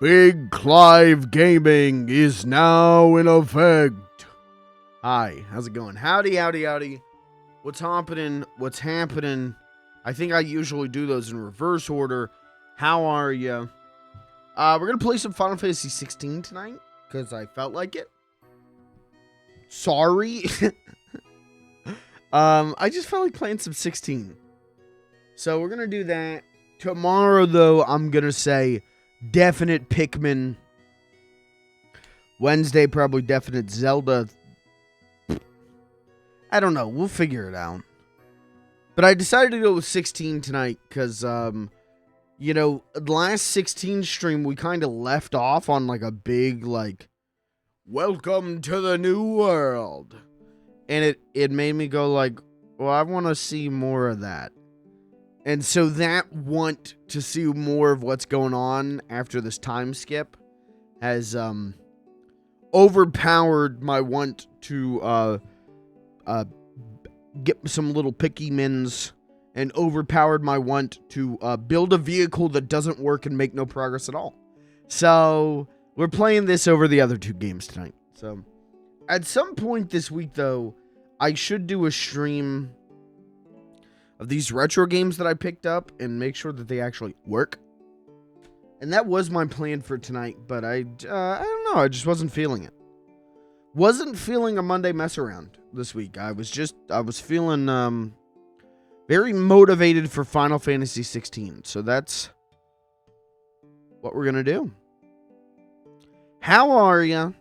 Big Clive Gaming is now in effect. Hi, how's it going? Howdy, howdy, howdy. What's happening? What's happening? I think I usually do those in reverse order. How are you? We're going to play some Final Fantasy 16 tonight, because I felt like it. Sorry. I just felt like playing some 16. So we're going to do that. Tomorrow, though, I'm going to say definite Pikmin. Wednesday, probably definite Zelda. I don't know. We'll figure it out. But I decided to go with 16 tonight because, the last 16 stream, we kind of left off on, like, a big, like, welcome to the new world. And it made me go, like, well, I want to see more of that. And so that want to see more of what's going on after this time skip has overpowered my want to get some little picky mins and overpowered my want to build a vehicle that doesn't work and make no progress at all. So we're playing this over the other two games tonight. So at some point this week, though, I should do a stream of these retro games that I picked up and make sure that they actually work. And that was my plan for tonight, but I don't know, I just wasn't feeling it. Wasn't feeling a Monday mess around this week. I was feeling very motivated for Final Fantasy 16. So that's what we're going to do. How are ya?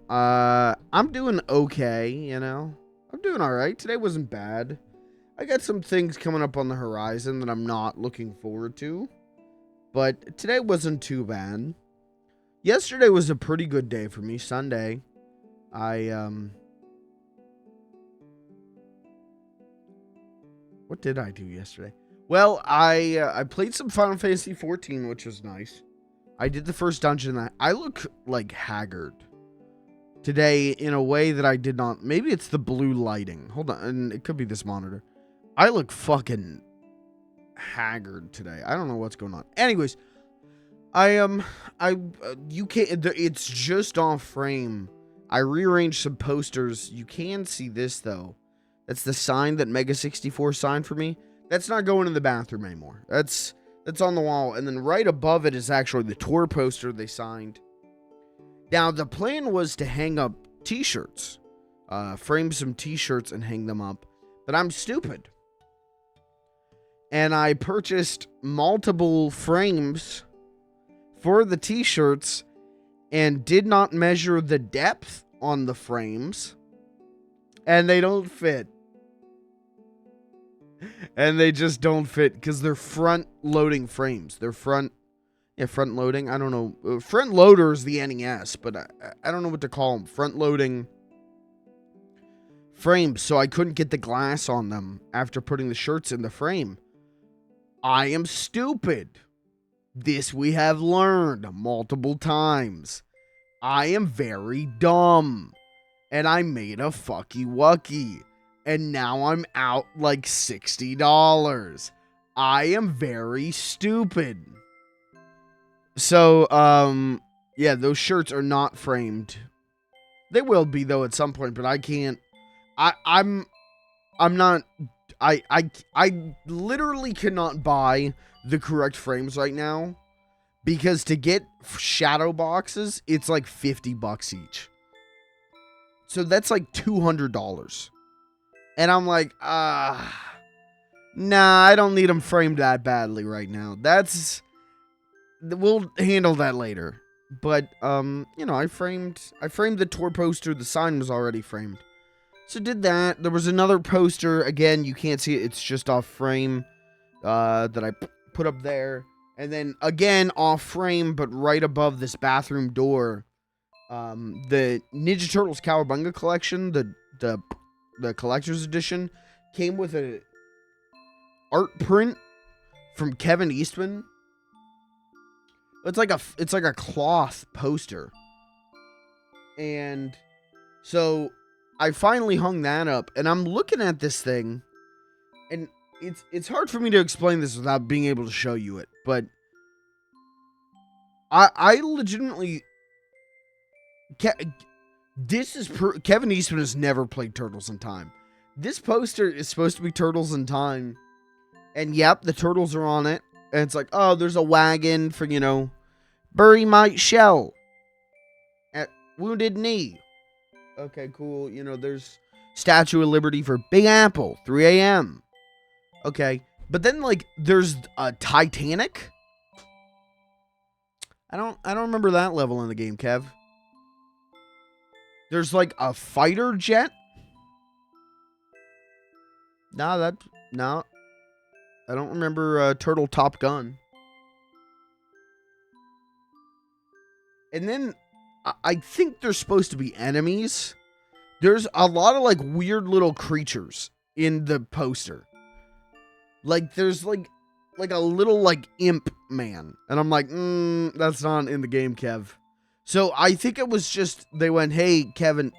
I'm doing okay, I'm doing all right. Today wasn't bad. I got some things coming up on the horizon that I'm not looking forward to, but today wasn't too bad. Yesterday was a pretty good day for me. Sunday, what did I do yesterday? Well, I played some Final Fantasy 14, which was nice. I did the first dungeon. I look like haggard today in a way that I did not. Maybe it's the blue lighting. Hold on, and it could be this monitor. I look fucking haggard today. I don't know what's going on. Anyways, you can't, it's just off frame. I rearranged some posters. You can see this, though. That's the sign that Mega 64 signed for me. That's not going in the bathroom anymore. That's on the wall. And then right above it is actually the tour poster they signed. Now, the plan was to hang up t-shirts. Frame some t-shirts and hang them up. But I'm stupid. And I purchased multiple frames for the t-shirts and did not measure the depth on the frames. And they don't fit. And they just don't fit because they're front-loading frames. They're front-loading. I don't know. Front loader is the NES, but I don't know what to call them. Front-loading frames, so I couldn't get the glass on them after putting the shirts in the frame. I am stupid. This we have learned multiple times. I am very dumb. And I made a fucky-wucky. And now I'm out like $60. I am very stupid. So, yeah, those shirts are not framed. They will be, though, at some point, but I can't. I'm not. I literally cannot buy the correct frames right now because to get shadow boxes, it's like $50 each. So that's like $200. And I'm like, nah, I don't need them framed that badly right now. We'll handle that later. But, I framed the tour poster. The sign was already framed. So did that. There was another poster. Again, you can't see it. It's just off frame that I put up there. And then, again, off frame, but right above this bathroom door. The Ninja Turtles Cowabunga collection, the collector's edition, came with a art print from Kevin Eastman. It's like a cloth poster. And so I finally hung that up, and I'm looking at this thing, and it's hard for me to explain this without being able to show you it, but I legitimately... Kevin Eastman has never played Turtles in Time. This poster is supposed to be Turtles in Time. And yep, the turtles are on it. And it's like, oh, there's a wagon for, you know, bury my shell at Wounded Knee. Okay, cool. You know, there's Statue of Liberty for Big Apple, 3 a.m. Okay. But then, like, there's a Titanic. I don't remember that level in the game, Kev. There's, like, a fighter jet. No. I don't remember Turtle Top Gun. And then I think there's supposed to be enemies. There's a lot of like weird little creatures in the poster. Like there's like a little like imp man. And I'm like, that's not in the game, Kev. So I think it was just they went, hey, Kevin,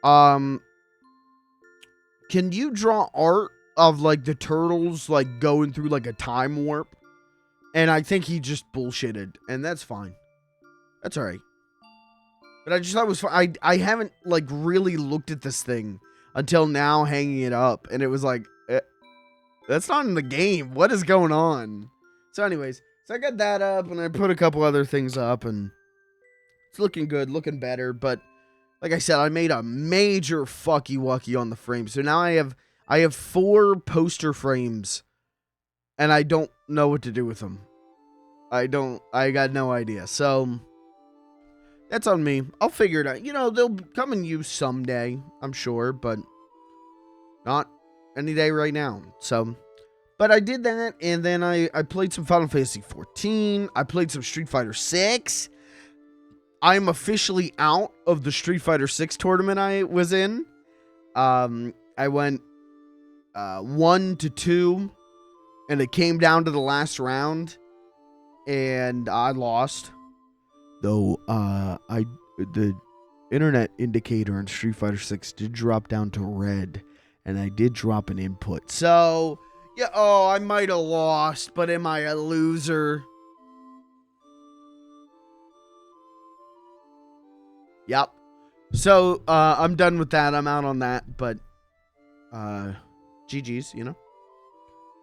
can you draw art of like the turtles like going through like a time warp? And I think he just bullshitted, and that's fine. That's all right. But I just thought it was fun. I haven't like really looked at this thing until now, hanging it up, and it was like, that's not in the game. What is going on? So anyways, so I got that up, and I put a couple other things up, and it's looking good, looking better. But like I said, I made a major fucky wucky on the frame. So now I have 4 poster frames, and I don't know what to do with them. I got no idea. So that's on me. I'll figure it out. You know, they'll come in use someday, I'm sure, but not any day right now. So, but I did that, and then I played some Final Fantasy 14. I played some Street Fighter 6. I'm officially out of the Street Fighter 6 tournament I was in. I went 1-2, and it came down to the last round, and I lost. Though the internet indicator in Street Fighter 6 did drop down to red, and I did drop an input. So yeah, I might have lost, but am I a loser? Yep. So I'm done with that. I'm out on that, but GG's, you know.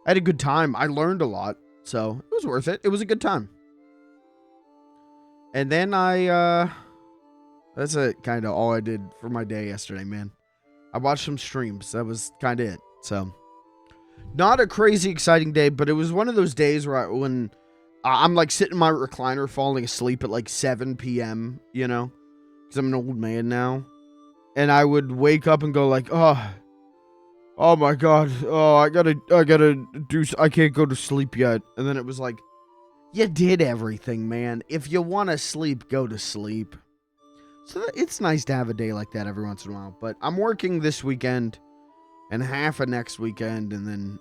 I had a good time. I learned a lot, so it was worth it. It was a good time. And then that's kind of all I did for my day yesterday, man. I watched some streams. That was kind of it. So, not a crazy exciting day, but it was one of those days where when I'm like sitting in my recliner falling asleep at like 7 p.m., you know, because I'm an old man now. And I would wake up and go like, oh my God. Oh, I can't go to sleep yet. And then it was like, you did everything, man. If you want to sleep, go to sleep. So it's nice to have a day like that every once in a while. But I'm working this weekend and half of next weekend. And then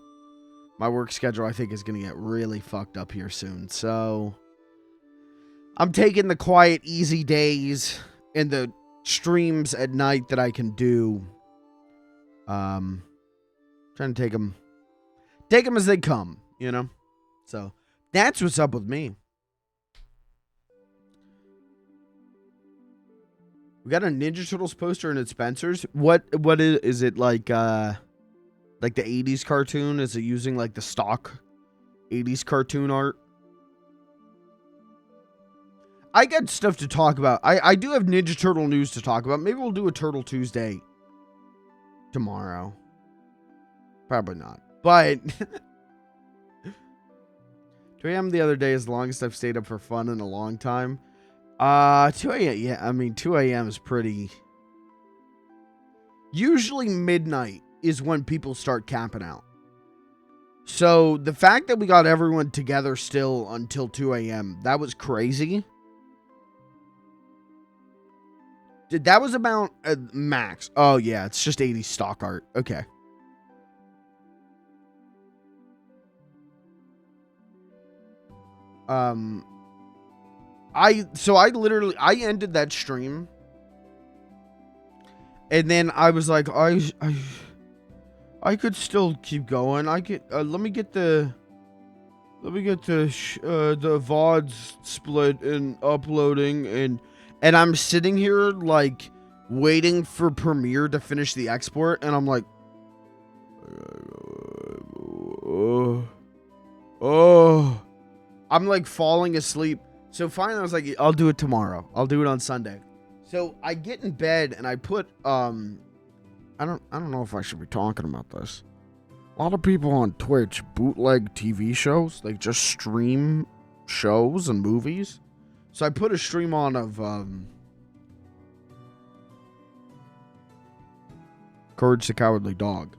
my work schedule, I think, is going to get really fucked up here soon. So I'm taking the quiet, easy days and the streams at night that I can do. Trying to take them as they come, you know? So that's what's up with me. We got a Ninja Turtles poster in at Spencer's. What is it like the 80s cartoon? Is it using like the stock 80s cartoon art? I got stuff to talk about. I do have Ninja Turtle news to talk about. Maybe we'll do a Turtle Tuesday tomorrow. Probably not. But 2 a.m. the other day is the longest I've stayed up for fun in a long time. 2 a.m. Yeah, I mean, 2 a.m. is pretty... Usually midnight is when people start camping out. So the fact that we got everyone together still until 2 a.m., that was crazy. That was about max. Oh, yeah, it's just 80 stock art. Okay. I ended that stream, and then I was like, I could still keep going. Let me get the Let me get the VODs split and uploading, and I'm sitting here like waiting for Premiere to finish the export, and I'm like, oh, I'm like falling asleep. So finally I was like, I'll do it tomorrow. I'll do it on Sunday. So I get in bed and I put I don't know if I should be talking about this. A lot of people on Twitch bootleg TV shows. They just stream shows and movies. So I put a stream on of Courage the Cowardly Dog.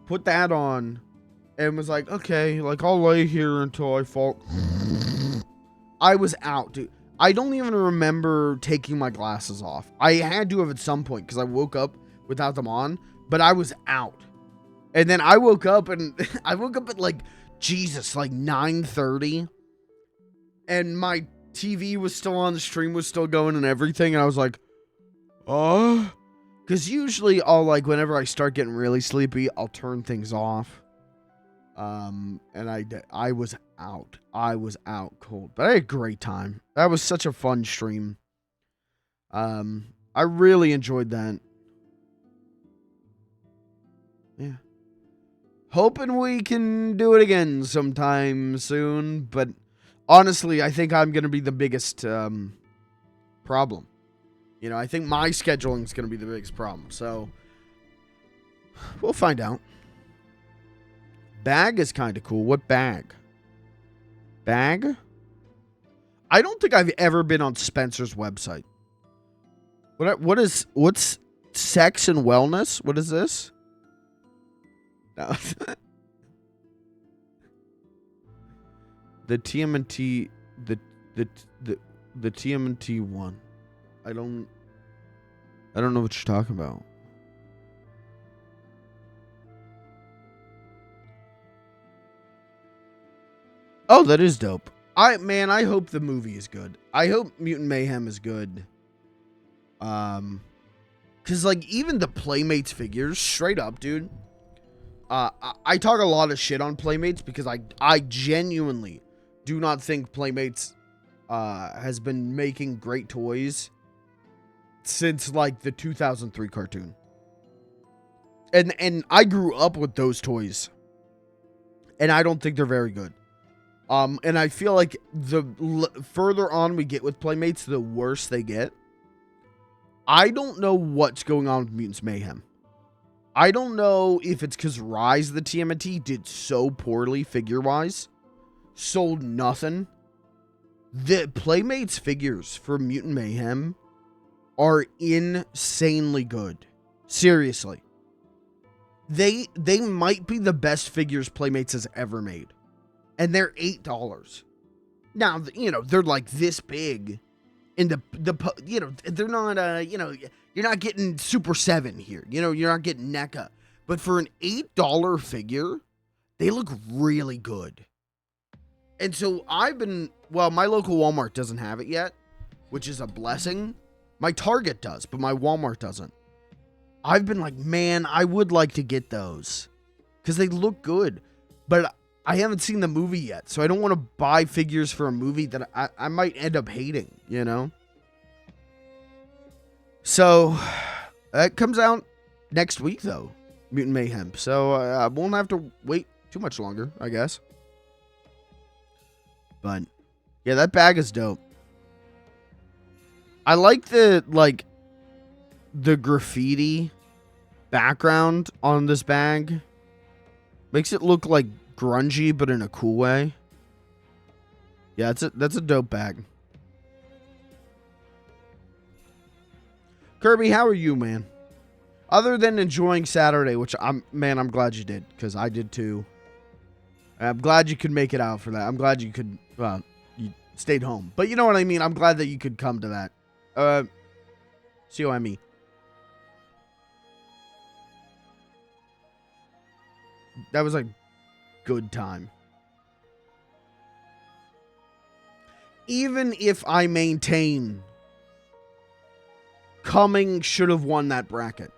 Put that on and was like, okay, like I'll lay here until I fall. I was out, dude. I don't even remember taking my glasses off. I had to have at some point because I woke up without them on, but I was out. And then I woke up and I woke up at like, Jesus, like 9:30. And my TV was still on, the stream was still going and everything. And I was like, oh. Because usually I'll like, whenever I start getting really sleepy, I'll turn things off. And I was out. I was out cold. But I had a great time. That was such a fun stream. I really enjoyed that. Yeah. Hoping we can do it again sometime soon. But honestly, I think I'm going to be the biggest problem. You know, I think my scheduling is going to be the biggest problem. So, we'll find out. Bag is kind of cool. What bag? Bag? I don't think I've ever been on Spencer's website. What's sex and wellness? What is this? No. The TMNT, the TMNT one. I don't know what you're talking about. Oh, that is dope. I hope the movie is good. I hope Mutant Mayhem is good. Cause like even the Playmates figures, straight up, dude. I talk a lot of shit on Playmates because I genuinely do not think Playmates has been making great toys since like the 2003 cartoon. And I grew up with those toys. And I don't think they're very good. And I feel like the further on we get with Playmates, the worse they get. I don't know what's going on with Mutants Mayhem. I don't know if it's because Rise of the TMNT did so poorly figure-wise. Sold nothing. The Playmates figures for Mutant Mayhem are insanely good. Seriously. They might be the best figures Playmates has ever made. And they're $8. Now, you know, they're like this big. And you know, they're not, you know, you're not getting Super 7 here. You know, you're not getting NECA. But for an $8 figure, they look really good. And so my local Walmart doesn't have it yet, which is a blessing. My Target does, but my Walmart doesn't. I've been like, man, I would like to get those because they look good. But I haven't seen the movie yet, so I don't want to buy figures for a movie that I might end up hating, you know? So, that comes out next week, though, Mutant Mayhem. So, I won't have to wait too much longer, I guess. But, yeah, that bag is dope. I like the graffiti background on this bag. Makes it look like grungy, but in a cool way. Yeah, that's a dope bag. Kirby, how are you, man? Other than enjoying Saturday, which I'm glad you did, because I did too. I'm glad you could make it out for that. I'm glad you could, you stayed home. But you know what I mean? I'm glad that you could come to that. COME. That was a good time. Even if I maintain Cumming should have won that bracket.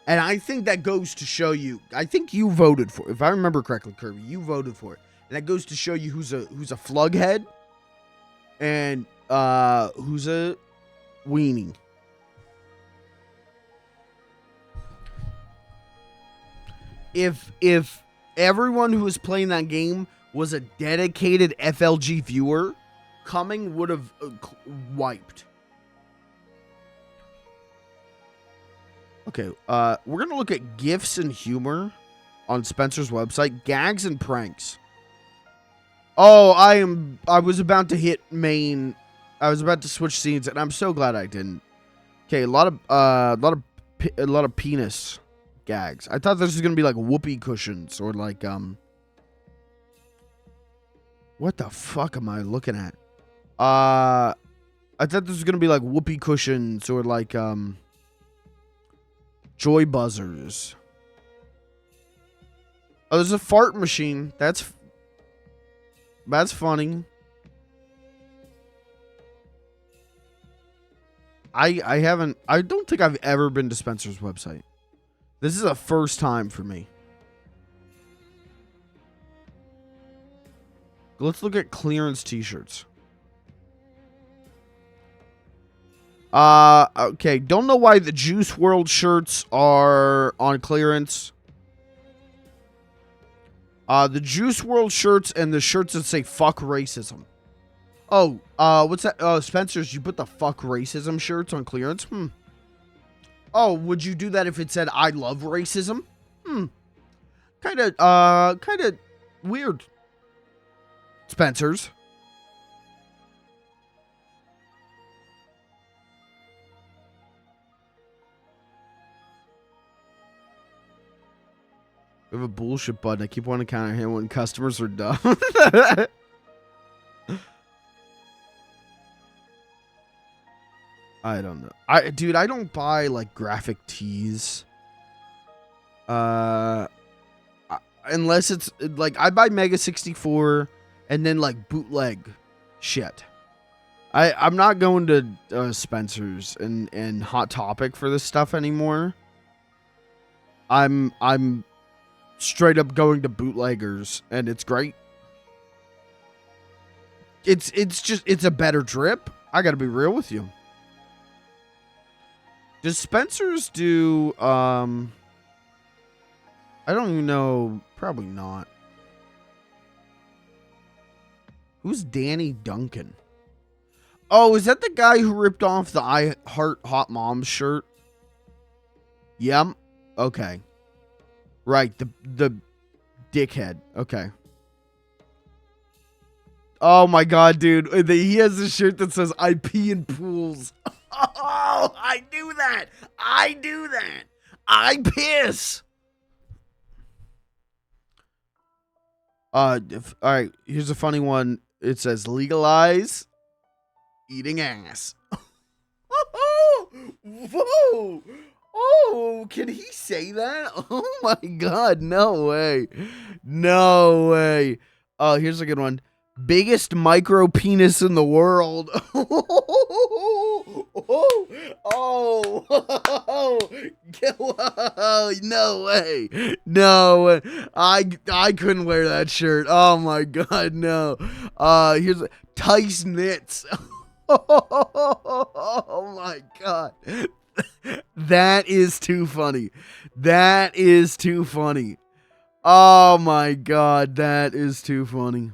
And I think that goes to show you, I think you voted for it. If I remember correctly, Kirby, you voted for it. And that goes to show you who's a flug head and who's a weenie. If everyone who was playing that game was a dedicated FLG viewer, Coming would have wiped. Okay, we're gonna look at gifs and humor on Spencer's website, gags and pranks. Oh, I was about to hit main. I was about to switch scenes, and I'm so glad I didn't. Okay, a lot of penis gags. I thought this was gonna be like whoopee cushions or like What the fuck am I looking at? I thought this was gonna be like whoopee cushions or like joy buzzers. Oh, there's a fart machine. That's funny. I don't think I've ever been to Spencer's website. This is a first time for me. Let's look at clearance t-shirts. Okay, don't know why the Juice World shirts are on clearance. The Juice World shirts and the shirts that say fuck racism. Oh, what's that? Oh, Spencer's, you put the fuck racism shirts on clearance? Oh, would you do that if it said I love racism? Kind of weird. Spencer's. We have a bullshit button. I keep wanting to counter him when customers are dumb. I don't know. Dude, I don't buy like graphic tees. Unless it's like I buy Mega 64 and then like bootleg shit. I'm not going to Spencer's and Hot Topic for this stuff anymore. I'm straight up going to bootleggers, and it's great. It's a better drip. I gotta be real with you. Does Spencer's do I don't even know. Probably not. Who's Danny Duncan? Oh, is that the guy who ripped off the I Heart Hot Moms shirt? Yep. Okay. Right, the dickhead. Okay. Oh my god, dude. He has a shirt that says I pee in pools. Oh, I do that. I do that. I piss. All right, here's a funny one. It says legalize eating ass. Whoa. Oh, can he say that? Oh my god, no way. No way. Oh, here's a good one. Biggest micro penis in the world. No way. No way. I couldn't wear that shirt. Oh my god, no. Here's Tice Knits. Oh my god. That is too funny. That is too funny. Oh my god, that is too funny.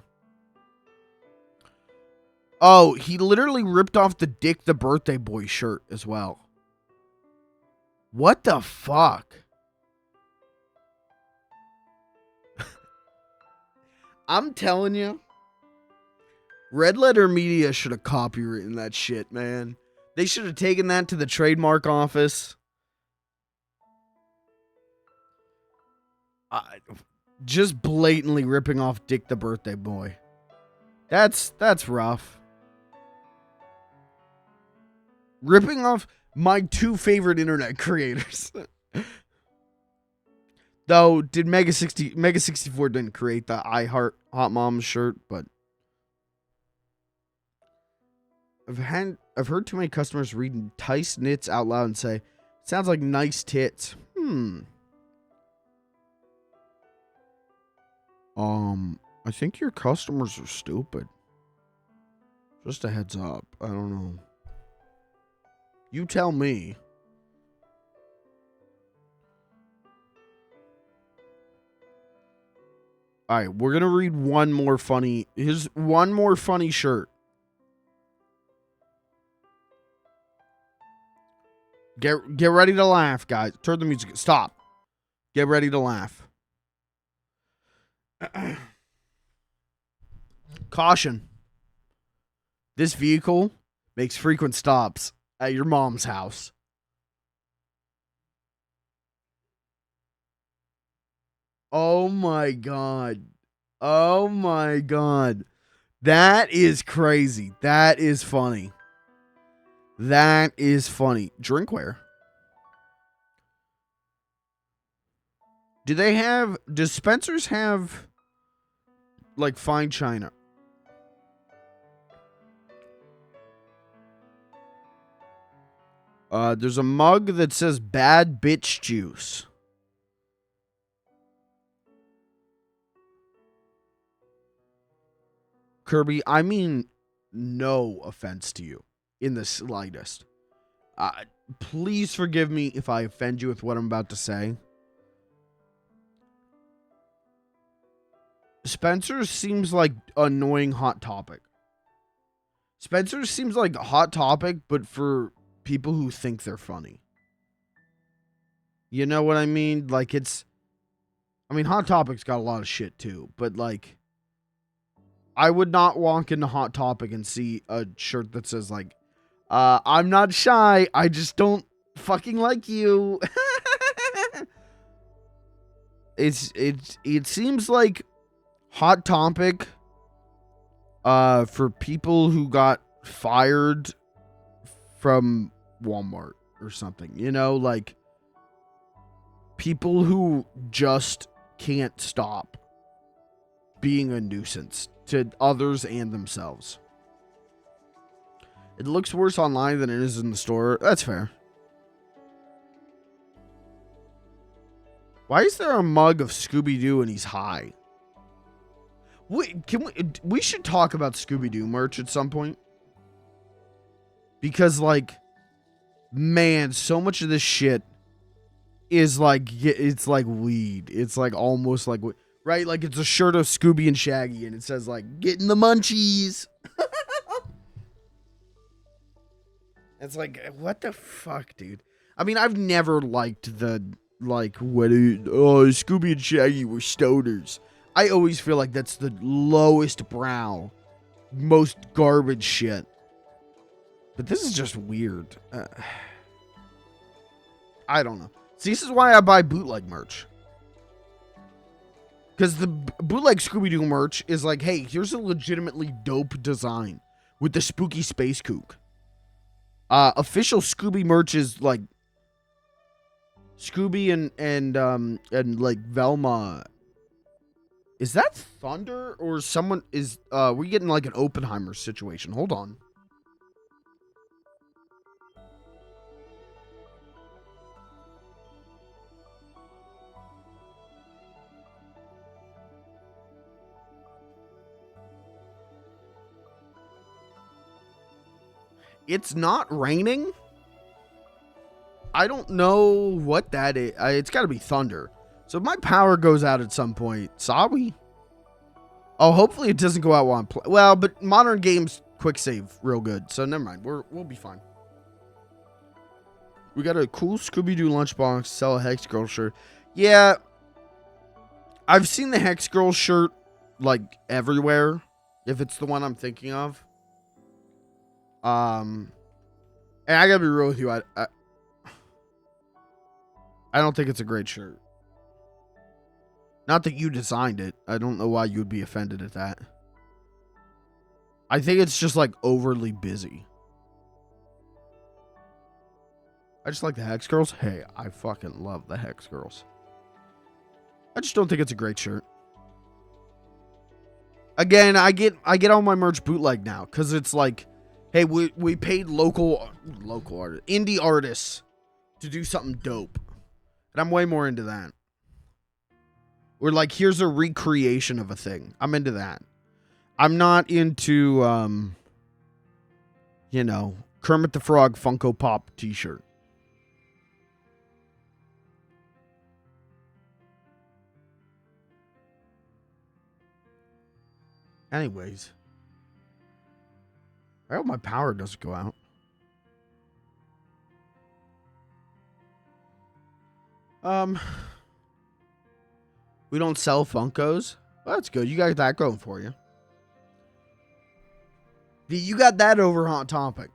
Oh, he literally ripped off the Dick the Birthday Boy shirt as well. What the fuck? I'm telling you, Red Letter Media should have copywritten that shit, man. They should have taken that to the trademark office. Just blatantly ripping off Dick the Birthday Boy. That's rough. Ripping off my two favorite internet creators. Though, did Mega 64 didn't create the I Heart Hot Moms shirt, but I've heard too many customers reading Tice Knits out loud and say, sounds like nice tits. I think your customers are stupid. Just a heads up. I don't know. You tell me. All right, we're gonna read one more funny. Here's one more funny shirt. Get ready to laugh, guys. Turn the music. Stop. Get ready to laugh. Caution. This vehicle makes frequent stops at your mom's house. Oh my god. Oh my god. That is crazy. That is funny. That is funny. Drinkware. Does Spencer's have like fine china? There's a mug that says bad bitch juice. Kirby, I mean no offense to you in the slightest. Please forgive me if I offend you with what I'm about to say. Spencer seems like annoying Hot Topic. Spencer seems like Hot Topic, but for people who think they're funny. You know what I mean? Like Hot Topic's got a lot of shit too, but like, I would not walk into Hot Topic and see a shirt that says like, I'm not shy, I just don't fucking like you. It seems like Hot Topic for people who got fired from Walmart or something, you know, like people who just can't stop being a nuisance to others and themselves. It looks worse online than it is in the store. That's fair. Why is there a mug of Scooby-Doo and he's high? We should talk about Scooby-Doo merch at some point. Because, like, man, so much of this shit is like, it's like weed. It's like almost like, right? Like, it's a shirt of Scooby and Shaggy and it says, like, getting the munchies. It's like, what the fuck, dude? I mean, I've never liked the, like, Scooby and Shaggy were stoners. I always feel like that's the lowest brow, most garbage shit. But this is just weird. I don't know. See, this is why I buy bootleg merch. Because the bootleg Scooby-Doo merch is like, hey, here's a legitimately dope design with the spooky space kook. Official Scooby merch is like Scooby and like Velma. Is that Thunder or someone is we getting like an Oppenheimer situation? Hold on. It's not raining. I don't know what that is. It's got to be thunder. So if my power goes out at some point, sorry. Oh, hopefully it doesn't go out while I'm playing. Well, but modern games quick save real good. So never mind. We'll be fine. We got a cool Scooby-Doo lunchbox. Sell a Hex Girl shirt. Yeah. I've seen the Hex Girl shirt like everywhere. If it's the one I'm thinking of. And I gotta be real with you. I don't think it's a great shirt. Not that you designed it. I don't know why you would be offended at that. I think it's just like overly busy. I just like the Hex Girls. Hey, I fucking love the Hex Girls. I just don't think it's a great shirt. Again, I get all my merch bootleg now because it's like, hey, we paid local artists, indie artists to do something dope. And I'm way more into that. Or like, here's a recreation of a thing. I'm into that. I'm not into, you know, Kermit the Frog Funko Pop t-shirt. Anyways. I hope my power doesn't go out. We don't sell Funkos. Well, that's good. You got that going for you. You got that over Hot Topic.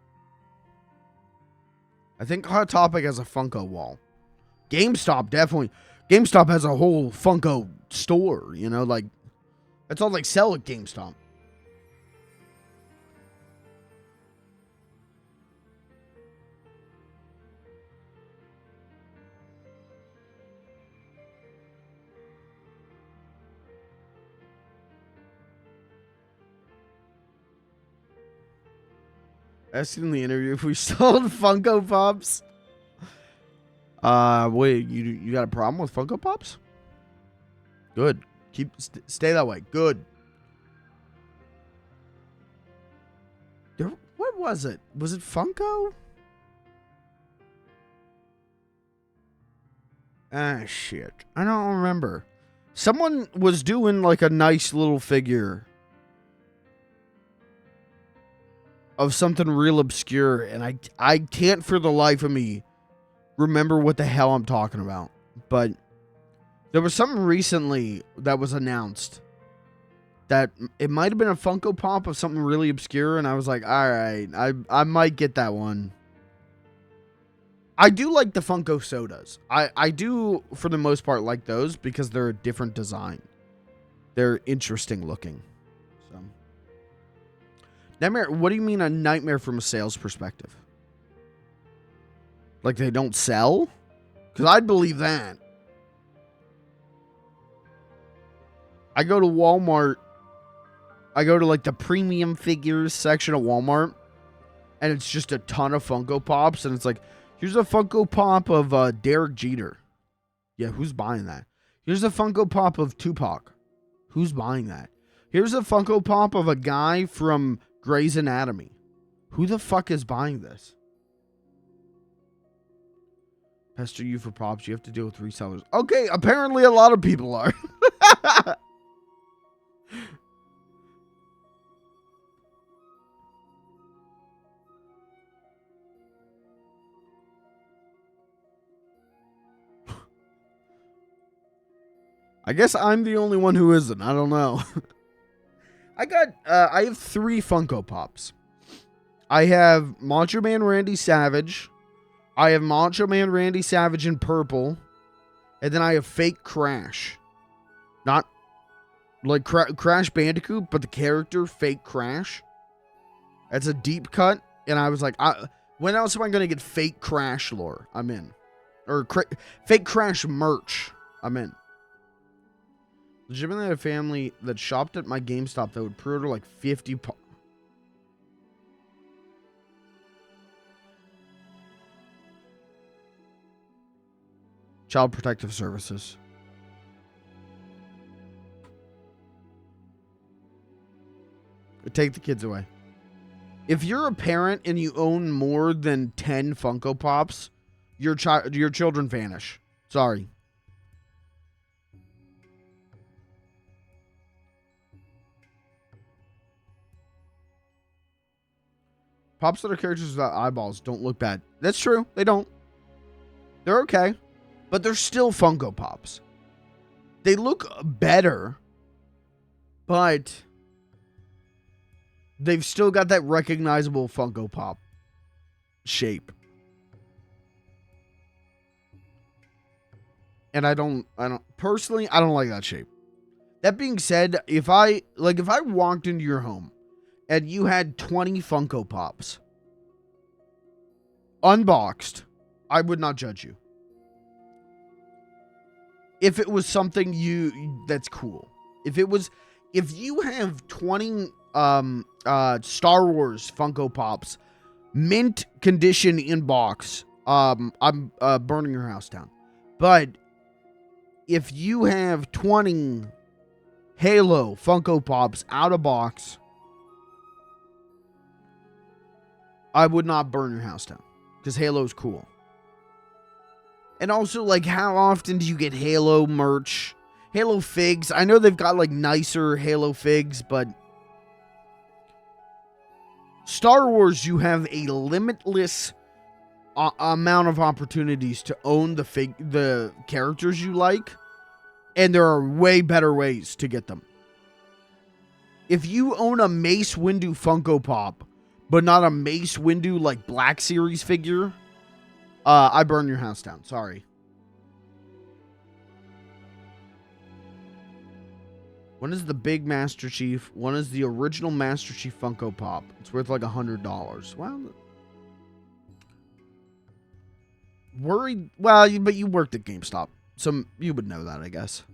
I think Hot Topic has a Funko wall. GameStop definitely. GameStop has a whole Funko store, you know, like that's all they sell at GameStop. Asking in the interview if we sold Funko Pops. Wait, you got a problem with Funko Pops? Good. Stay that way. Good. What was it? Was it Funko? Ah, shit. I don't remember. Someone was doing like a nice little figure of something real obscure, and I can't for the life of me remember what the hell I'm talking about. But there was something recently that was announced that it might have been a Funko Pop of something really obscure, and I was like, all right, I might get that one. I do like the Funko sodas. I do, for the most part, like those because they're a different design. They're interesting looking. So, Nightmare, what do you mean a nightmare from a sales perspective? Like they don't sell? Because I'd believe that. I go to Walmart. I go to like the premium figures section of Walmart, and it's just a ton of Funko Pops, and it's like, here's a Funko Pop of Derek Jeter. Yeah, who's buying that? Here's a Funko Pop of Tupac. Who's buying that? Here's a Funko Pop of a guy from Grey's Anatomy. Who the fuck is buying this? Pester you for props. You have to deal with resellers. Okay, apparently a lot of people are. I guess I'm the only one who isn't. I don't know. I have 3 Funko Pops. I have Macho Man Randy Savage. I have Macho Man Randy Savage in purple. And then I have Fake Crash. Not like Crash Bandicoot, but the character Fake Crash. That's a deep cut. And I was like, when else am I going to get Fake Crash lore? I'm in. Or Fake Crash merch. I'm in. Legitimately had a family that shopped at my GameStop that would pre-order like 50 Child Protective Services. Take the kids away. If you're a parent and you own more than 10 Funko Pops, your children vanish. Sorry. Pops that are characters without eyeballs don't look bad. That's true. They don't. They're okay. But they're still Funko Pops. They look better, but they've still got that recognizable Funko Pop shape. And I don't personally, I don't like that shape. That being said, if I walked into your home and you had 20 Funko Pops unboxed, I would not judge you. If it was something that's cool. If you have 20 Star Wars Funko Pops, mint condition in box, I'm burning your house down. But if you have 20 Halo Funko Pops out of box, I would not burn your house down, because Halo's cool. And also, like, how often do you get Halo merch? Halo figs. I know they've got, like, nicer Halo figs, but Star Wars, you have a limitless amount of opportunities to own the characters you like, and there are way better ways to get them. If you own a Mace Windu Funko Pop, but not a Mace Windu, like, Black Series figure, I burn your house down. Sorry. One is the big Master Chief. One is the original Master Chief Funko Pop. It's worth like $100. Well, worried. Well, but you worked at GameStop, so you would know that, I guess.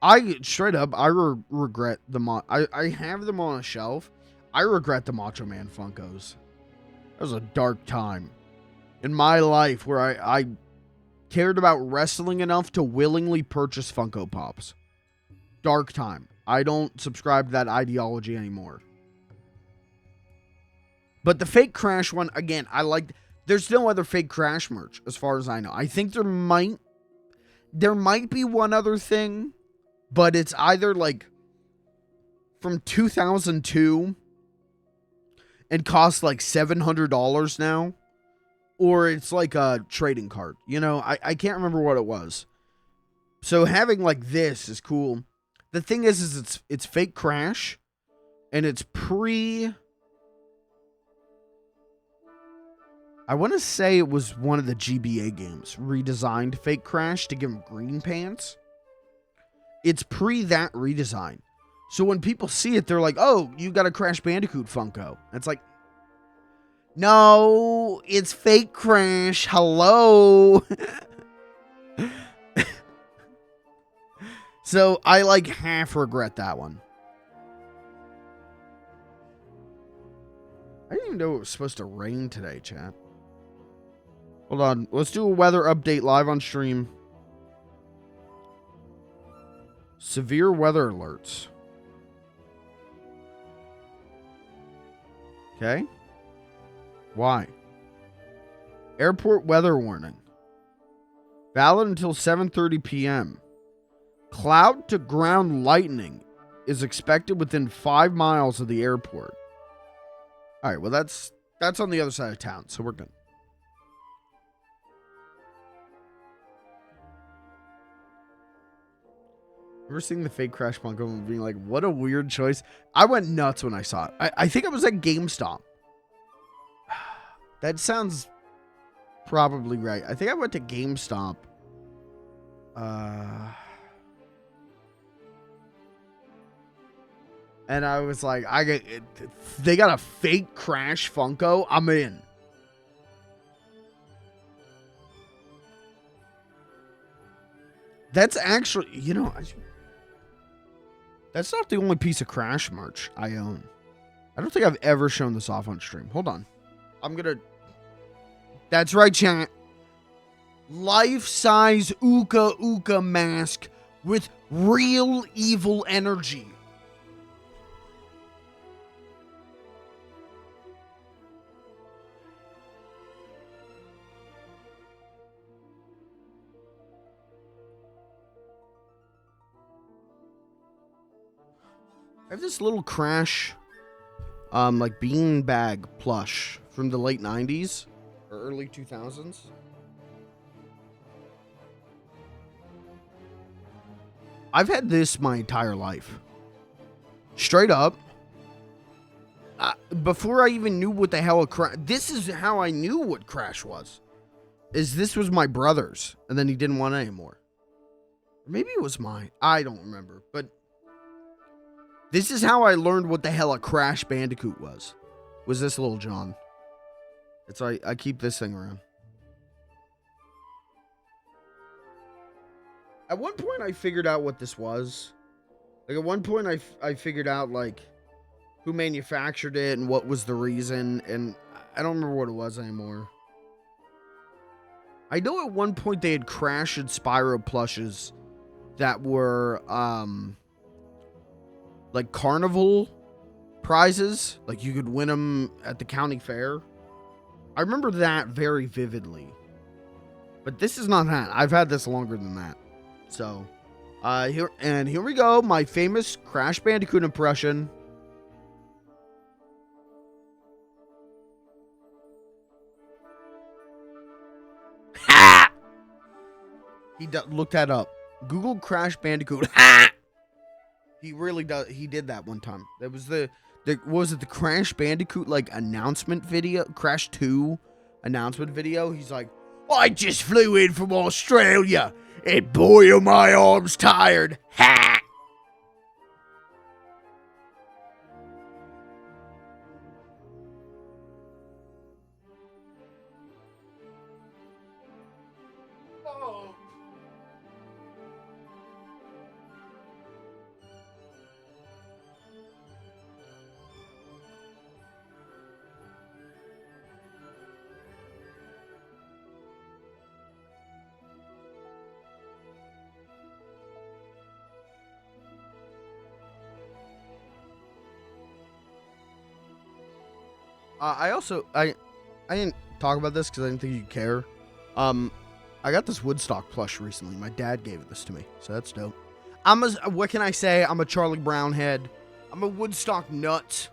I straight up, I regret the I have them on a shelf. I regret the Macho Man Funkos. That was a dark time in my life where I cared about wrestling enough to willingly purchase Funko Pops. Dark time. I don't subscribe to that ideology anymore. But the fake Crash one, again, I like. There's no other fake Crash merch as far as I know. I think there might be one other thing, but it's either like from 2002 and costs like $700 now, or it's like a trading card. You know, I can't remember what it was. So having like this is cool. The thing is it's fake Crash, and it's I want to say it was one of the GBA games redesigned fake Crash to give him green pants. It's that redesign. So when people see it, they're like, oh, you got a Crash Bandicoot Funko. And it's like, no, it's fake Crash. Hello. So I like half regret that one. I didn't even know it was supposed to rain today, chat. Hold on. Let's do a weather update live on stream. Severe weather alerts. Okay. Why? Airport weather warning. Valid until 7:30 p.m. Cloud to ground lightning is expected within 5 miles of the airport. All right, well, that's on the other side of town, so we're good. Ever seeing the fake Crash Funko and being like, what a weird choice? I went nuts when I saw it. I think I was at GameStop. That sounds probably right. I think I went to GameStop. And I was like, they got a fake Crash Funko. I'm in. That's actually, you know, that's not the only piece of Crash merch I own. I don't think I've ever shown this off on stream. Hold on. That's right, chat. Life-size Uka Uka mask with real evil energy. I have this little Crash, like beanbag plush from the late 90s or early 2000s. I've had this my entire life. Straight up. Before I even knew what the hell a Crash... This is how I knew what Crash was. This was my brother's, and then he didn't want it anymore. Maybe it was mine. I don't remember, but... This is how I learned what the hell a Crash Bandicoot was. Was this little John. It's like, I keep this thing around. At one point, I figured out what this was. Like, at one point, I figured out, like, who manufactured it and what was the reason. And I don't remember what it was anymore. I know at one point they had Crash and Spyro plushes that were, like carnival prizes. Like you could win them at the county fair. I remember that very vividly. But this is not that. I've had this longer than that. So, here we go. My famous Crash Bandicoot impression. Ha! He looked that up. Google Crash Bandicoot. Ha! He really does. He did that one time. That was the what was it, the Crash Bandicoot like announcement video? Crash 2 announcement video. He's like, I just flew in from Australia, and boy are my arms tired. Ha! Oh. I didn't talk about this because I didn't think you'd care. I got this Woodstock plush recently. My dad gave this to me, so that's dope. What can I say? I'm a Charlie Brown head. I'm a Woodstock nut.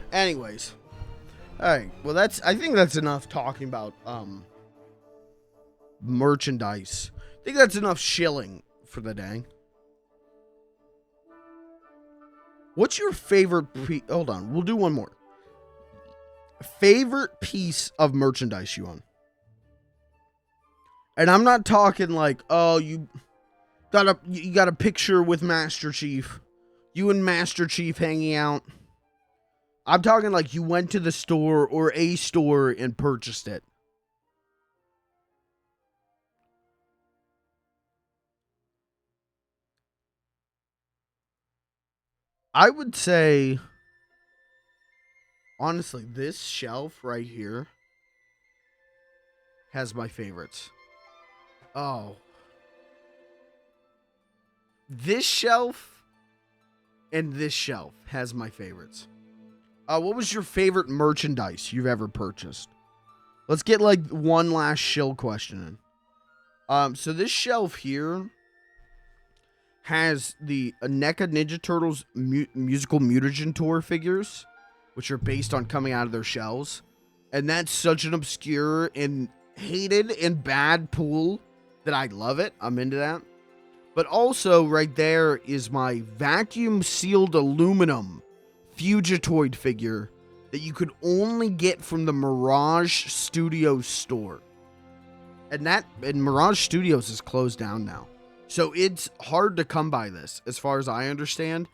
Anyways. Alright, well I think that's enough talking about merchandise. I think that's enough shilling for the day. What's your favorite hold on, we'll do one more. Favorite piece of merchandise you own? And I'm not talking like, oh, you got a picture with Master Chief. You and Master Chief hanging out. I'm talking like you went to the store or a store and purchased it. I would say, honestly, this shelf right here has my favorites. Oh. This shelf and this shelf has my favorites. What was your favorite merchandise you've ever purchased? Let's get like one last shill question in. So this shelf here has the NECA Ninja Turtles musical mutagen tour figures, which are based on coming out of their shells. And that's such an obscure and hated and bad pool that I love it. I'm into that. But also right there is my vacuum sealed aluminum Fugitoid figure that you could only get from the Mirage Studios store. And Mirage Studios is closed down now. So it's hard to come by this, as far as I understand.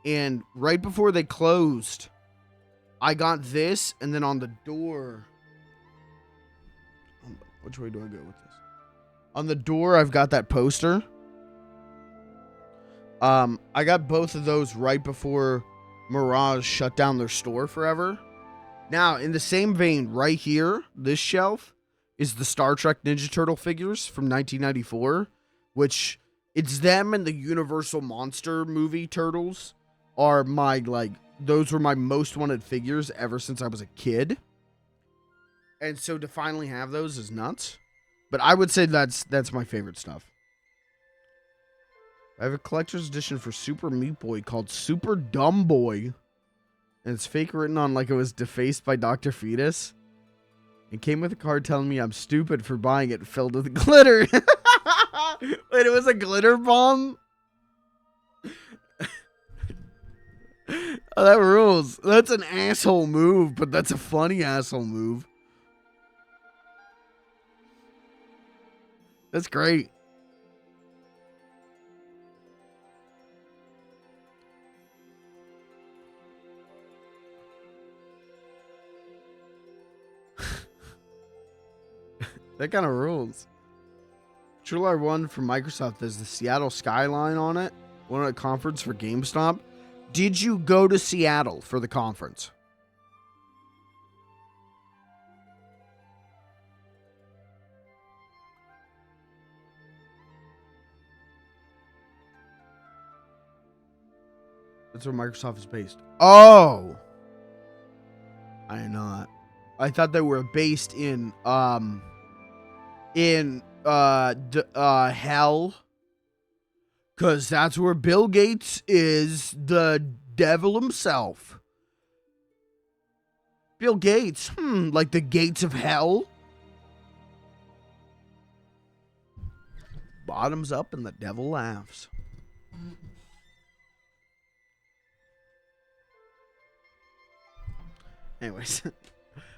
And right before they closed, I got this, and then on the door... Which way do I go with this? On the door, I've got that poster. I got both of those right before Mirage shut down their store forever. Now, in the same vein, right here, this shelf is the Star Trek Ninja Turtle figures from 1994, which it's them and the Universal Monster movie turtles are my, those were my most wanted figures ever since I was a kid. And so to finally have those is nuts. But I would say that's my favorite stuff. I have a collector's edition for Super Meat Boy called Super Dumb Boy. And it's fake written on like it was defaced by Dr. Fetus. It came with a card telling me I'm stupid for buying it filled with glitter. Wait, it was a glitter bomb? Oh, that rules. That's an asshole move, but that's a funny asshole move. That's great. That kind of rules. Controller one from Microsoft has the Seattle skyline on it. Went on a conference for GameStop. Did you go to Seattle for the conference? That's where Microsoft is based. Oh! I am not. I thought they were based in hell. Because that's where Bill Gates is, the devil himself. Bill Gates, like the gates of hell? Bottoms up and the devil laughs. Anyways,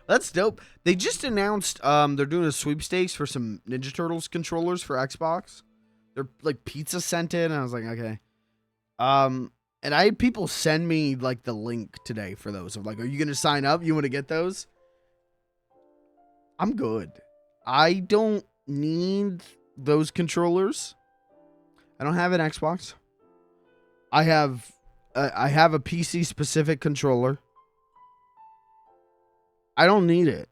that's dope. They just announced they're doing a sweepstakes for some Ninja Turtles controllers for Xbox. They're like pizza scented, and I was like, okay. And I had people send me like the link today for those. I'm like, are you gonna sign up? You want to get those? I'm good. I don't need those controllers. I don't have an Xbox. I have a PC specific controller. I don't need it.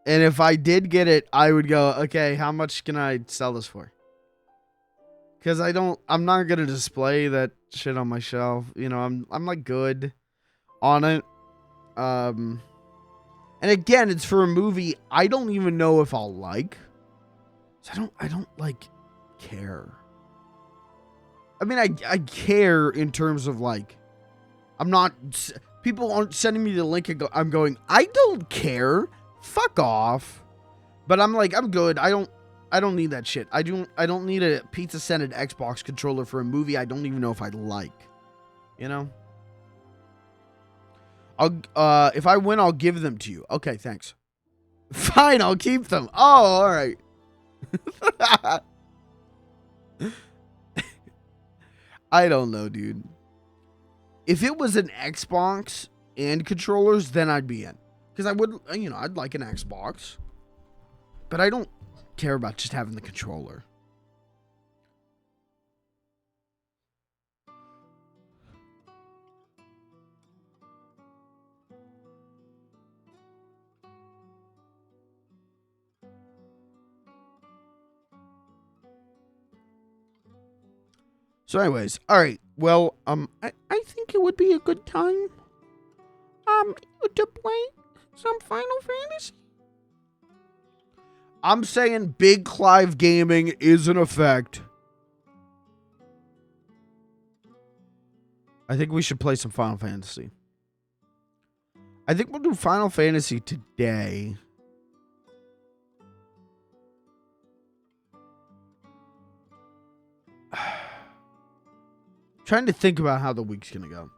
And if I did get it, I would go, okay, how much can I sell this for? Because I'm not going to display that shit on my shelf. You know, I'm like good on it. And again, it's for a movie I don't even know if I'll like. So I don't like care. I mean, I care in terms of like, I'm not, people aren't sending me the link and I'm going, I don't care. Fuck off. But I'm like, I'm good. I don't need that shit. I don't need a pizza scented Xbox controller for a movie I don't even know if I like. You know? If I win, I'll give them to you. Okay, thanks. Fine, I'll keep them. Oh, all right. I don't know, dude. If it was an Xbox and controllers, then I'd be in. Because I would, you know, I'd like an Xbox. But I don't care about just having the controller. So anyways, all right. Well, I think it would be a good time to play some Final Fantasy. I'm saying Big Clive Gaming is in effect. I think we should play some Final Fantasy. I think we'll do Final Fantasy today. Trying to think about how the week's gonna go.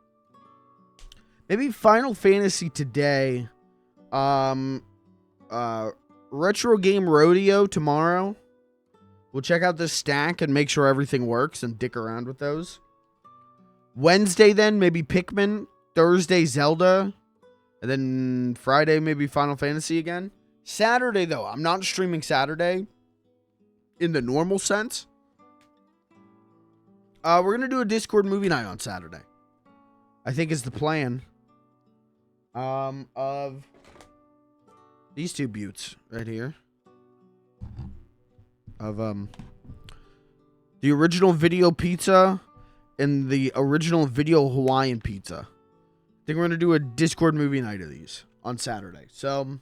Maybe Final Fantasy today. Retro Game Rodeo tomorrow. We'll check out this stack and make sure everything works and dick around with those. Wednesday then, maybe Pikmin. Thursday, Zelda. And then Friday, maybe Final Fantasy again. Saturday, though, I'm not streaming Saturday in the normal sense. We're going to do a Discord movie night on Saturday. I think is the plan. Of these two buttes right here. Of, the original video pizza and the original video Hawaiian pizza. I think we're going to do a Discord movie night of these on Saturday. So,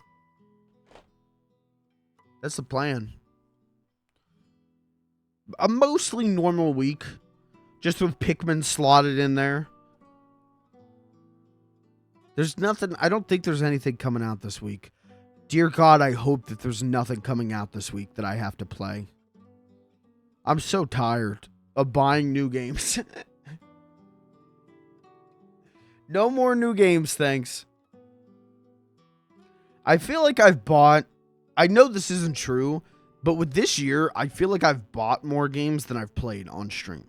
that's the plan. A mostly normal week. Just with Pikmin slotted in there. There's nothing. I don't think there's anything coming out this week. Dear God, I hope that there's nothing coming out this week that I have to play. I'm so tired of buying new games. No more new games, thanks. I feel like I've bought... I know this isn't true, but with this year, I feel like I've bought more games than I've played on stream.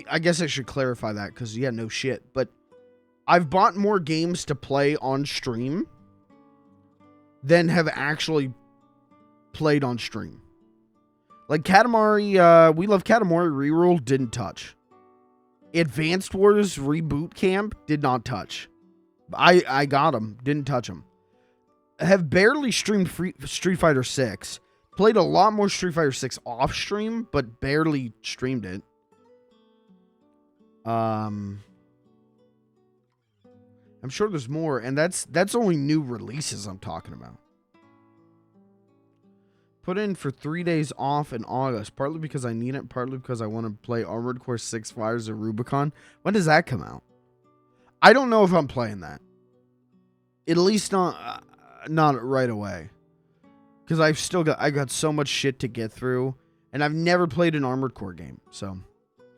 I guess I should clarify that because, yeah, no shit. But I've bought more games to play on stream than have actually played on stream. Like Katamari, We Love Katamari Reroll didn't touch. Advanced Wars Reboot Camp did not touch. I got them, didn't touch them. Have barely streamed Street Fighter 6. Played a lot more Street Fighter 6 off stream, but barely streamed it. I'm sure there's more, and that's only new releases I'm talking about. Put in for 3 days off in August, partly because I need it, partly because I want to play Armored Core 6 Fires of Rubicon. When does that come out? I don't know if I'm playing that. At least not right away. Because I got so much shit to get through, and I've never played an Armored Core game. So,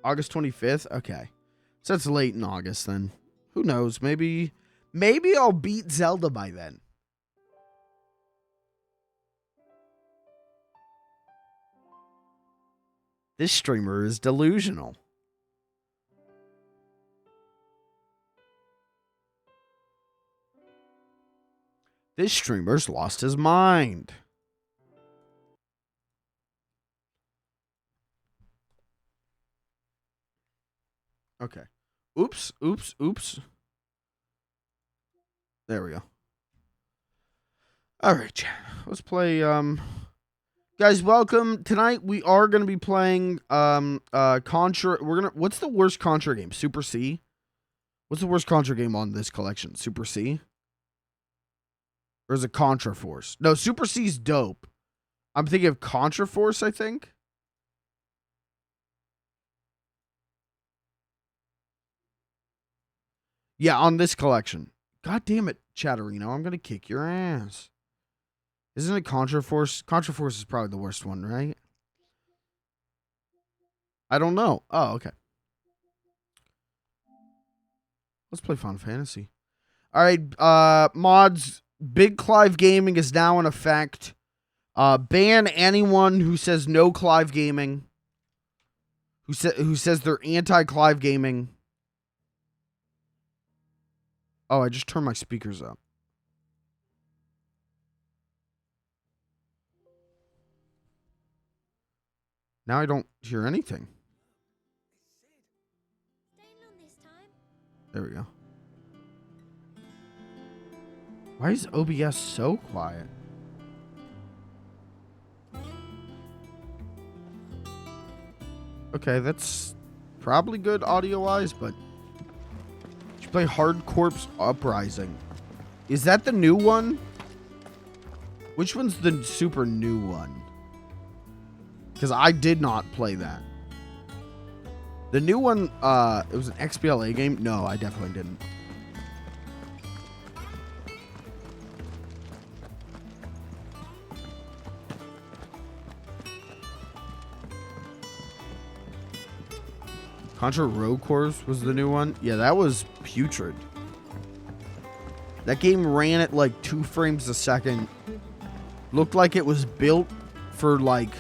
August 25th? Okay. So that's late in August then. Who knows? Maybe I'll beat Zelda by then. This streamer is delusional. This streamer's lost his mind. Okay. Oops. There we go. All right, let's play, guys, welcome. Tonight we are going to be playing Contra. What's the worst Contra game? Super C? What's the worst Contra game on this collection? Super C? Or is it Contra Force? No, Super C's dope. I'm thinking of Contra Force, I think. Yeah, on this collection. God damn it, Chatterino. I'm going to kick your ass. Isn't it Contra Force? Contra Force is probably the worst one, right? I don't know. Oh, okay. Let's play Final Fantasy. All right, mods. Big Clive Gaming is now in effect. Ban anyone who says no Clive Gaming. Who says they're anti-Clive Gaming. Oh, I just turned my speakers up. Now I don't hear anything. There we go. Why is OBS so quiet? Okay, that's probably good audio-wise, but... You play Hard Corpse Uprising. Is that the new one? Which one's the super new one? Because I did not play that. The new one, it was an XBLA game? No, I definitely didn't. Contra Rogue Corps was the new one. Yeah, that was putrid. That game ran at like 2 frames a second. Looked like it was built for like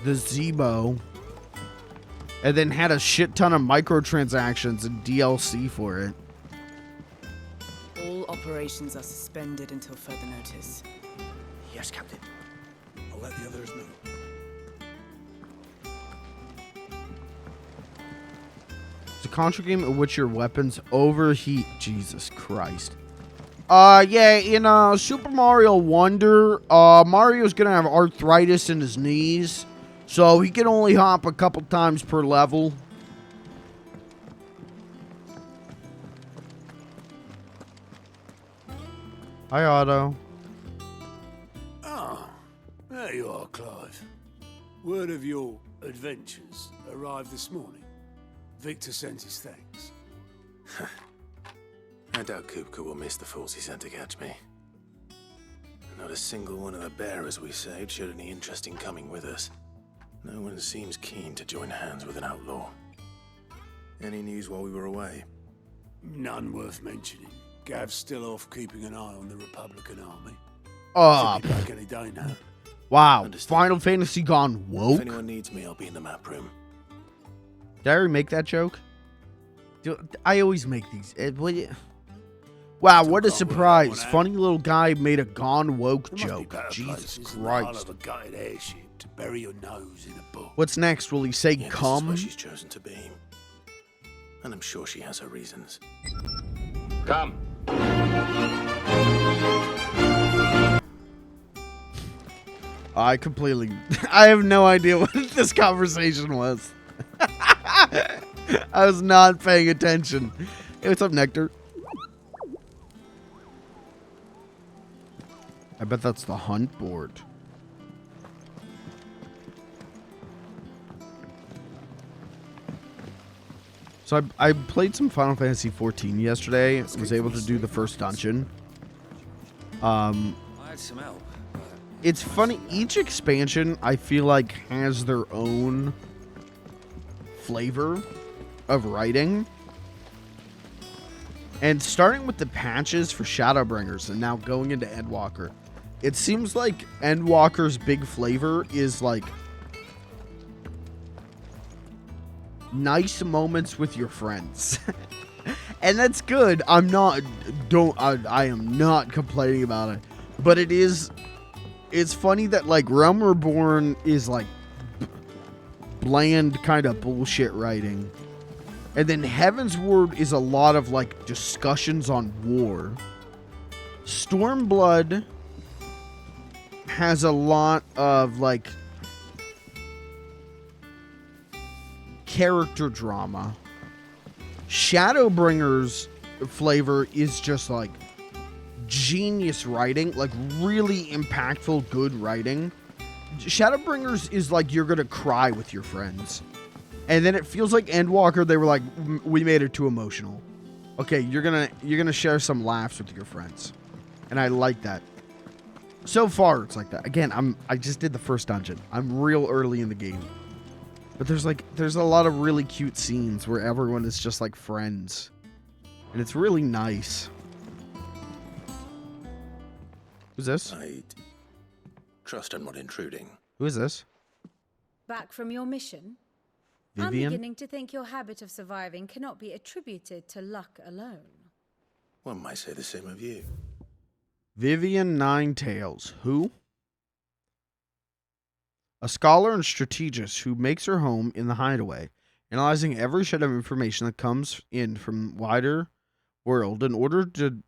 the Zebo. And then had a shit ton of microtransactions and DLC for it. All operations are suspended until further notice. Yes, Captain. I'll let the others know. It's a Contra game in which your weapons overheat. Jesus Christ. Yeah, in Super Mario Wonder, Mario's gonna have arthritis in his knees, so he can only hop a couple times per level. Hi, Otto. Ah, there you are, Clive. Word of your adventures arrived this morning. Victor sent his thanks. I doubt Kupka will miss the fools he sent to catch me. Not a single one of the bearers we saved showed any interest in coming with us. No one seems keen to join hands with an outlaw. Any news while we were away? None worth mentioning. Gav's still off keeping an eye on the Republican army. Should be back any day now. Wow. Understood. Final Fantasy gone woke? If anyone needs me, I'll be in the map room. Did I already make that joke? I always make these. Wow, Still what a can't work that surprise. one out. Funny little guy made a gone woke There must be joke. better Jesus places than the hull Christ. of a gutted airship to bury your nose in a book. What's next? Will he say Yet this is come? where she's chosen to be. And I'm sure she has her reasons. Come. I completely... I have no idea what this conversation was. I was not paying attention. Hey, what's up, Nectar? I bet that's the hunt board. So I played some Final Fantasy XIV yesterday. Was able to do the first dungeon. I had some help. It's funny, each expansion I feel like has their own flavor of writing. And starting with the patches for Shadowbringers and now going into Endwalker, it seems like Endwalker's big flavor is like nice moments with your friends. And that's good. I am not complaining about it. But it's funny that like Realm Reborn is like bland kind of bullshit writing. And then Heaven's Word is a lot of like discussions on war. Stormblood has a lot of like character drama. Shadowbringer's flavor is just like genius writing, like really impactful, good writing. Shadowbringers is like you're gonna cry with your friends. And then it feels like Endwalker, they were like, we made it too emotional. Okay, you're gonna share some laughs with your friends. And I like that. So far, it's like that. Again, I just did the first dungeon. I'm real early in the game. But there's a lot of really cute scenes where everyone is just like friends. And it's really nice. Who's this? I trust I'm not intruding. Who is this? Back from your mission? Vivian? I'm beginning to think your habit of surviving cannot be attributed to luck alone. One might say the same of you. Vivian Ninetails. Who? A scholar and strategist who makes her home in the hideaway, analyzing every shred of information that comes in from wider world in order to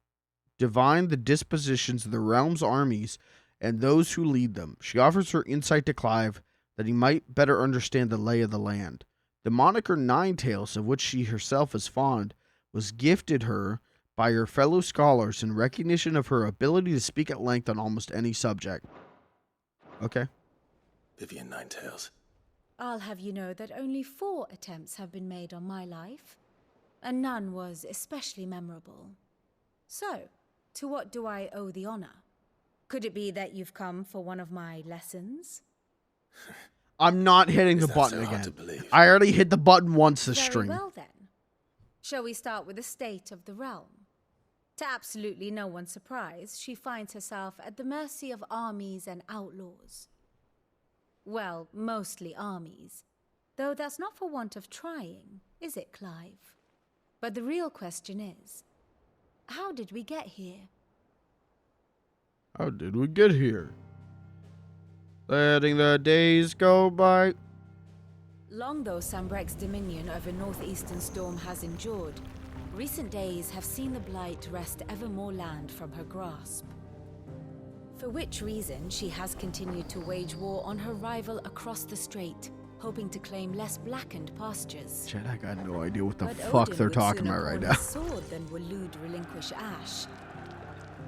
divine the dispositions of the realm's armies and those who lead them. She offers her insight to Clive that he might better understand the lay of the land. The moniker Ninetails, of which she herself is fond, was gifted her by her fellow scholars in recognition of her ability to speak at length on almost any subject. Okay. Vivian Ninetails. I'll have you know that only 4 attempts have been made on my life, and none was especially memorable. So, to what do I owe the honor? Could it be that you've come for one of my lessons? I'm not hitting the Is that button so hard again. to believe? I already hit the button once this Very stream. well then. Shall we start with the state of the realm? To absolutely no one's surprise, she finds herself at the mercy of armies and outlaws. Well, mostly armies. Though that's not for want of trying, is it, Clive? But the real question is, how did we get here? How did we get here? Letting the days go by. Long though Sambrek's dominion over northeastern Storm has endured, recent days have seen the Blight wrest ever more land from her grasp. For which reason she has continued to wage war on her rival across the strait, hoping to claim less blackened pastures. Chat, I got no idea what the But fuck Odin they're would talking sooner about right pawn now. his sword than Waloed relinquish Ash.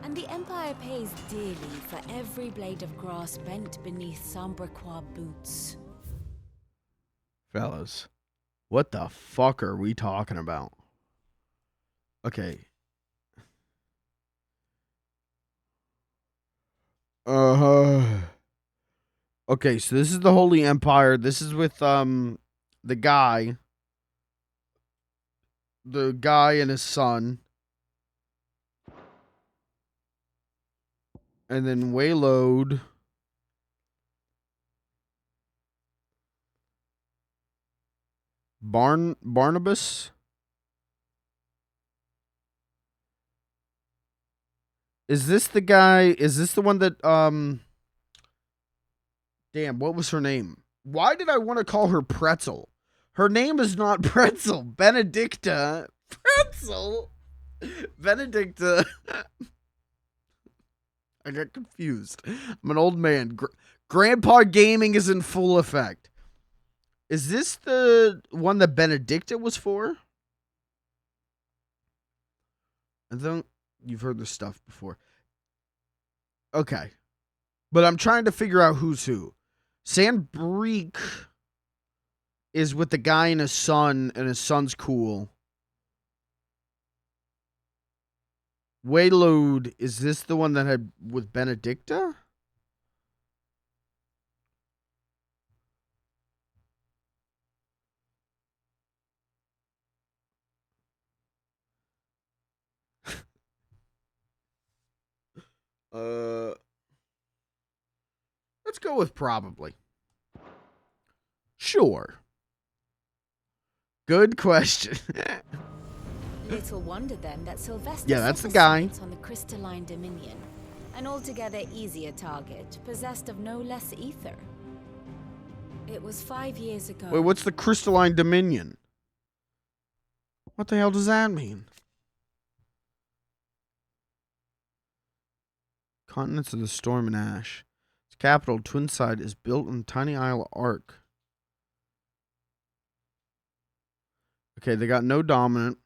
And the Empire pays dearly for every blade of grass bent beneath Sambrequois boots. Fellas, what the fuck are we talking about? Okay. Okay, so this is the Holy Empire. This is with the guy and his son. And then Wayload. Barnabas. Is this the guy? Is this the one that, damn, what was her name? Why did I want to call her Pretzel? Her name is not Pretzel. Benedicta. Pretzel? Benedicta. I got confused. I'm an old man. Grandpa gaming is in full effect. Is this the one that Benedicta was for? I think you've heard this stuff before. Okay. But I'm trying to figure out who's who. Sandbreek is with the guy and his son, and his son's cool. Wayload, is this the one that had with Benedicta? Let's go with probably. Sure. Good question. Little wonder then that Sylvester Yeah, that's set the guy. his sights on the crystalline dominion, an altogether easier target, possessed of no less ether. It was 5 years ago. Wait, what's the crystalline dominion? What the hell does that mean? Continents of the Storm and Ash. Its capital, Twinside, is built on the tiny Isle of Ark. Okay, they got no dominant.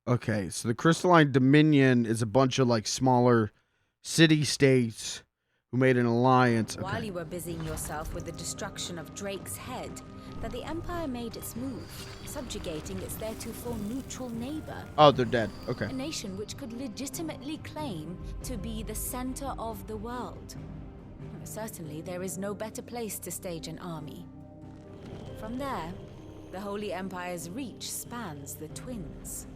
Okay, so the Crystalline Dominion is a bunch of like smaller city-states who made an alliance. While Okay. you were busying yourself with the destruction of Drake's head, that the Empire made its move, subjugating its theretofore neutral neighbor. Oh, they're dead. Okay. A nation which could legitimately claim to be the center of the world. Certainly, there is no better place to stage an army. From there, the Holy Empire's reach spans the Twins.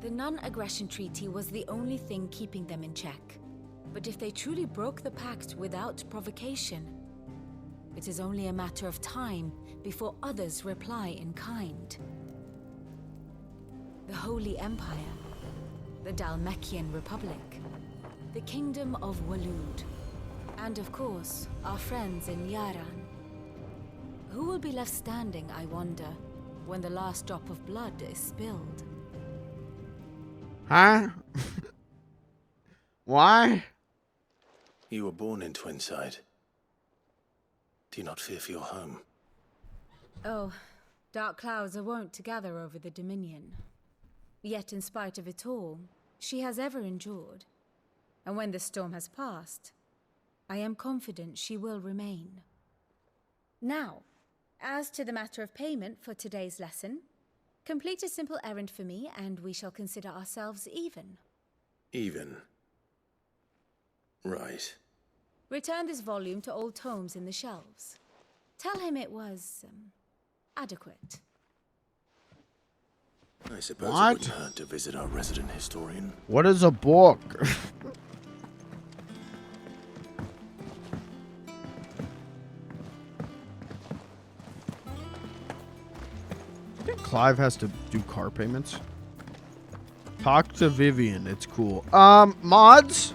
The non-aggression treaty was the only thing keeping them in check. But if they truly broke the pact without provocation, it is only a matter of time before others reply in kind. The Holy Empire, the Dhalmekian Republic, the Kingdom of Waloed, and of course, our friends in Yaran. Who will be left standing, I wonder, when the last drop of blood is spilled? Huh? Why? You were born in Twinside. Do you not fear for your home? Oh, dark clouds are wont to gather over the Dominion. Yet in spite of it all, she has ever endured. And when the storm has passed, I am confident she will remain. Now, as to the matter of payment for today's lesson, complete a simple errand for me and we shall consider ourselves even. Even? Right. Return this volume to old tomes in the shelves. Tell him it was, adequate. I suppose What? it wouldn't hurt to visit our resident historian. What is a book? I think Clive has to do car payments. Talk to Vivian. It's cool. Mods?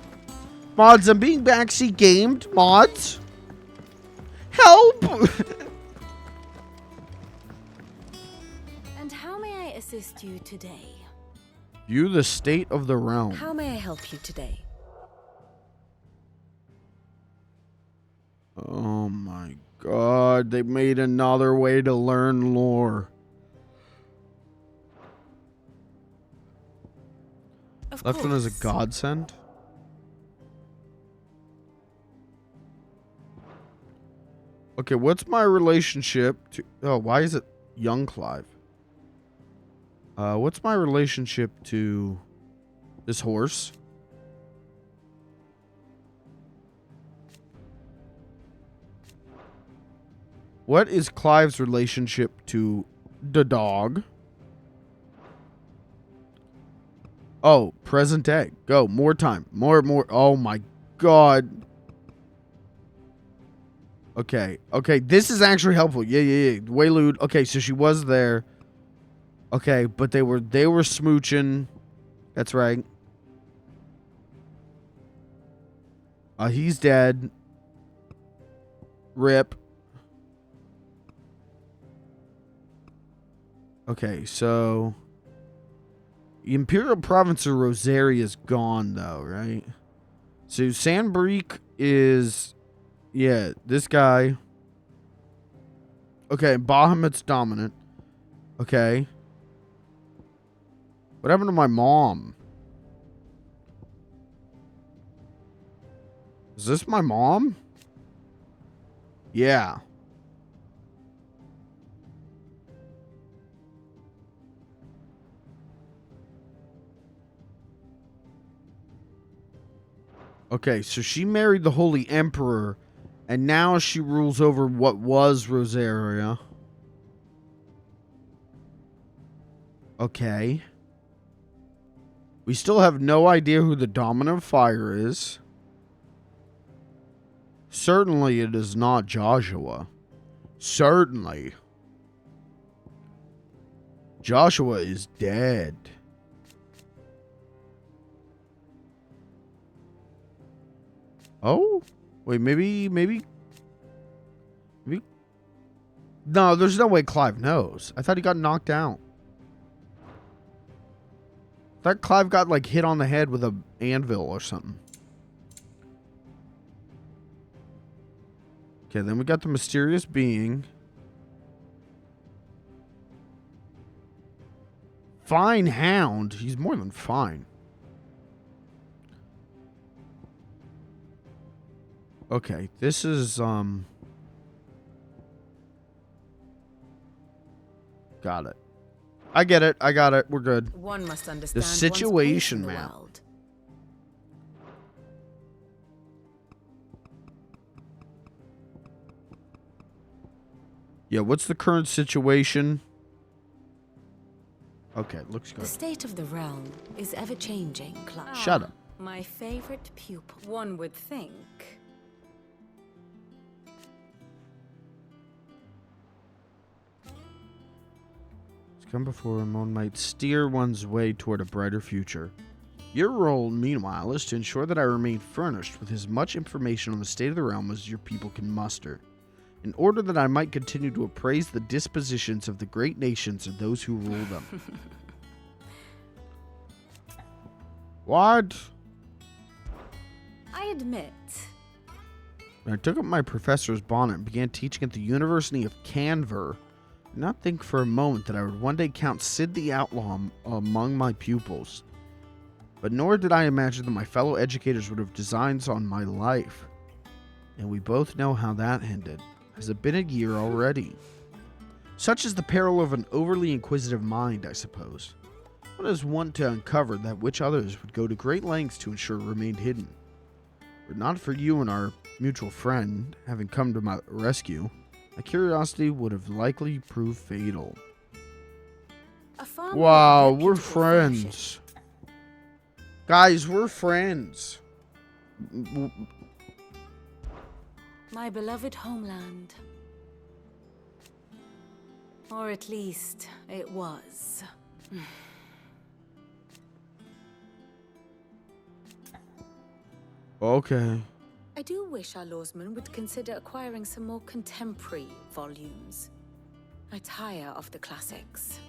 Mods, I'm being backseat gamed. Mods? Help! And how may I assist you today? View the state of the realm. How may I help you today? Oh my god, they made another way to learn lore. Of Left one as a course. godsend. Okay, what's my relationship to... Oh, why is it young Clive? What's my relationship to this horse? What is Clive's relationship to the dog? Oh, present day. Go. More time. More. Oh my god. Okay. Okay, this is actually helpful. Yeah. Waylude. Okay, so she was there. Okay, but they were smooching. That's right. He's dead. Rip. Okay, so the Imperial Province of Rosaria is gone, though, right? So Sandbreak is, yeah, this guy. Okay, Bahamut's dominant. Okay. What happened to my mom? Is this my mom? Yeah. Okay, so she married the Holy Emperor, and now she rules over what was Rosaria. Okay. We still have no idea who the Dominant Fire is. Certainly it is not Joshua. Certainly. Joshua is dead. Oh? Wait, maybe... No, there's no way Clive knows. I thought he got knocked out. I thought Clive got, like, hit on the head with an anvil or something. Okay, then we got the mysterious being. Fine hound. He's more than fine. Okay, this is, got it. I get it. I got it. We're good. One must understand The situation one's place in the map. world. Yeah, what's the current situation? Okay, looks The good. state of the realm is ever changing, Clive. Shut up. My favorite pupil. One would think. It's come before one might steer one's way toward a brighter future. Your role, meanwhile, is to ensure that I remain furnished with as much information on the state of the realm as your people can muster, in order that I might continue to appraise the dispositions of the great nations and those who rule them. What? I admit. When I took up my professor's bonnet and began teaching at the University of Canver, I did not think for a moment that I would one day count Sid the Outlaw among my pupils. But nor did I imagine that my fellow educators would have designs on my life. And we both know how that ended. Has it been a year already? Such is the peril of an overly inquisitive mind, I suppose. One is one to uncover that which others would go to great lengths to ensure remained hidden. Were it not for you and our mutual friend having come to my rescue, my curiosity would have likely proved fatal. A far Wow, more we're reputable fellowship. friends. Guys, we're friends. My beloved homeland. Or at least, it was. Okay. I do wish our lawsman would consider acquiring some more contemporary volumes. I tire of the classics.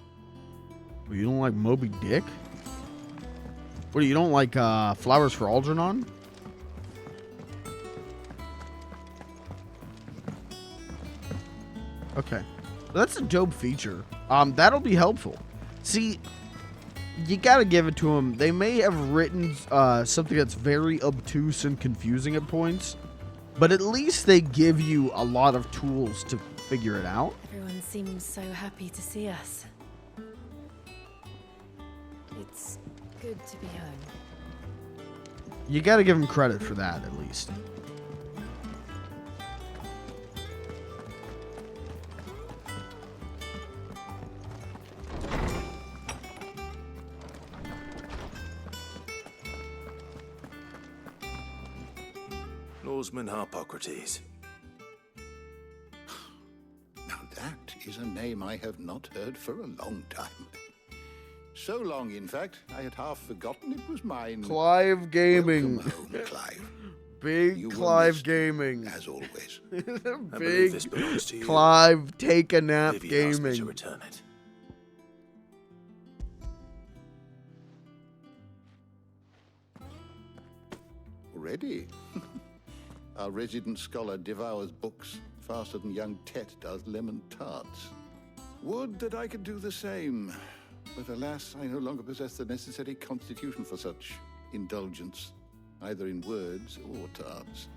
Well, you don't like Moby Dick? What, you don't like Flowers for Algernon? Okay. Well, that's a dope feature. That'll be helpful. See, you gotta give it to them. They may have written something that's very obtuse and confusing at points, but at least they give you a lot of tools to figure it out. Everyone seems so happy to see us. It's good to be home. You gotta give them credit for that, at least. Lawsman Harpocrates. is a name I have not heard for a long time. So long, in fact, I had half forgotten it was mine. Clive Gaming. Welcome home, Clive. Big You were Clive missed, Gaming. as always. I believe Big this belongs to you. Clive Take a Nap Vivian asked me to Gaming. return it. Already? Our resident scholar devours books faster than young Tet does lemon tarts. Would that I could do the same. But alas, I no longer possess the necessary constitution for such indulgence, either in words or tarts.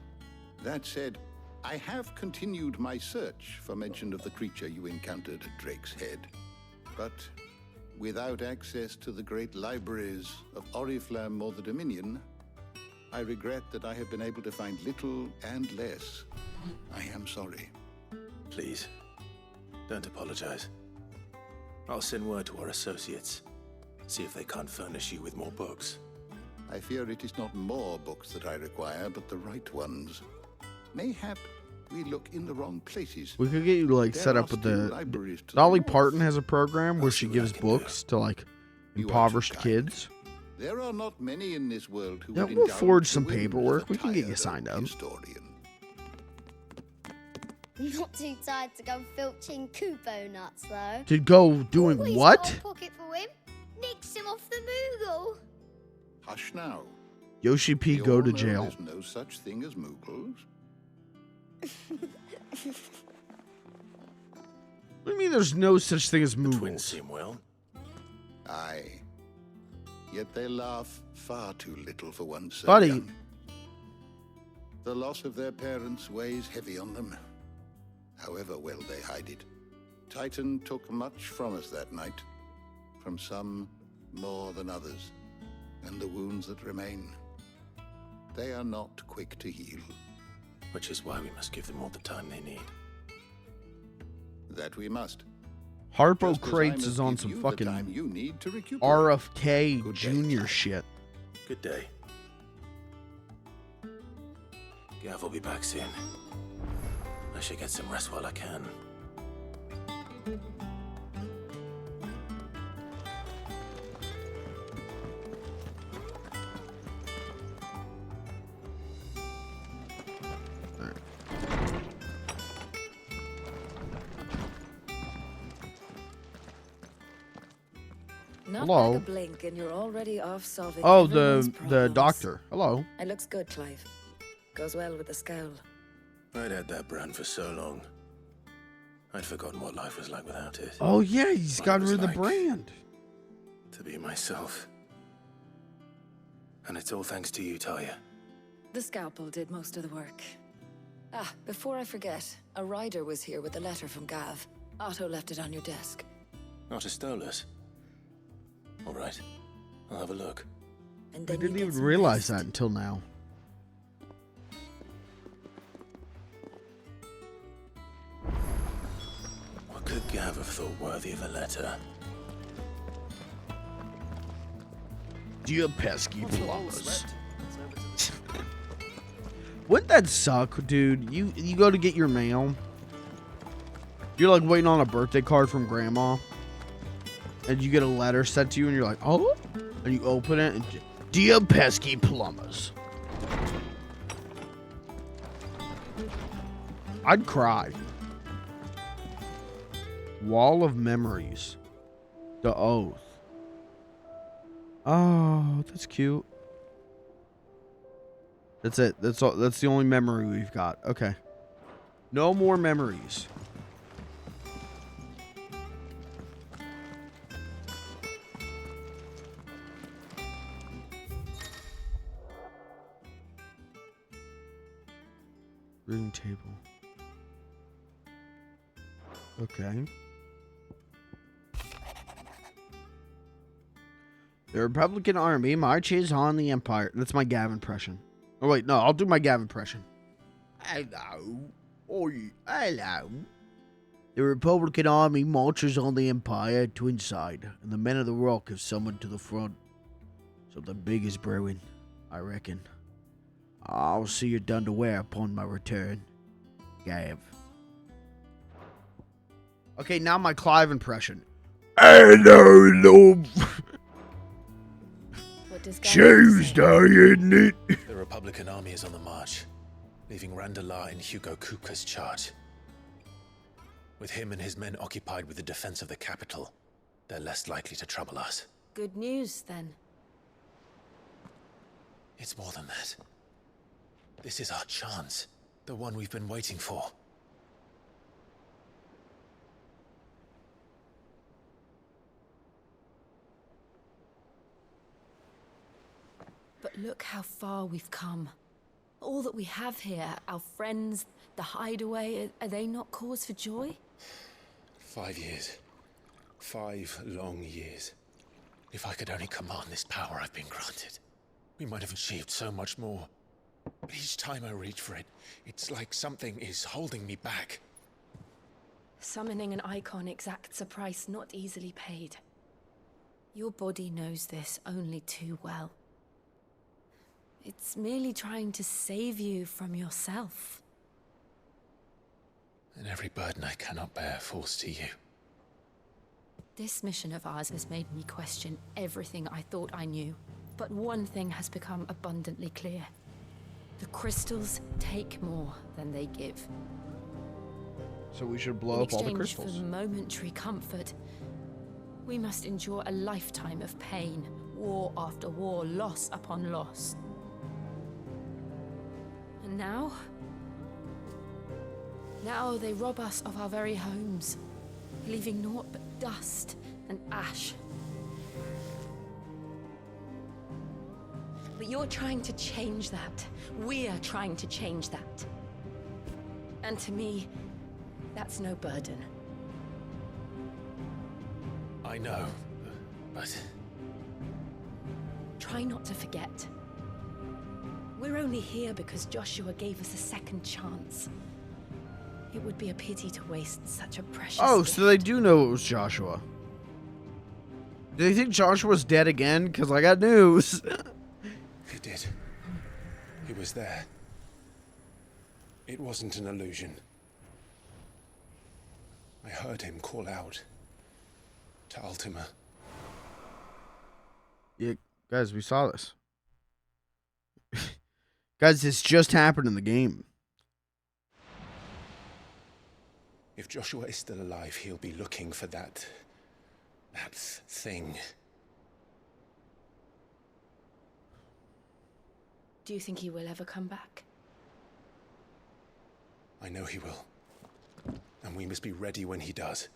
That said, I have continued my search for mention of the creature you encountered at Drake's Head. But without access to the great libraries of Oriflamme or the Dominion, I regret that I have been able to find little and less. I am sorry. Please, don't apologize. I'll send word to our associates. See if they can't furnish you with more books. I fear it is not more books that I require, but the right ones. Mayhap we look in the wrong places. We could get you like There set are up with still the libraries to the Dolly north. Parton has a program where I'll she see what I gives can do. books to like You are too impoverished kind. kids. There are not many in this world who Yeah, would we'll indulge forge the some whims of paperwork. a We can get you tired signed old up. Historian. Not too tired to go filching Kubo nuts, though. To go doing Always what? got a pocket for him. Nicks him off the Moogle. Hush now. Yoshi P We go all to know jail. There's no such thing as Moogles. What do you mean there's no such thing as Twins Moogles? seem well. Aye. Yet they laugh far too little for one so Buddy. young. The loss of their parents weighs heavy on them, however well they hide it. Titan took much from us that night, from some more than others, and the wounds that remain, they are not quick to heal. Which is why we must give them all the time they need. That we must. Harpo Just as I Crates must is on give some you the fucking time you need to recuperate. RFK Good day, Junior Clive. shit. Good day. Gav will be back soon. I should get some rest while I can. Not Hello. like a blink, and you're already off solving Oh, everyone's the problems. doctor. Hello. It looks good, Clive. Goes well with the scowl. I'd had that brand for so long. I'd forgotten what life was like without it. Oh yeah, he's Well, got it was rid of the like- brand. To be myself. And it's all thanks to you, Talia. The scalpel did most of the work. Ah, before I forget, a rider was here with a letter from Gav. Otto left it on your desk. Not a Stolas. All right. I'll have a look. And I then you didn't get even some realize rest. that until now. What could Gav have thought worthy of a letter? Dear pesky plumbers. Wouldn't that suck, dude? You go to get your mail. You're like waiting on a birthday card from grandma. And you get a letter sent to you and you're like, oh? And you open it and dear pesky plumbers. I'd cry. Wall of Memories. The Oath. Oh, that's cute. That's it. That's all. That's the only memory we've got. Okay. No more memories. Reading table. Okay. The Republican Army marches on the Empire. That's my Gav impression. Oh, wait. No, I'll do my Gav impression. Hello. Oi. Hello. The Republican Army marches on the Empire to inside, and the men of the Rock have summoned to the front. Something big is brewing, I reckon. I'll see you done to wear upon my return. Gav. Okay, now my Clive impression. Hello, love. What does Gav have to say? Tuesday, isn't it? The Republican army is on the march, leaving Randalar in Hugo Kupka's charge. With him and his men occupied with the defense of the capital, they're less likely to trouble us. Good news, then. It's more than that. This is our chance, the one we've been waiting for. But look how far we've come. All that we have here, our friends, the hideaway, are they not cause for joy? 5 years. 5 long years. If I could only command this power I've been granted, we might have achieved so much more. But each time I reach for it, it's like something is holding me back. Summoning an icon exacts a price not easily paid. Your body knows this only too well. It's merely trying to save you from yourself. And every burden I cannot bear falls to you. This mission of ours has made me question everything I thought I knew. But one thing has become abundantly clear. The crystals take more than they give. So we should blow up all the In crystals. exchange for momentary comfort, we must endure a lifetime of pain, war after war, loss upon loss. And now they rob us of our very homes, leaving naught but dust and ash. But you're trying to change that. We're trying to change that. And to me, that's no burden. I know, but... Try not to forget. We're only here because Joshua gave us a second chance. It would be a pity to waste such a precious Oh, gift. so they do know it was Joshua. Do they think Joshua's dead again? Because I got news. He did. He was there. It wasn't an illusion. I heard him call out to Ultima. Yeah, guys, we saw this. Guys, this just happened in the game. If Joshua is still alive, he'll be looking for that thing. Do you think he will ever come back? I know he will. And we must be ready when he does.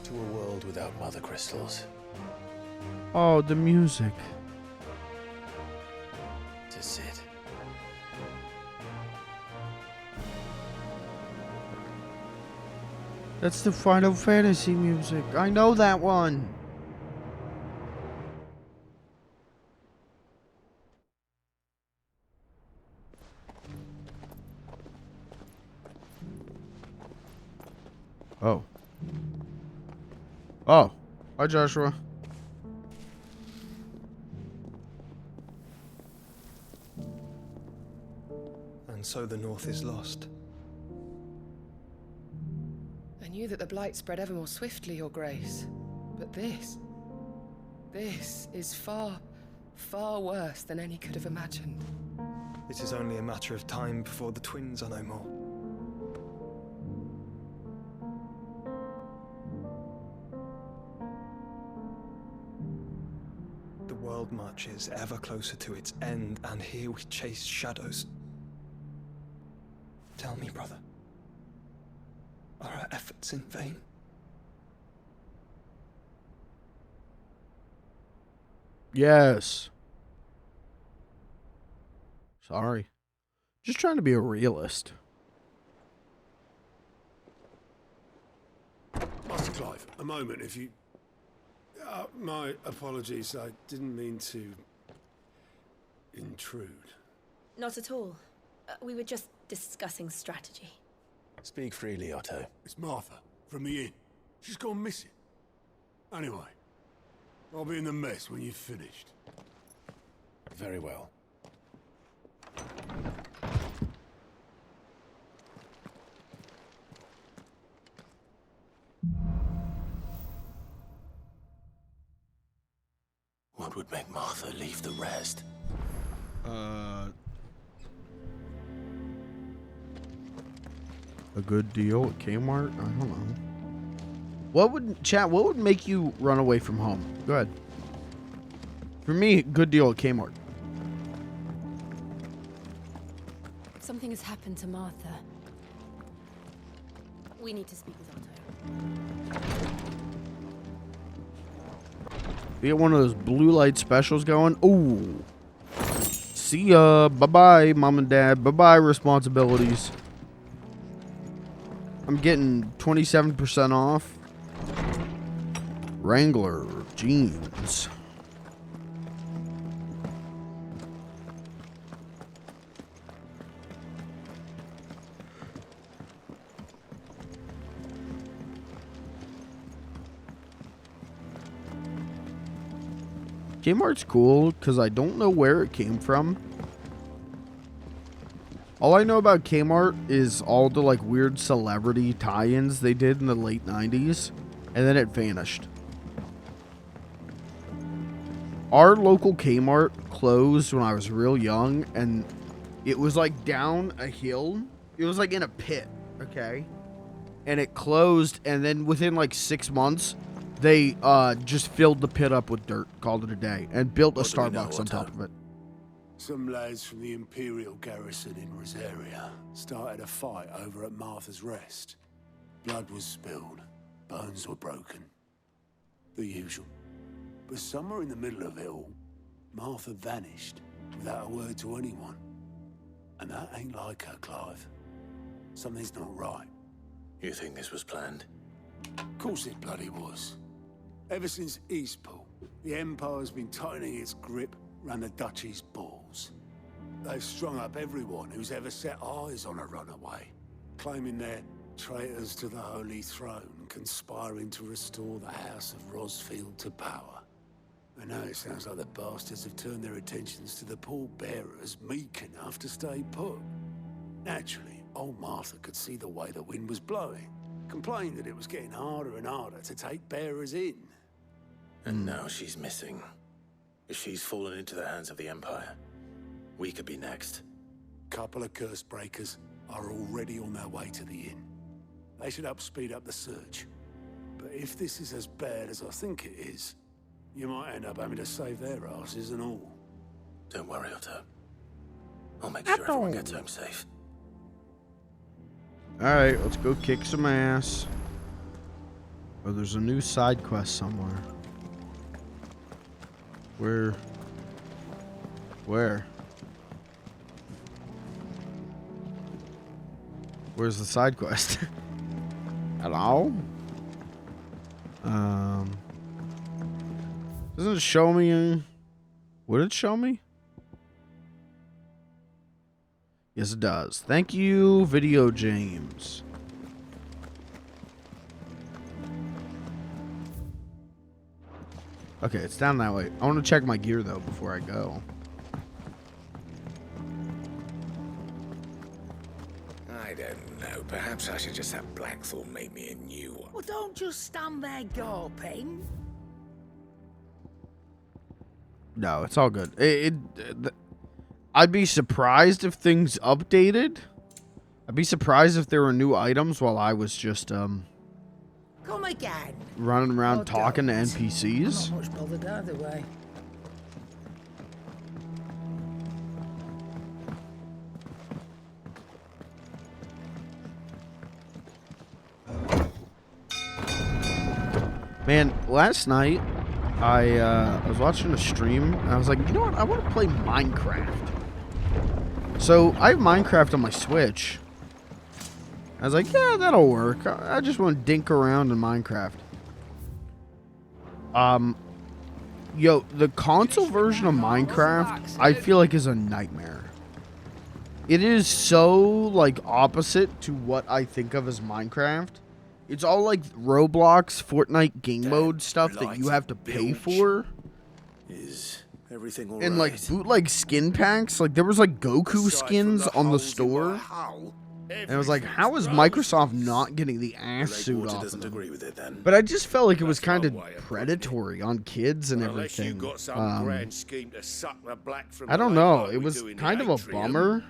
To a world without mother crystals. Oh, the music. To Sid. That's the Final Fantasy music. I know that one. Oh. Oh. Hi, Joshua. And so the North is lost. I knew that the Blight spread ever more swiftly, Your Grace. But this is far, far worse than any could have imagined. It is only a matter of time before the twins are no more. The world marches ever closer to its end, and here we chase shadows. Tell me, brother, are our efforts in vain? Yes. Sorry. Just trying to be a realist. Master Clive, a moment, if you... my apologies, I didn't mean to... intrude. Not at all. We were just discussing strategy. Speak freely, Otto. It's Martha, from the inn. She's gone missing. Anyway, I'll be in the mess when you've finished. Very well. What would make Martha leave the rest? A good deal at Kmart? I don't know. What would make you run away from home? Go ahead. For me, good deal at Kmart. Something has happened to Martha. We need to speak with Otto. We get one of those blue light specials going. Ooh. See ya. Bye-bye, Mom and Dad. Bye-bye, responsibilities. I'm getting 27% off. Wrangler jeans. Kmart's cool because I don't know where it came from. All I know about Kmart is all the like weird celebrity tie-ins they did in the late 90s, and then it vanished. Our local Kmart closed when I was real young, and it was like down a hill. It was like in a pit, okay? And it closed, and then within like 6 months, they just filled the pit up with dirt, called it a day, and built a Starbucks on top of it. Some lads from the Imperial garrison in Rosaria started a fight over at Martha's Rest. Blood was spilled, bones were broken. The usual. But somewhere in the middle of it all, Martha vanished without a word to anyone. And that ain't like her, Clive. Something's not right. You think this was planned? Of course it bloody was. Ever since Eastpool, the Empire's been tightening its grip around the Duchy's balls. They've strung up everyone who's ever set eyes on a runaway, claiming they're traitors to the Holy Throne, conspiring to restore the House of Rosfield to power. And now it sounds like the bastards have turned their attentions to the pallbearers meek enough to stay put. Naturally, old Martha could see the way the wind was blowing, complained that it was getting harder and harder to take bearers in. And now she's missing. If she's fallen into the hands of the Empire, we could be next. Couple of curse breakers are already on their way to the inn. They should help speed up the search. But if this is as bad as I think it is, you might end up having to save their asses and all. Don't worry, Otto. I'll make sure everyone gets home safe. Alright, let's go kick some ass. Oh, there's a new side quest somewhere. Where? Where's the side quest? Hello? Doesn't it show me? Would it show me? Yes, it does. Thank you, Video James. Okay, it's down that way. I want to check my gear, though, before I go. I don't know. Perhaps I should just have Blackthorn make me a new one. Well, don't just stand there gawping. No, it's all good. I'd be surprised if things updated. I'd be surprised if there were new items while I was just, Come again. running around talking to NPCs. I'm not much bothered either way. Man, last night I was watching a stream and I was like, you know what? I want to play Minecraft. So I have Minecraft on my Switch. I was like, yeah, that'll work. I just want to dink around in Minecraft. Yo, the console version of Minecraft, I feel like is a nightmare. It is so, like, opposite to what I think of as Minecraft. It's all, like, Roblox, Fortnite game mode stuff that you have to pay for. Is everything all And, right? like, bootleg skin packs. Like, there was, like, Goku skins on the store. And I was like, how is Microsoft not getting the ass suit off of them? Agree with it, then. But I just felt like it was kind of predatory on kids and everything. I don't know. It was kind of a bummer.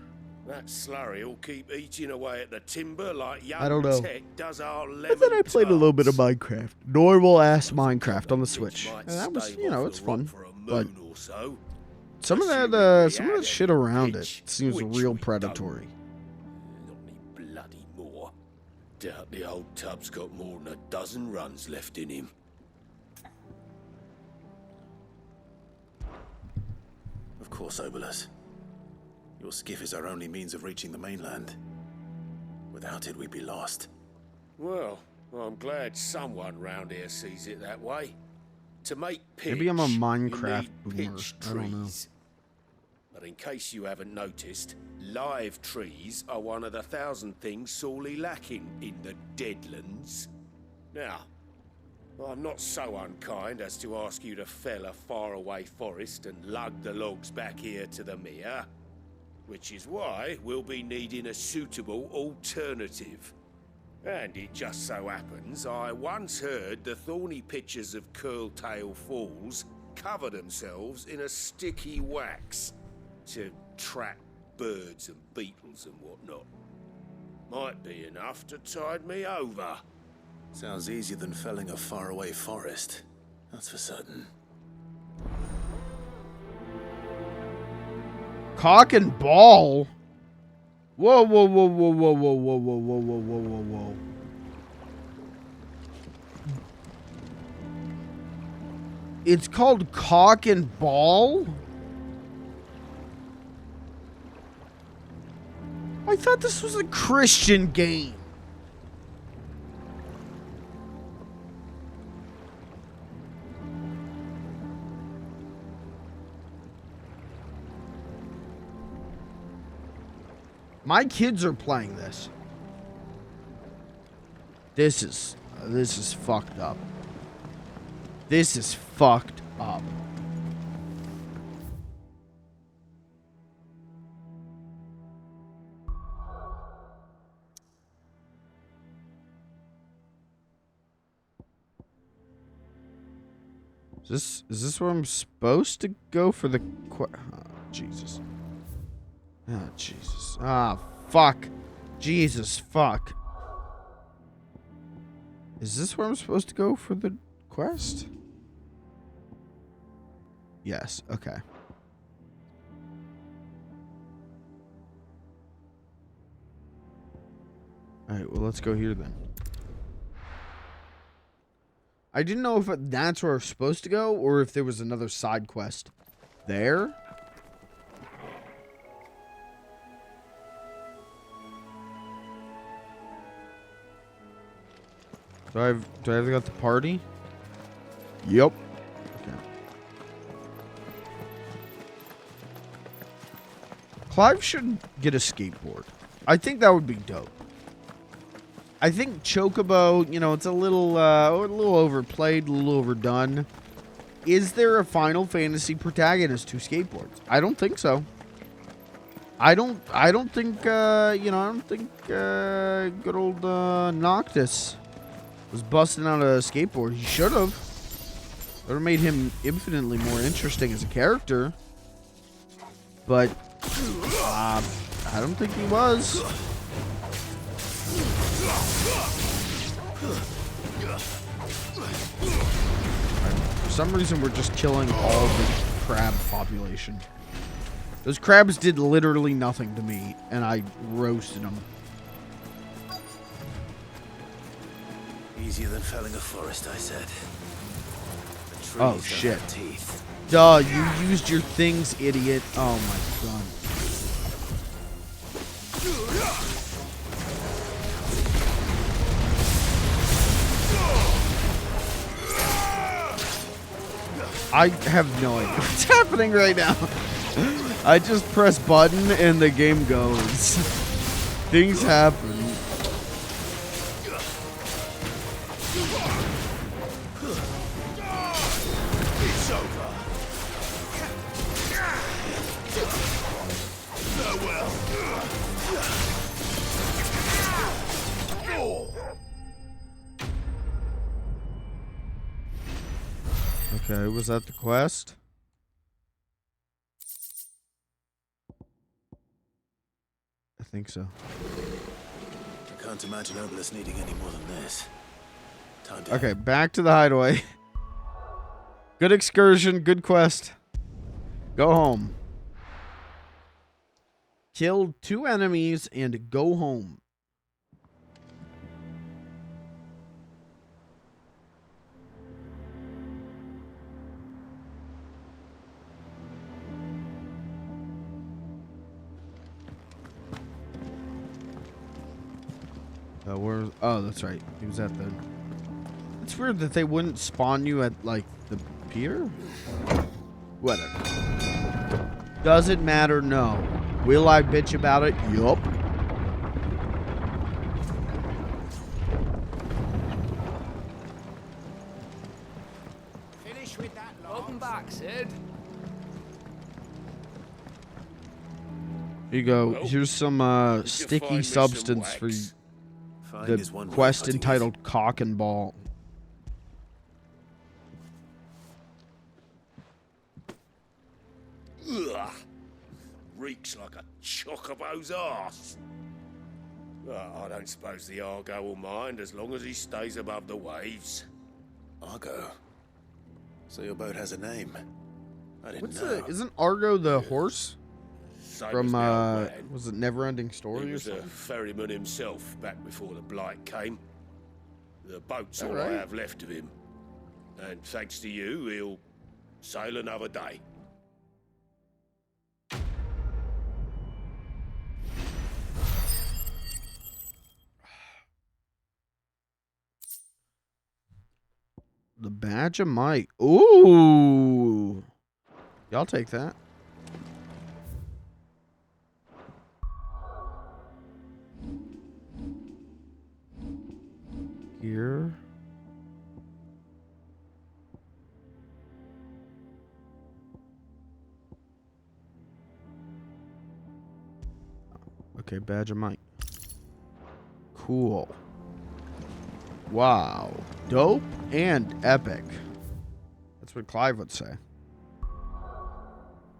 That slurry will keep eating away at the timber like young I don't know. Tech does our lemon And then I played a little bit of tarts. Minecraft. Normal ass Minecraft on the Switch. And that was, you know, it's fun. But some of that shit around it seems real predatory. Not any bloody more. Doubt the old tub's got more than a dozen runs left in him. Of course, Obolus. Your skiff is our only means of reaching the mainland. Without it, we'd be lost. Well, I'm glad someone round here sees it that way. To make pitch, Maybe I'm a you Minecraft need boomer. pitch I don't know. trees. But in case you haven't noticed, live trees are one of the 1,000 things sorely lacking in the Deadlands. Now, I'm not so unkind as to ask you to fell a faraway forest and lug the logs back here to the mere, which is why we'll be needing a suitable alternative. And it just so happens I once heard the thorny pitchers of Curltail Falls cover themselves in a sticky wax to trap birds and beetles and whatnot. Might be enough to tide me over. Sounds easier than felling a faraway forest. That's for certain. Cock and ball? Whoa, whoa, whoa, whoa, whoa, whoa, whoa, whoa, whoa, whoa, whoa, whoa, whoa. It's called Cock and Ball? I thought this was a Christian game. My kids are playing this. This is fucked up. This is fucked up. Is this where I'm supposed to go for the Jesus. Oh, Jesus. Ah, fuck. Jesus, fuck. Is this where I'm supposed to go for the quest? Yes, okay. Alright, well, let's go here then. I didn't know if that's where we're supposed to go or if there was another side quest there. Do I have got the party? Yep. Okay. Clive should get a skateboard. I think that would be dope. I think Chocobo, you know, it's a little overplayed, a little overdone. Is there a Final Fantasy protagonist who skateboards? I don't think so. I don't think good old Noctis was busting out a skateboard. He should have. It would have made him infinitely more interesting as a character. But I don't think he was. For some reason, we're just killing all the crab population. Those crabs did literally nothing to me, and I roasted them. Easier than felling a forest, I said. Oh, shit. Duh, you used your things, idiot. Oh, my god. I have no idea what's happening right now. I just press button and the game goes. Things happen. It's over. Farewell. Okay, was that the quest? I think so. I can't imagine Obelisk needing any more than this. Time to Okay, back to the hideaway. Good excursion, good quest. Go home. Kill 2 enemies and go home. Oh, that's right. He was at the... It's weird that they wouldn't spawn you at, like, the pier? Whatever. Does it matter? No. Will I bitch about it? Yup. Finish with that. Welcome back, Sid. Here you go. Well, Here's some find sticky me some substance for wax? Fine the is one way of quest putting it. entitled Cock and Ball. Ugh. Reeks like a chocobo's arse. Well, I don't suppose the Argo will mind as long as he stays above the waves. Argo. So your boat has a name. I didn't What's know. the... Isn't Argo the horse? Same From, as the old man. was it Neverending He Story or was a something? ferryman himself back before the blight came. The boat's all Alright. I have left of him. And thanks to you, he'll sail another day. The Badge of Might. Ooh. Y'all take that. Here. Okay, Badge of Might. Cool. Wow. Dope and epic. That's what Clive would say.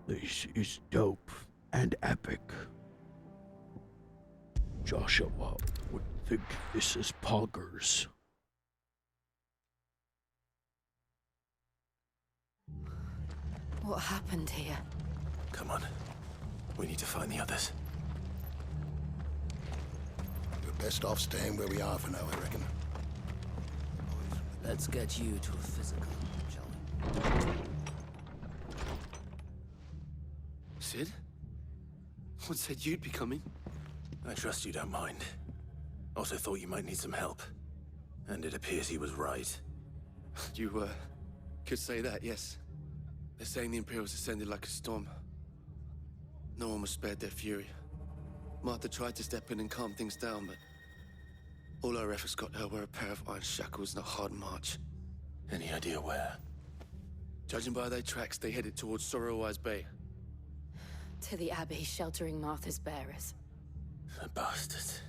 This is dope and epic. Joshua would think this is poggers. What happened here? Come on. We need to find the others. We're best off staying where we are for now, I reckon. Let's get you to a physical, shall we? Sid? What said you'd be coming? I trust you don't mind. Also thought you might need some help. And it appears he was right. You, could say that, yes. They're saying the Imperials descended like a storm. No one was spared their fury. Martha tried to step in and calm things down, but all our efforts got her were a pair of iron shackles and a hard march. Any idea where? Judging by their tracks, they headed towards Sorrowwise Bay. To the Abbey sheltering Martha's bearers. The bastards.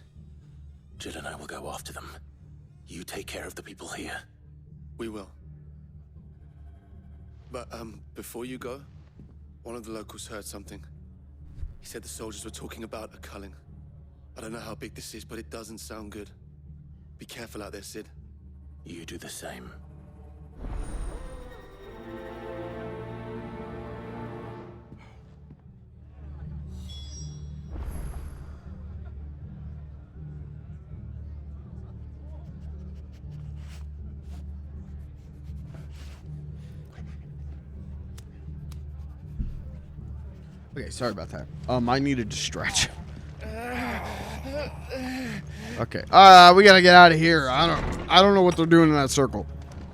Jill and I will go after them. You take care of the people here. We will. But, before you go, one of the locals heard something. He said the soldiers were talking about a culling. I don't know how big this is, but it doesn't sound good. Be careful out there, Sid. You do the same. Okay, sorry about that. I needed to stretch. Okay. We gotta get out of here. I don't know what they're doing in that circle.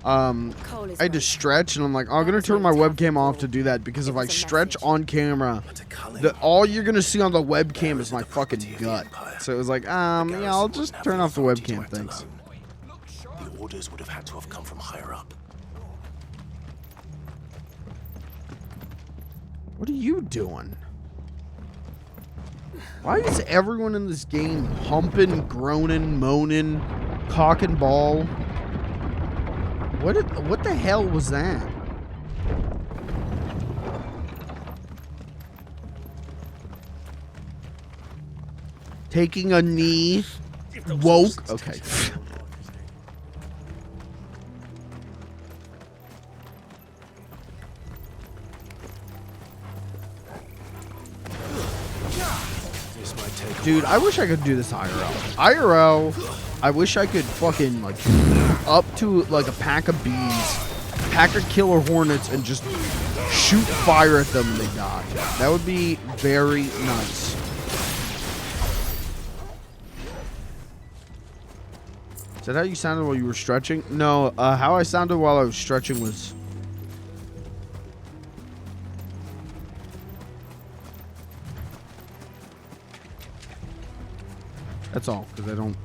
Cole is I had to right. stretch, and I'm like, I'm gonna turn my webcam off to do that because if I stretch on camera, all you're gonna see on the webcam is my fucking gut. So it was like, yeah, I'll just turn off the webcam. Thanks. The orders would have had to have come from higher up. What are you doing? Why is everyone in this game humping, groaning, moaning, cock and ball? What the hell was that? Taking a knee. Woke. Okay. Dude, I wish I could do this IRL. IRL, I wish I could fucking, like, up to, like, a pack of bees, pack of killer hornets, and just shoot fire at them and they die. That would be very nice. Is that how you sounded while you were stretching? No, how I sounded while I was stretching was... That's all, because I don't...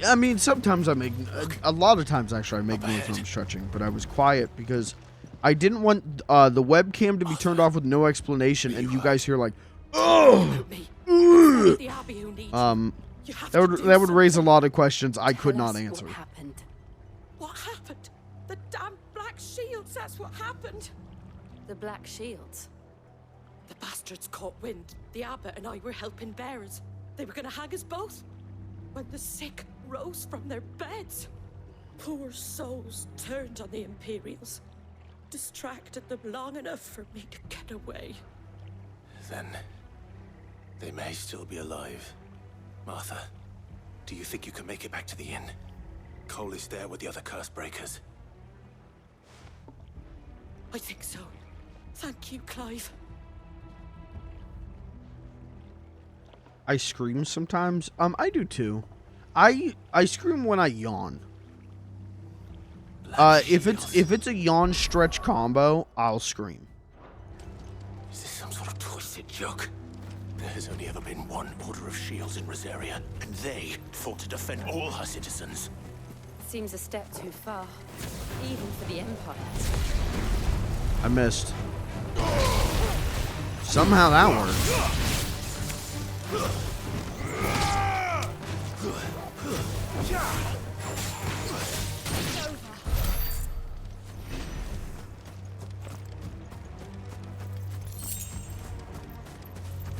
I mean, sometimes I make... A lot of times, actually, I make noise when I'm stretching, but I was quiet because I didn't want the webcam to be turned off with no explanation, and you guys hear, like, oh! That would raise a lot of questions I could not answer. What happened? What happened? The damn Black Shields, that's what happened. The Black Shields? The bastards caught wind. The abbot and I were helping bearers. They were gonna hang us both. When the sick rose from their beds. Poor souls turned on the Imperials. Distracted them long enough for me to get away. Then they may still be alive. Martha, do you think you can make it back to the inn? Cole is there with the other curse breakers. I think so. Thank you, Clive. I scream sometimes. I do too. I scream when I yawn. If it's a yawn stretch combo, I'll scream. Is this some sort of twisted joke? There has only ever been one Order of Shields in Rosaria, and they fought to defend all her citizens. Seems a step too far, even for the Empire. I missed. Somehow that worked.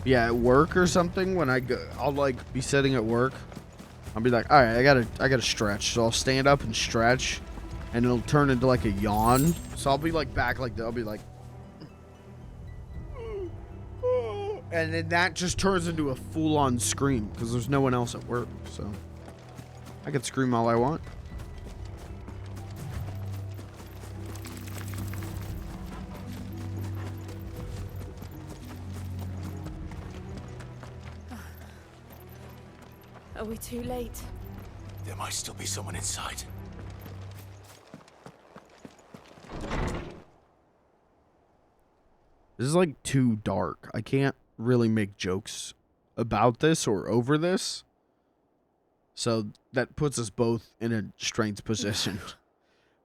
Yeah, at work or something, when I'll like be sitting at work. I'll be like, all right, I gotta stretch. So I'll stand up and stretch, and it'll turn into like a yawn. So I'll be like back like that. I'll be like, and then that just turns into a full-on scream because there's no one else at work. So I can scream all I want. Are we too late? There might still be someone inside. This is like too dark. I can't really make jokes about this or over this. So that puts us both in a strange position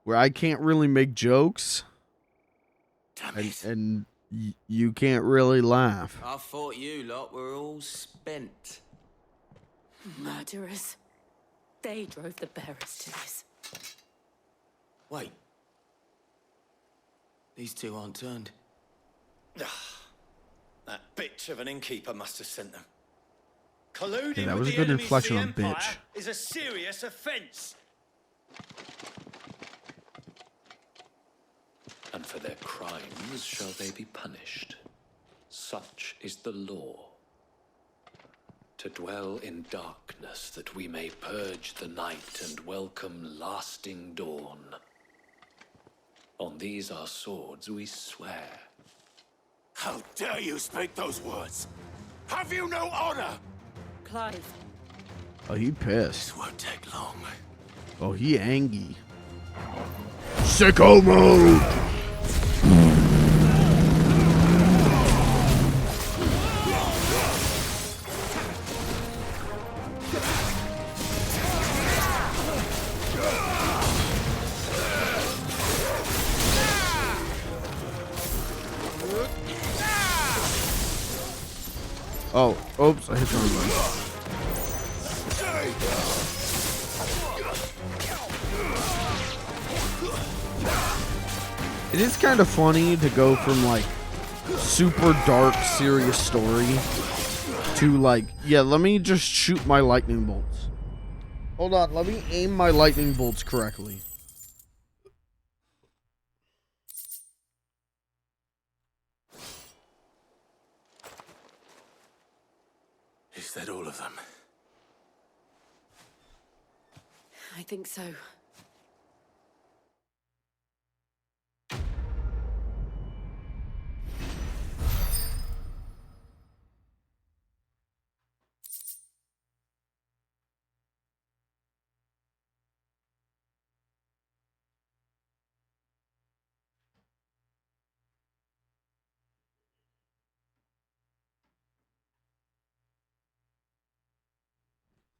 where I can't really make jokes and you can't really laugh. I thought you lot were all spent. Murderers. They drove the bearers to this. Wait. These two aren't turned. That bitch of an innkeeper must have sent them. Colluding Yeah, that was with a the good enemies inflection of on the Empire bitch. is a serious offense. And for their crimes shall they be punished. Such is the law. To dwell in darkness that we may purge the night and welcome lasting dawn. On these our swords we swear. How dare you speak those words? Have you no honor? Clive. Oh, he pissed. This won't take long. Oh, he angry. Sicko mode! Oh, oops, I hit the wrong button. It is kind of funny to go from like super dark, serious story to like, yeah, let me just shoot my lightning bolts. Hold on, let me aim my lightning bolts correctly. Is that all of them? I think so.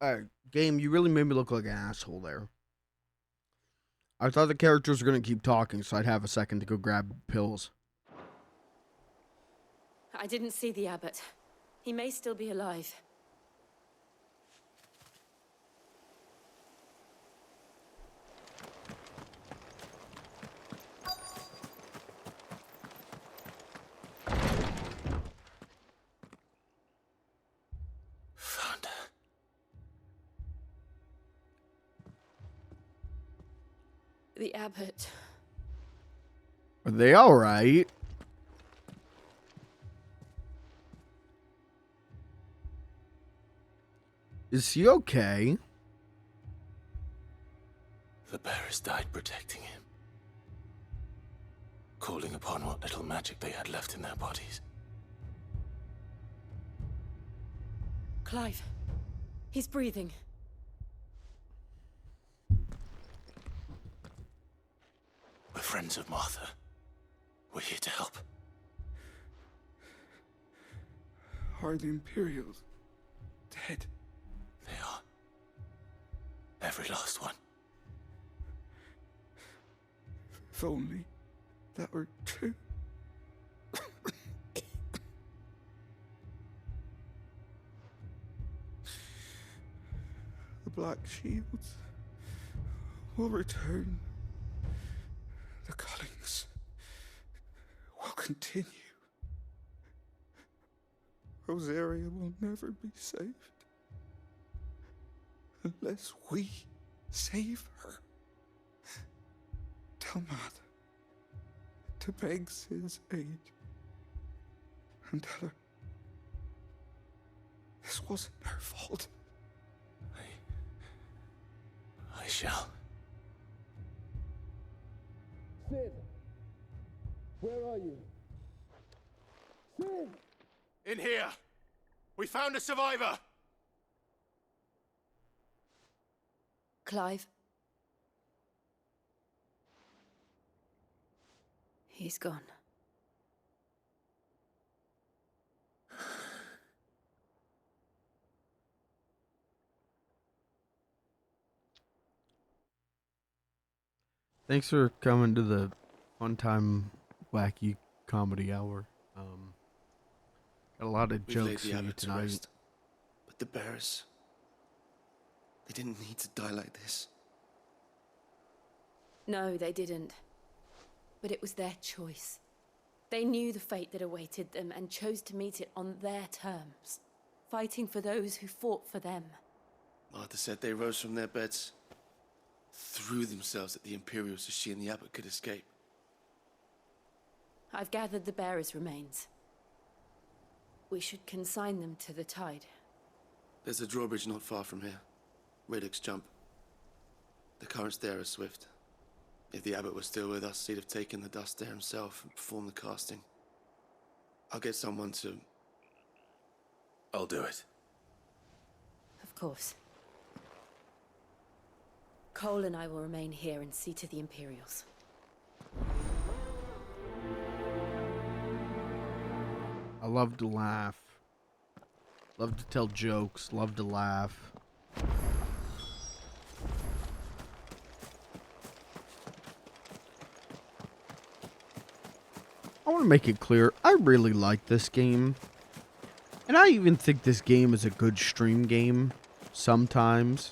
Alright, game, you really made me look like an asshole there. I thought the characters were going to keep talking, so I'd have a second to go grab pills. I didn't see the abbot. He may still be alive. Found her. The abbot. Are they alright? Is he okay? The bearers died protecting him, calling upon what little magic they had left in their bodies. Clive. He's breathing. We're friends of Martha. We're here to help. Are the Imperials dead? They are. Every last one. If only that were true. The Black Shields will return. The cullings will continue. Rosaria will never be saved unless we save her. Tell Matt to beg his aid and tell her this wasn't her fault. I shall. Sid! Where are you? Sid! In here! We found a survivor! Clive. He's gone. Thanks for coming to the fun time wacky comedy hour. Got a lot of We've laid jokes the for you abbot to tonight. rest, but the bearers, they didn't need to die like this. No, they didn't. But it was their choice. They knew the fate that awaited them and chose to meet it on their terms, fighting for those who fought for them. Martha said they rose from their beds, threw themselves at the Imperials so she and the abbot could escape. I've gathered the bearers' remains. We should consign them to the tide. There's a drawbridge not far from here. Radix jump. The currents there are swift. If the abbot was still with us, he'd have taken the dust there himself and performed the casting. I'll get someone to... I'll do it. Of course. Cole and I will remain here and see to the Imperials. I love to laugh. Love to tell jokes. Love to laugh. I want to make it clear, I really like this game. And I even think this game is a good stream game sometimes.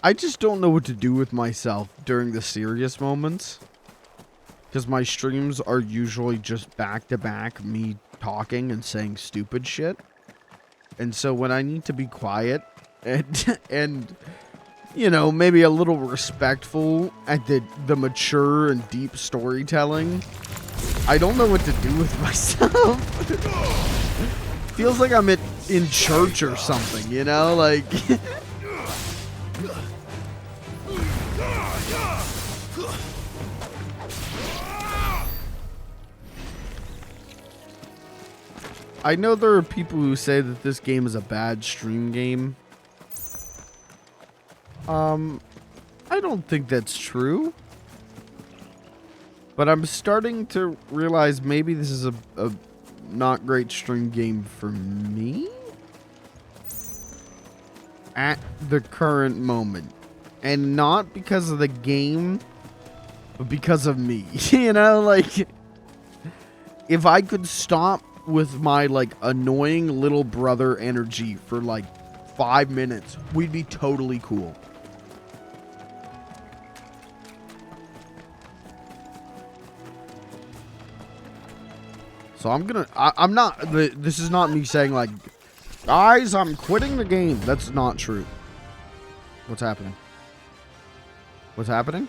I just don't know what to do with myself during the serious moments. Because my streams are usually just back-to-back me talking and saying stupid shit. And so when I need to be quiet and you know, maybe a little respectful at the mature and deep storytelling, I don't know what to do with myself. Feels like I'm in church or something, you know? Like... I know there are people who say that this game is a bad stream game. I don't think that's true. But I'm starting to realize maybe this is a not great stream game for me at the current moment. And not because of the game, but because of me. You know, like, if I could stop with my, like, annoying little brother energy for, like, 5 minutes, we'd be totally cool. So I'm not, this is not me saying, like, guys, I'm quitting the game. That's not true. What's happening? What's happening?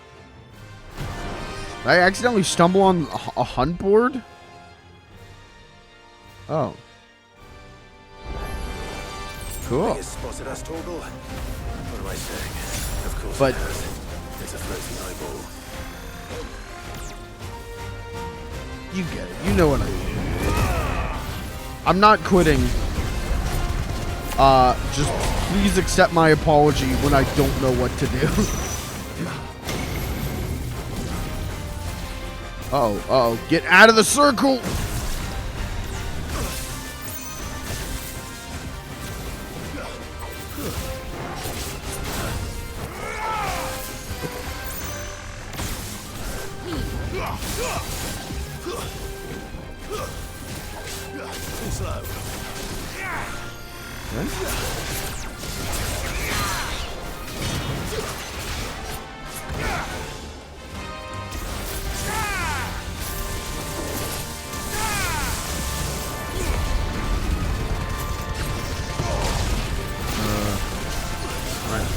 Did I accidentally stumble on a hunt board? Oh. Cool. Spotted us, Torgal. What am I saying? Of course but it has. It's a floating eyeball. You get it. You know what I mean. I'm not quitting. Just please accept my apology when I don't know what to do. Uh-oh. Get out of the circle!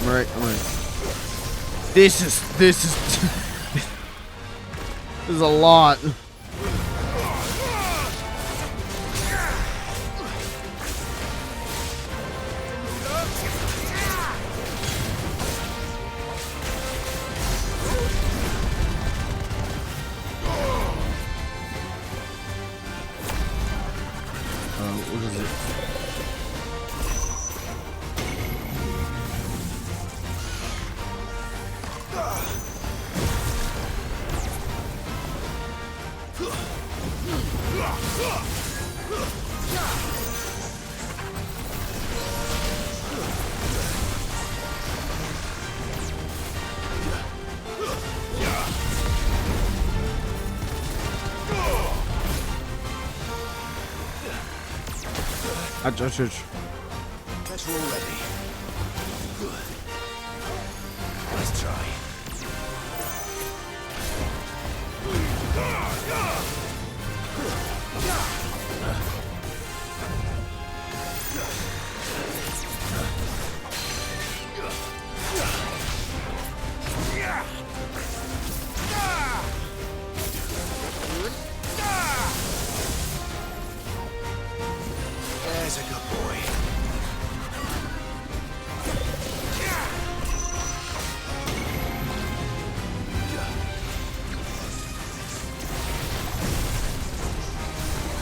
Alright. This is this is a lot. What is it? Guess we're all ready. Good. Let's try. There's a good boy.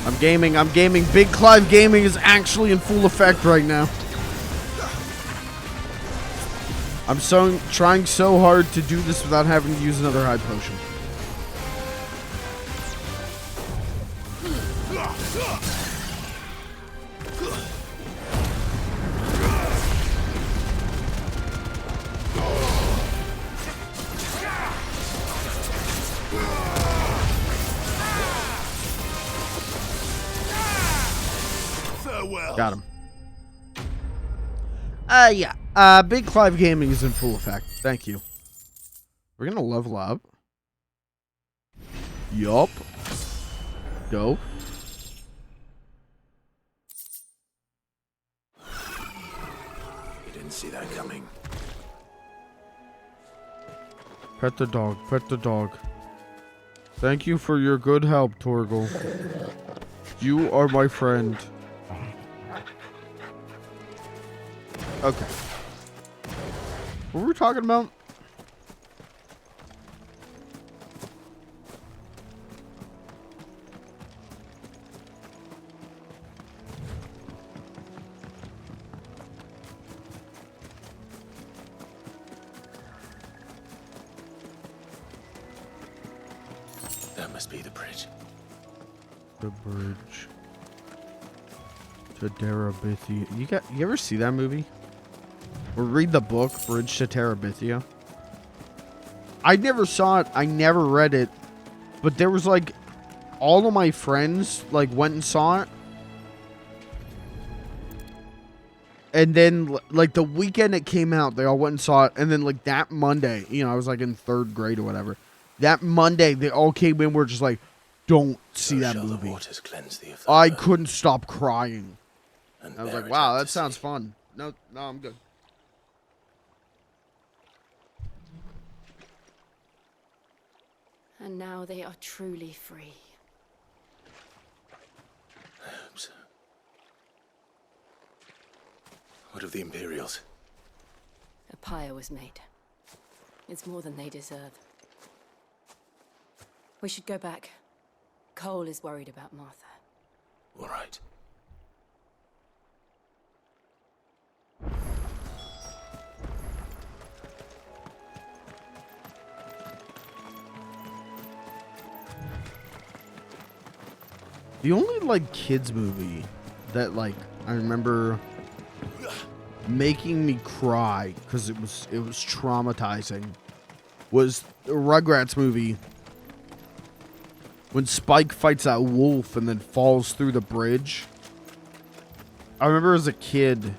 I'm gaming. Big Clive gaming is actually in full effect right now. I'm trying so hard to do this without having to use another high potion. Got him. Yeah. Big Clive gaming is in full effect. Thank you. We're gonna level up. Yup. Dope. You didn't see that coming. Pet the dog. Pet the dog. Thank you for your good help, Torgal. You are my friend. Okay. What were we talking about? That must be the bridge. The bridge to Terabithia. You ever see that movie? Or read the book, Bridge to Terabithia? I never saw it. I never read it. But there was like, all of my friends like went and saw it. And then like the weekend it came out, they all went and saw it. And then like that Monday, I was like in 3rd grade or whatever. That Monday, they all came in. We're just like, don't see that movie. I couldn't stop crying. I was like, wow, that sounds fun. No, I'm good. And now they are truly free. I hope so. What of the Imperials? A pyre was made. It's more than they deserve. We should go back. Cole is worried about Martha. All right. The only like kids movie that like I remember making me cry because it was traumatizing was the Rugrats movie when Spike fights that wolf and then falls through the bridge. I remember as a kid,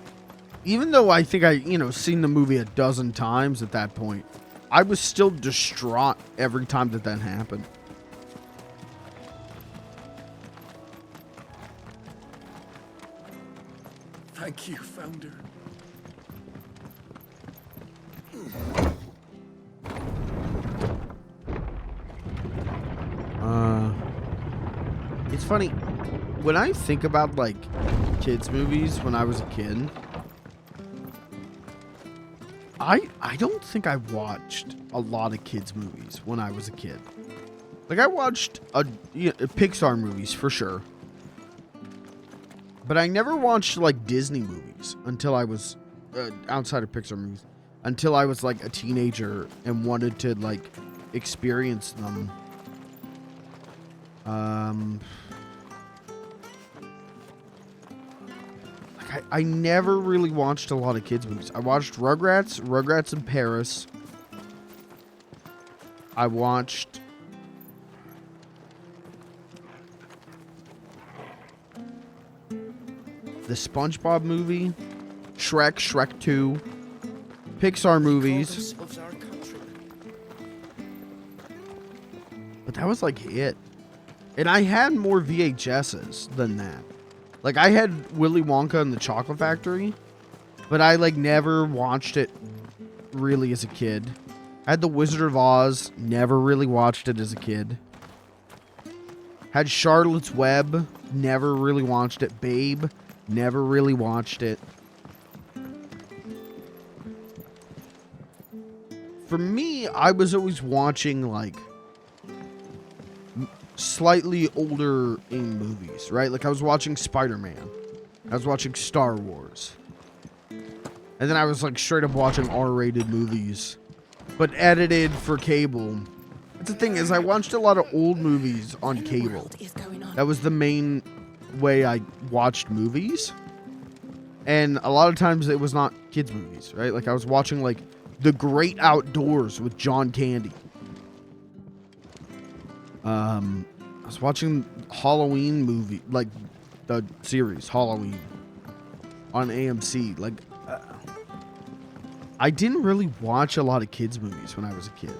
even though I think I seen the movie a dozen times at that point, I was still distraught every time that happened. Thank you, Founder. It's funny when I think about like kids movies when I was a kid. I don't think I watched a lot of kids movies when I was a kid. Like I watched Pixar movies for sure. But I never watched like Disney movies until I was outside of Pixar movies until I was like a teenager and wanted to like experience them. Like I never really watched a lot of kids movies. I watched Rugrats in Paris. I watched the SpongeBob movie, Shrek 2, Pixar movies. But that was like it. And I had more VHSs than that. Like I had Willy Wonka and the Chocolate Factory, but I like never watched it really as a kid. I had The Wizard of Oz, never really watched it as a kid. Had Charlotte's Web, never really watched it. Babe, never really watched it. For me, I was always watching like slightly older in movies, right? Like I was watching Spider-Man. I was watching Star Wars. And then I was like straight up watching R-rated movies, but edited for cable. That's the thing is I watched a lot of old movies on cable. That was the main way I watched movies. And a lot of times it was not kids movies, right? Like I was watching like The Great Outdoors with John Candy. I was watching Halloween movie, like the series Halloween on AMC. Like I didn't really watch a lot of kids movies when I was a kid.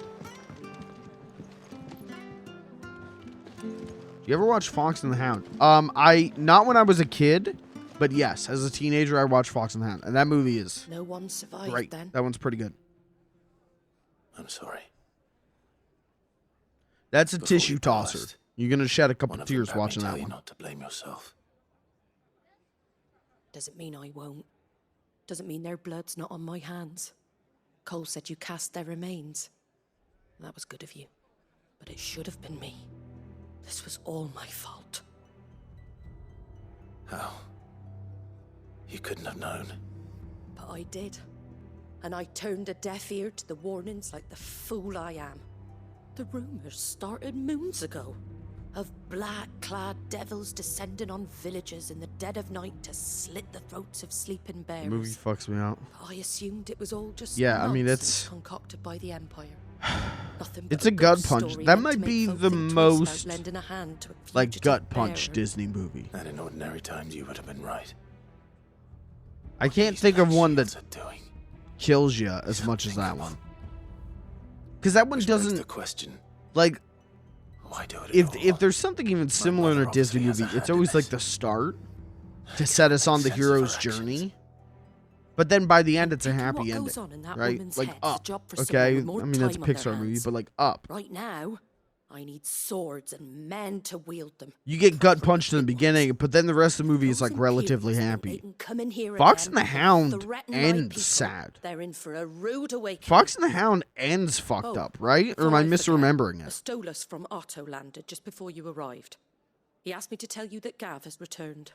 You ever watch Fox and the Hound? Not when I was a kid, but yes, as a teenager I watched Fox and the Hound, and that movie is No one survived great. then. That one's pretty good. I'm sorry. That's a Before tissue we tosser. passed, You're gonna shed a couple one of them tears had me watching tell that you one. not to blame yourself. Doesn't mean I won't. Doesn't mean their blood's not on my hands. Cole said you cast their remains. That was good of you. But it should have been me. This was all my fault. How? You couldn't have known. But I did. And I turned a deaf ear to the warnings like the fool I am. The rumors started moons ago. Of black-clad devils descending on villages in the dead of night to slit the throats of sleeping bears. The movie fucks me out. I assumed it was all just Yeah, I mean, nonsense it's concocted by the Empire. Nothing it's but a gut ghost punch. story That meant might to make be folk the think twice about most lending a hand to a like fugitive gut punch bearer. Disney movie. And in ordinary times you would have been right. I can't think of one that Shields are doing. kills you as much as that one. Because that one Which begs doesn't the question, like. why do it at If all? there's something even similar in a mother Disney obviously has movie, a it's hand in always like this. the start to set us on the sense of her hero's actions. journey. But then by the end, it's a Thinking happy what ending, goes on in that right? woman's Like head's a Up. job for Okay, I someone with more mean that's a time on their Pixar movie, hands. but like Up, Right now, I need swords and men to wield them. you get gut punched in the beginning, but then the rest of the movie is like Those relatively Imperials think happy. they can come in here Fox again and the Hound threaten my ends people. sad. They're in for a rude awakening. Fox and the Hound ends fucked Oh, up, right? Or am I before forget, misremembering A it? Stolas from Otto landed just before you arrived. He asked me to tell you that Gav has returned.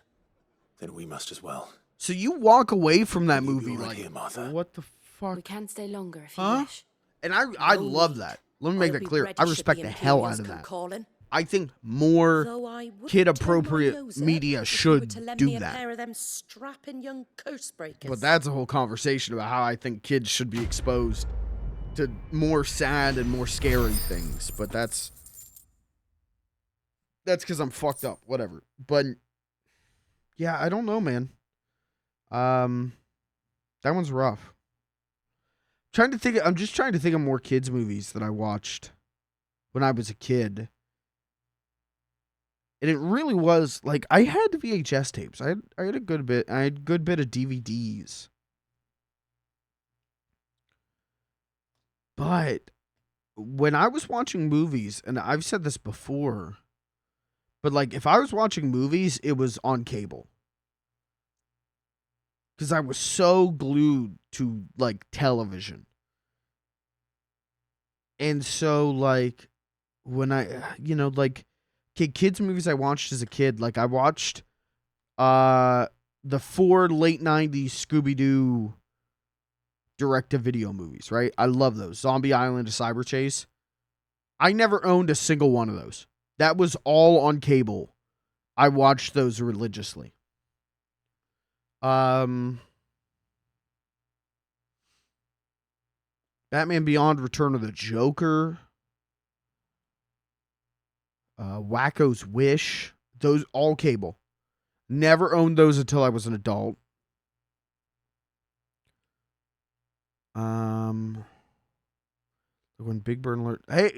Then we must as well. So you walk away from that You movie right like, here, Martha. what the fuck? We can stay longer if you Huh? wish. And I No love need. that. Let me make I'll that be clear. ready I should respect the hell out Imperials of come that. calling. I think more Though I wouldn't turn my kid-appropriate nose up media if you should were to lend do me a that. pair of them strapping young curse breakers. But that's a whole conversation about how I think kids should be exposed to more sad and more scary things. But that's because I'm fucked up. Whatever. But yeah, I don't know, man. That one's rough. I'm just trying to think of more kids movies that I watched when I was a kid. And it really was like I had VHS tapes. I had a good bit. I had a good bit of DVDs. But when I was watching movies, and I've said this before, but like if I was watching movies, it was on cable. Because I was so glued to like television. And so like when I, like kids movies I watched as a kid, like I watched the 4 late 90s Scooby-Doo direct-to-video movies, right? I love those. Zombie Island, A Cyber Chase. I never owned a single one of those. That was all on cable. I watched those religiously. Batman Beyond: Return of the Joker. Wacko's Wish. Those all cable. Never owned those until I was an adult. When Big Bird alert. Hey,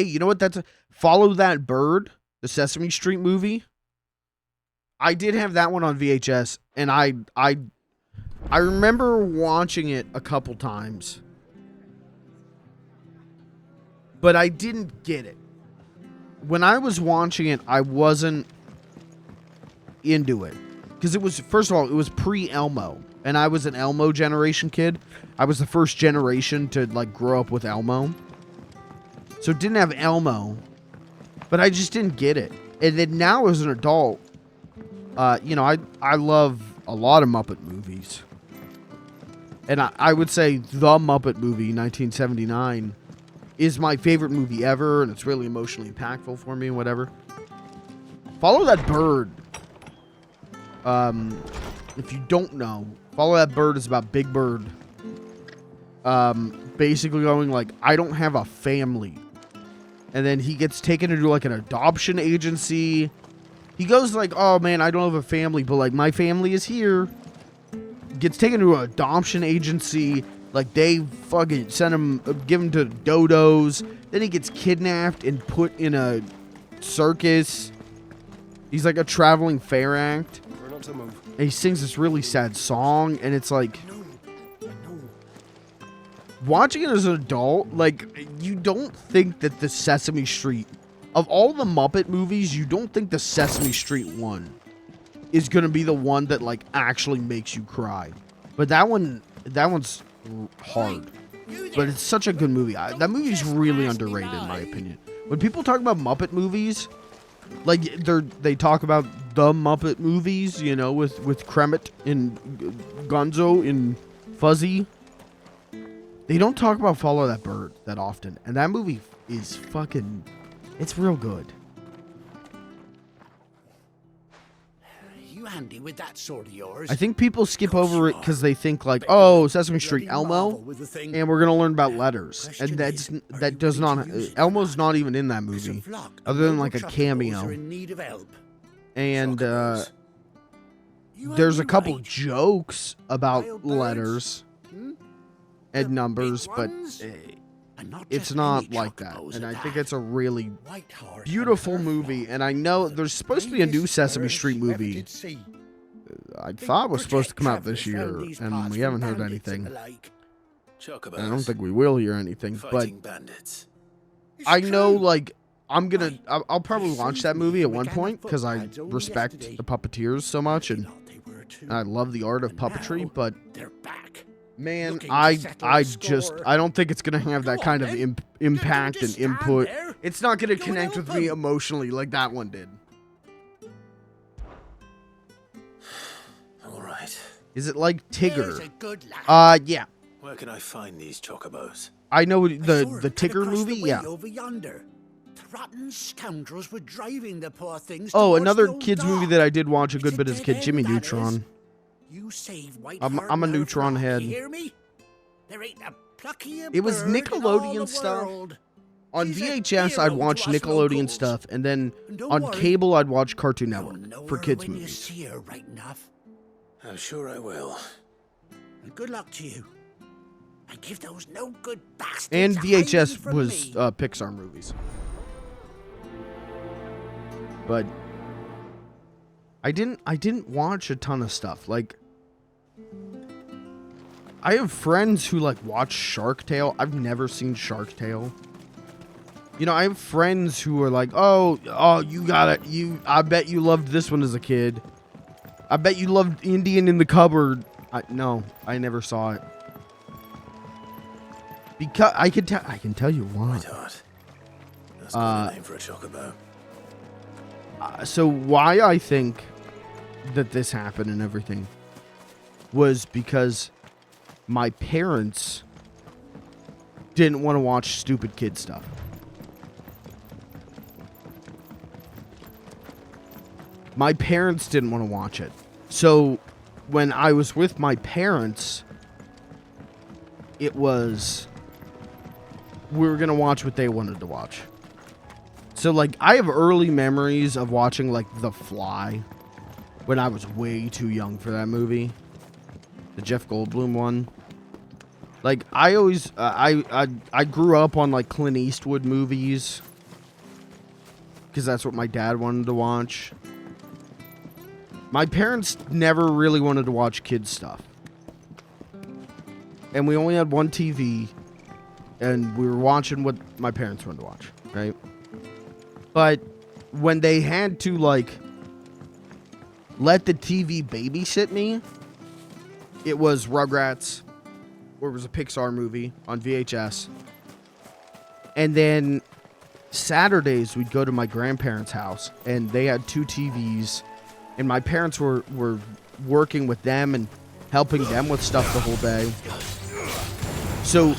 you know what? Follow That Bird, the Sesame Street movie. I did have that one on VHS, and I remember watching it a couple times, but I didn't get it. When I was watching it, I wasn't into it because it was, first of all, it was pre-Elmo, and I was an Elmo generation kid. I was the first generation to like grow up with Elmo, so it didn't have Elmo. but I just didn't get it. And then now as an adult, you know, I love a lot of Muppet movies. And I would say The Muppet Movie, 1979, is my favorite movie ever, and it's really emotionally impactful for me and whatever. Follow That Bird. If you don't know, Follow That Bird is about Big Bird. Basically going like, I don't have a family. And then he gets taken into like an adoption agency. He goes like, oh man, I don't have a family, but like my family is here. Gets taken to an adoption agency. Like they fucking send him, give him to dodos. Then he gets kidnapped and put in a circus. He's like a traveling fair act. And he sings this really sad song, and it's like, watching it as an adult, like, you don't think that the Sesame Street, of all the Muppet movies, you don't think the Sesame Street one is gonna be the one that like actually makes you cry. But that one's hard. But it's such a good movie. That movie's really underrated in my opinion. When people talk about Muppet movies, like they talk about the Muppet movies, you know, with Kremet and Gonzo and Fuzzy. They don't talk about Follow That Bird that often, and that movie is fucking, it's real good. You handy with that sword of yours? I think people skip over it because they think like, oh, Sesame Street, Elmo, and we're gonna learn about letters, and that does not. Elmo's not even in that movie, other than like a cameo. And there's a couple jokes about letters and numbers, but it's not like that. And I think it's a really beautiful movie. And I know there's supposed to be a new Sesame Street movie. I thought it was supposed to come out this year, and we haven't heard anything. I don't think we will hear anything, but I know, like, I'll probably watch that movie at one point because I respect the puppeteers so much, and I love the art of puppetry, but man, I don't think it's gonna have that kind of impact and input. It's not gonna connect with me emotionally like that one did. All right. Is it like Tigger? Yeah. Where can I find these chocobos? I know the Tigger movie. Yeah. Over yonder. The rotten scoundrels were driving the poor things. Oh, another kids movie that I did watch a good bit as a kid, Jimmy Neutron. You save White I'm a Neutron head. You hear me? There ain't a pluckier It was bird Nickelodeon in all the stuff. world. On She's a VHS, I'd hero watch to us Nickelodeon locals. stuff, and then Don't on worry. cable, I'd watch Cartoon Network for Know kids her when you movies. see her right enough. I'm sure I will. And good luck to you. And give those no good bastards And a hiding VHS from was me. Pixar movies. But I didn't watch a ton of stuff. Like, I have friends who like watch Shark Tale. I've never seen Shark Tale. You know, I have friends who are like, oh, you got it. I bet you loved this one as a kid. I bet you loved Indian in the Cupboard. No, I never saw it. Because I can tell you why. That's quite a name for a chocobo. So why I think that this happened and everything was because my parents didn't want to watch stupid kid stuff. My parents didn't want to watch it. So when I was with my parents, it was, we were going to watch what they wanted to watch. So, like, I have early memories of watching, like, The Fly when I was way too young for that movie. The Jeff Goldblum one. Like, I always, I grew up on, like, Clint Eastwood movies. Because that's what my dad wanted to watch. My parents never really wanted to watch kids stuff. And we only had one TV. And we were watching what my parents wanted to watch, right? But when they had to, like, let the TV babysit me, it was Rugrats, or it was a Pixar movie on VHS. And then Saturdays we'd go to my grandparents' house, and they had 2 TVs, and my parents were working with them and helping them with stuff the whole day. So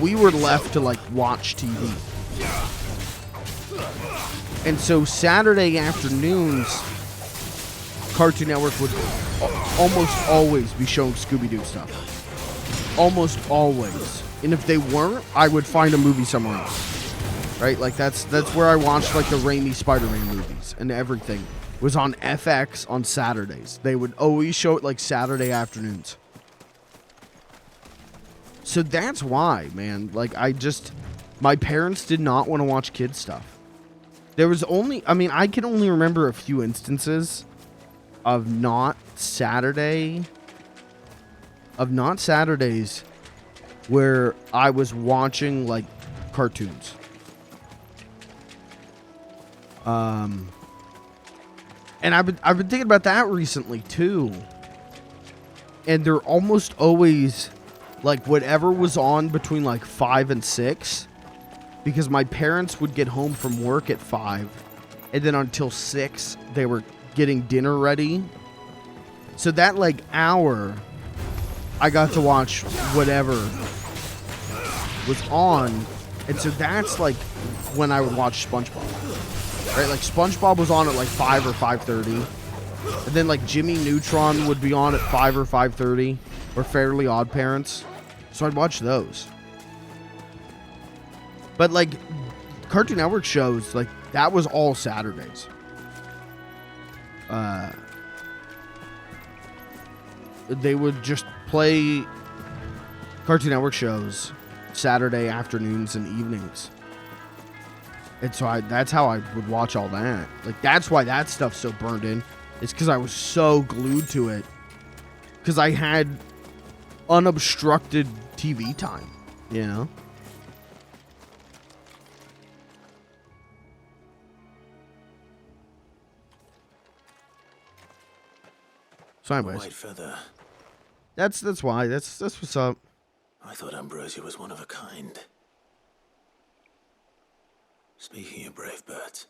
we were left to like watch TV. And so Saturday afternoons, Cartoon Network would almost always be showing Scooby-Doo stuff. Almost always. And if they weren't, I would find a movie somewhere else. Right? Like that's where I watched like the Raimi Spider-Man movies and everything. It was on FX on Saturdays. They would always show it like Saturday afternoons. So that's why, man. Like my parents did not want to watch kids stuff. There was I can only remember a few instances of not Saturdays where I was watching like cartoons. And I've been thinking about that recently too. And they're almost always like whatever was on between like 5 and 6, because my parents would get home from work at 5, and then until 6 they were getting dinner ready. So that like hour I got to watch whatever was on. And so that's like when I would watch SpongeBob. Right? Like SpongeBob was on at like 5 or 5:30. And then like Jimmy Neutron would be on at 5 or 5:30, or Fairly Odd Parents. So I'd watch those. But like Cartoon Network shows, like that was all Saturdays. They would just play Cartoon Network shows Saturday afternoons and evenings. And so that's how I would watch all that. Like that's why that stuff's so burned in. It's because I was so glued to it. Because I had unobstructed TV time, you know? So anyways, White feather. that's why. That's what's up. I thought Ambrosia was one of a kind. Speaking of brave birds.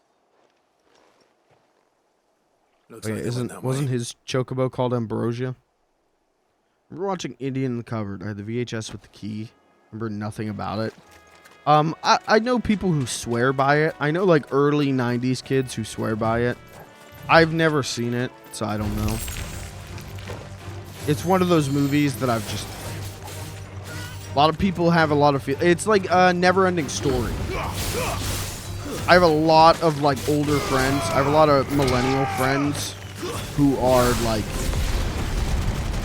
Looks like they went that Wasn't way. his chocobo called Ambrosia? Remember watching Indian in the Cupboard. I had the VHS with the key. Remember nothing about it. I know people who swear by it. I know like early 90s kids who swear by it. I've never seen it, so I don't know. It's one of those movies that I've just... A lot of people have a lot of... It's like a never-ending story. I have a lot of like older friends. I have a lot of millennial friends who are like,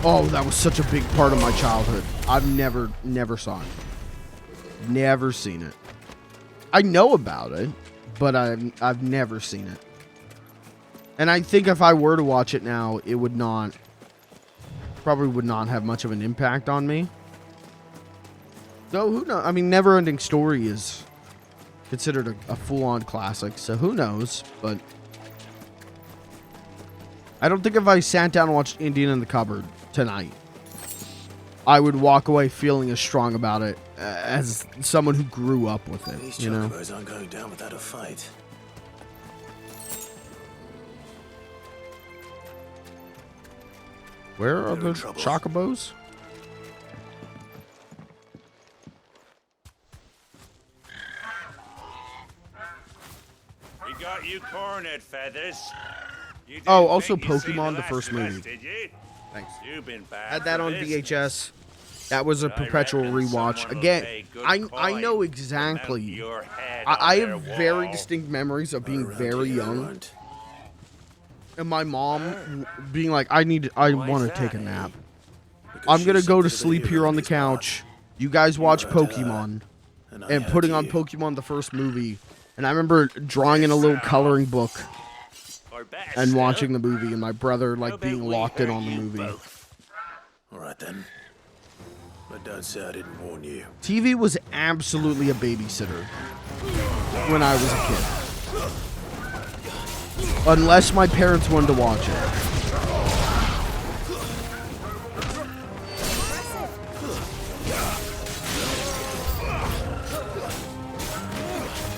oh, that was such a big part of my childhood. I've never saw it. Never seen it. I know about it, but I've never seen it. And I think if I were to watch it now, it would not, probably would not have much of an impact on me. No, who knows? I mean, Never-Ending Story is considered a full-on classic, so who knows? But I don't think if I sat down and watched Indian in the Cupboard tonight, I would walk away feeling as strong about it as someone who grew up with it. These you know? chocobos aren't going down without a fight. Where are the chocobos? We got you cornered, Feathers. You didn't Oh, also think you'd seen Pokemon, the last first of us, movie. did you? Thanks. You've been bad Had that for on business. VHS. That was a perpetual rewatch. Again, I know exactly. I have very distinct memories of being very young. And my mom being like, I want to take a nap. I'm going to go to sleep here on the couch. You guys watch Pokemon. And putting on Pokemon, the first movie. And I remember drawing in a little coloring book and watching the movie, and my brother like being locked in on the movie. Alright then. But don't say I didn't warn you. TV was absolutely a babysitter when I was a kid. Unless my parents wanted to watch it.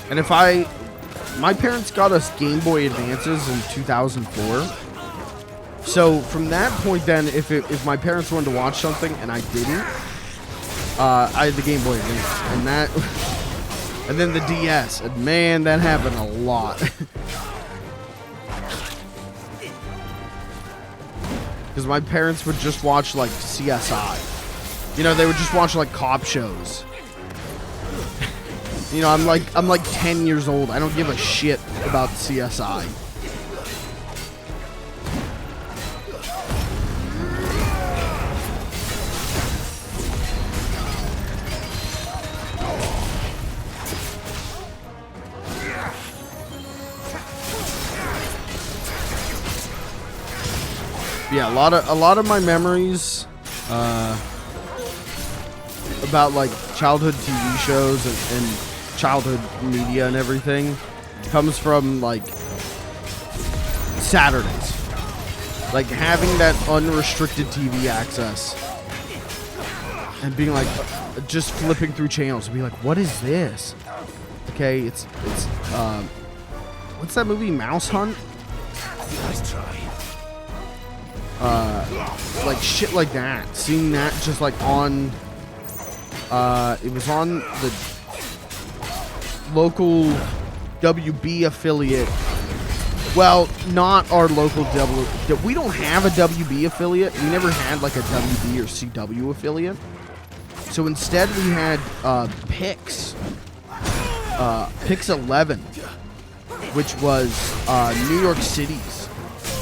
And if I my parents got us Game Boy Advances in 2004. So from that point then, if my parents wanted to watch something and I didn't, I had the Game Boy Advance, and then the DS, and man, that happened a lot. Because my parents would just watch like CSI. You know, they would just watch like cop shows. You know, I'm like 10 years old. I don't give a shit about CSI. Yeah, a lot of my memories about like childhood TV shows and childhood media and everything comes from like Saturdays. Like having that unrestricted TV access and being like just flipping through channels and be like, what is this? Okay, it's what's that movie, Mouse Hunt? Nice try. Like shit like that. Seeing that just like on, it was on the local WB affiliate. Well, not our local we don't have a WB affiliate. We never had like a WB or CW affiliate. So instead we had Pix 11, which was New York City's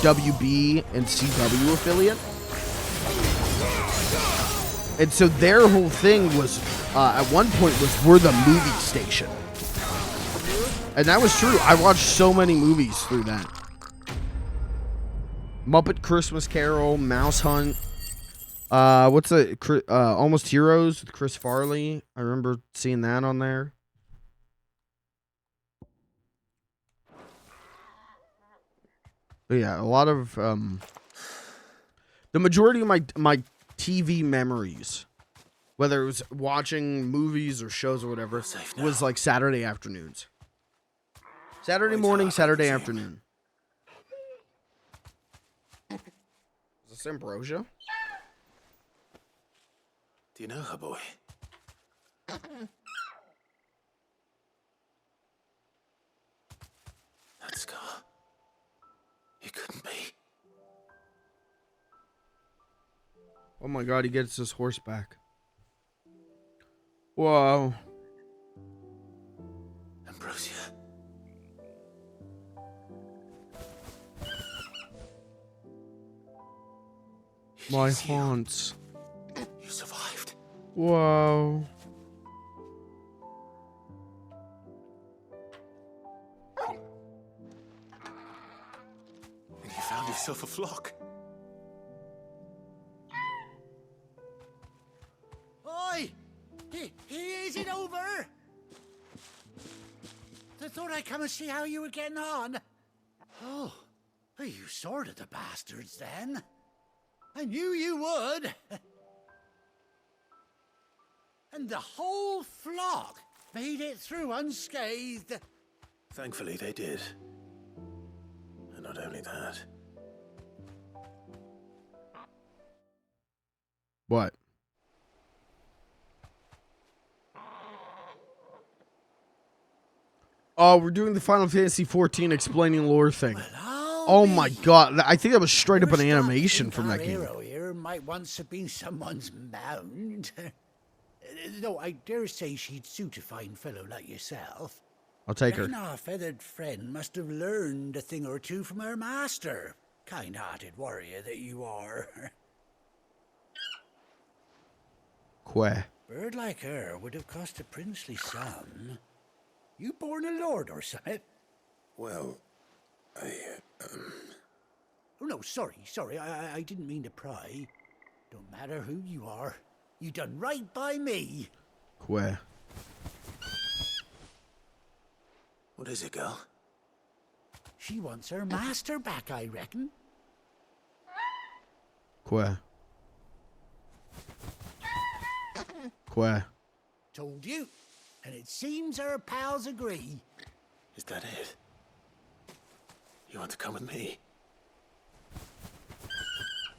WB and CW affiliate. And so their whole thing was, at one point, was we're the movie station. And that was true. I watched so many movies through that. Muppet Christmas Carol, Mouse Hunt. What's the Almost Heroes with Chris Farley? I remember seeing that on there. But yeah, a lot of the majority of my TV memories, whether it was watching movies or shows or whatever, was like Saturday afternoons. Saturday morning, Saturday afternoon. Is this Ambrosia? Do you know her, boy? That scar. It couldn't be. Oh my god, he gets his horse back. Whoa. Ambrosia. My haunts. You survived. Whoa. And you found yourself a flock. Oi! Is it over? I thought I'd come and see how you were getting on. Oh, you sorted the bastards then. I knew you would. And the whole flock made it through unscathed. Thankfully, they did. And not only that. What? Oh, we're doing the Final Fantasy 14 explaining lore thing. Oh my god, I think that was straight up an animation from that game. Hero here might once have been someone's mound. Though I dare say she'd suit a fine fellow like yourself. I'll take her. Reckon our feathered friend must have learned a thing or two from her master. Kind-hearted warrior that you are. Queh. Bird like her would have cost a princely sum. You born a lord or something? Well, Oh no, sorry. I didn't mean to pry. Don't matter who you are. You done right by me. Queh. What is it, girl? She wants her master back, I reckon. Queh. Queh. Told you. And it seems her pals agree. Is that it? You want to come with me?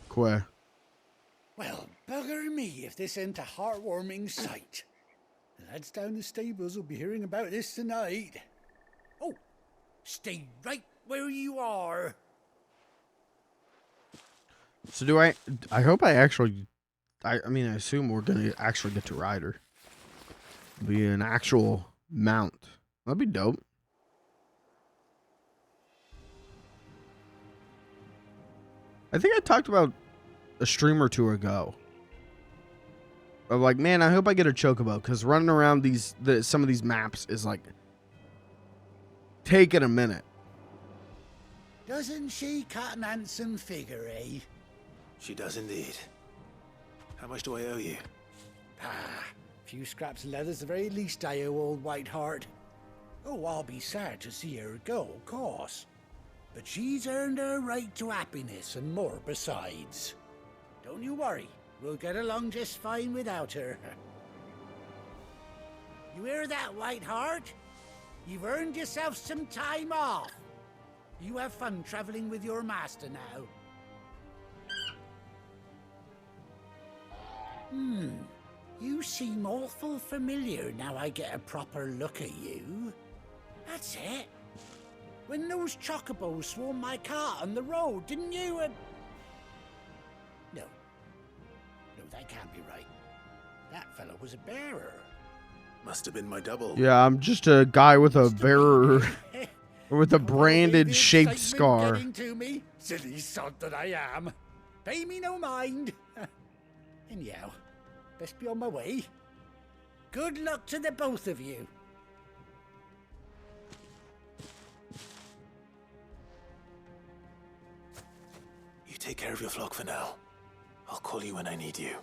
Queer. Well, bugger me if this ain't a heartwarming sight. The lads down the stables will be hearing about this tonight. Oh, stay right where you are. So do I hope I actually, I mean, I assume we're going to actually get to ride her. Be an actual mount. That'd be dope. I think I talked about a stream or two ago. Of like, man, I hope I get a chocobo, because running around some of these maps is like taking a minute. Doesn't she cut an handsome figure, eh? She does indeed. How much do I owe you? Ah, a few scraps of leather's the very least I owe old Whiteheart. Oh, I'll be sad to see her go, of course. But she's earned her right to happiness and more besides. Don't you worry, we'll get along just fine without her. You hear that, Whiteheart? You've earned yourself some time off. You have fun traveling with your master now. You seem awful familiar now I get a proper look at you. That's it. When those chocobos swarmed my cart on the road, didn't you? No, that can't be right. That fellow was a bearer. Must have been my double. Yeah, I'm just a guy with a bearer, with a branded shaped scar. Getting to me, silly sod that I am. Pay me no mind. Anyhow, best be on my way. Good luck to the both of you. You take care of your flock for now. I'll call you when I need you.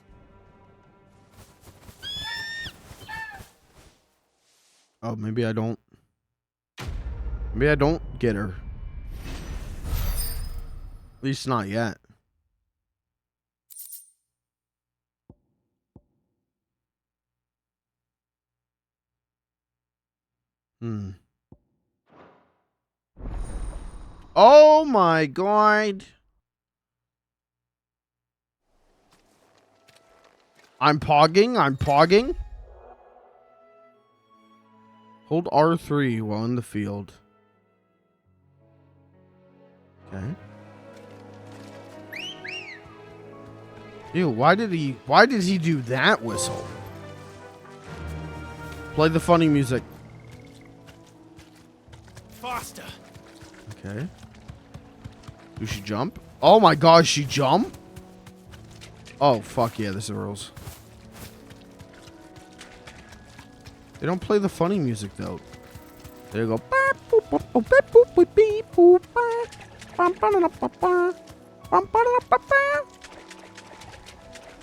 Oh, maybe I don't. Maybe I don't get her. At least not yet. Oh my god. I'm pogging. Hold R3 while in the field. Okay. Ew, why did he do that whistle? Play the funny music. Faster. Okay. Does she jump? Oh my gosh, she jump? Oh, fuck yeah, this is rules. They don't play the funny music, though. There you go.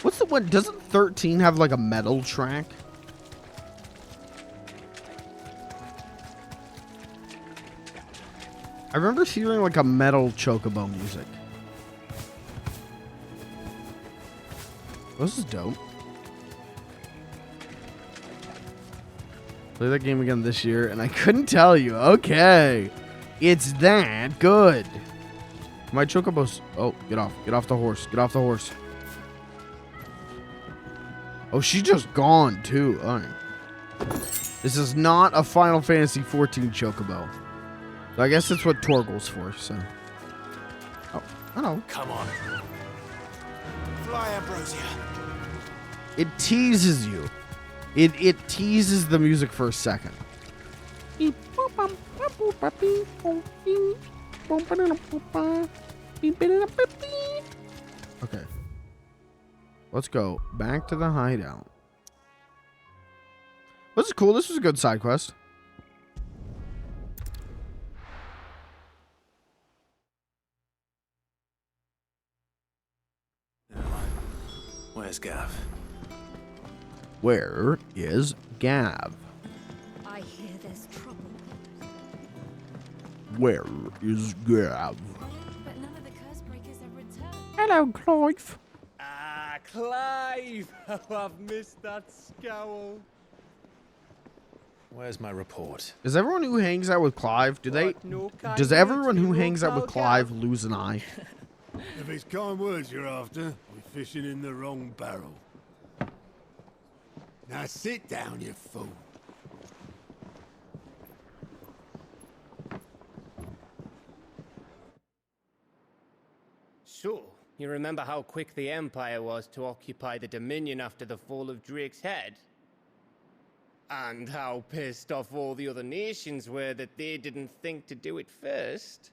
What's the one? Doesn't 13 have like a metal track? I remember hearing like a metal chocobo music. This is dope. Play that game again this year, and I couldn't tell you. Okay. It's that good. My chocobos. Oh, get off. Get off the horse. Get off the horse. Oh, she's just gone, too. All right. This is not a Final Fantasy 14 chocobo. So I guess that's what Torgal's for, so. Oh, hello. Come on. Fly, Ambrosia. It teases you. It teases the music for a second. Okay. Let's go back to the hideout. This is cool. This was a good side quest. Where's Gav? Where is Gav? I hear there's trouble. Where is Gav? But none of the curse breakers have returned. Hello, Clive. Ah, Clive! Oh, I've missed that scowl. Where's my report? Is everyone who hangs out with Clive, does everyone who hangs out with Clive lose an eye? If it's kind words you're after, we're fishing in the wrong barrel. Now sit down, you fool. So, you remember how quick the Empire was to occupy the Dominion after the fall of Drake's head? And how pissed off all the other nations were that they didn't think to do it first?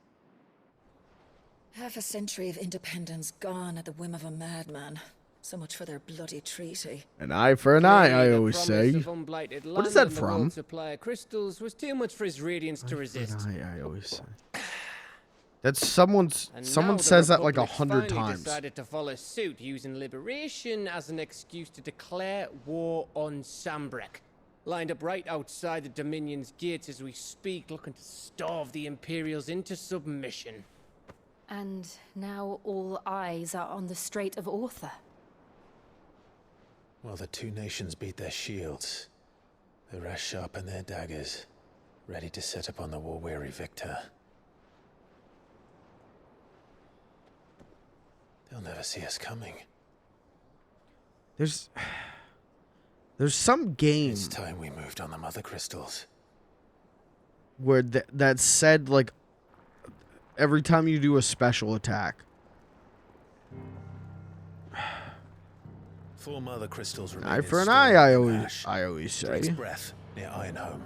Half a century of independence gone at the whim of a madman. So much for their bloody treaty. An eye for an eye, I always say. What is that The from? world's supply of crystals was too much for his radiance to resist. I always say. That's someone And says that like Republic 100 finally times. Decided to follow suit, using liberation as an excuse to declare war on Sambrek. Lined up right outside the Dominion's gates as we speak, looking to starve the Imperials into submission. And now all eyes are on the Strait of Author. Well, the two nations beat their shields. The rest sharpen their daggers, ready to set upon the war-weary victor. They'll never see us coming. There's some game. It's time we moved on the mother crystals. Where that said, like, every time you do a special attack. Four mother crystals remain Eye in for an store eye, in I always say. Drake's breath near Ironhome.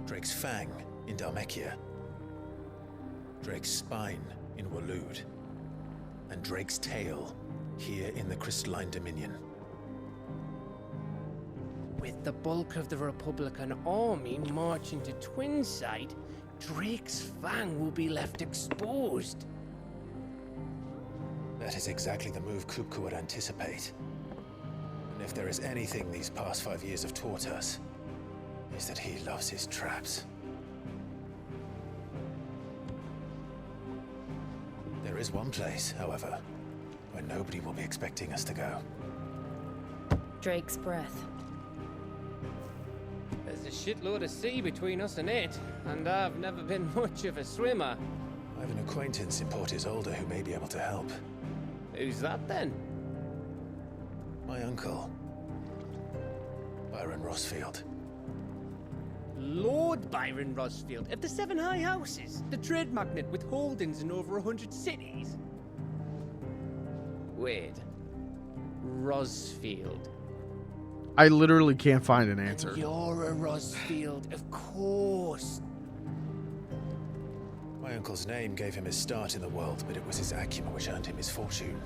Drake's fang in Dhalmekia. Drake's spine in Waloed. And Drake's tail here in the Crystalline Dominion. With the bulk of the Republican army marching to Twinside, Drake's fang will be left exposed. That is exactly the move Kupka would anticipate. And if there is anything these past 5 years have taught us, is that he loves his traps. There is one place, however, where nobody will be expecting us to go. Drake's breath. There's a shitload of sea between us and it, and I've never been much of a swimmer. I have an acquaintance in Port Isolde who may be able to help. Who's that then? My uncle, Byron Rossfield. Lord Byron Rossfield of the Seven High Houses, the trade magnate with holdings in over 100 cities. Wait, Rossfield. I literally can't find an answer. You're a Rossfield, of course. My uncle's name gave him his start in the world, but it was his acumen which earned him his fortune,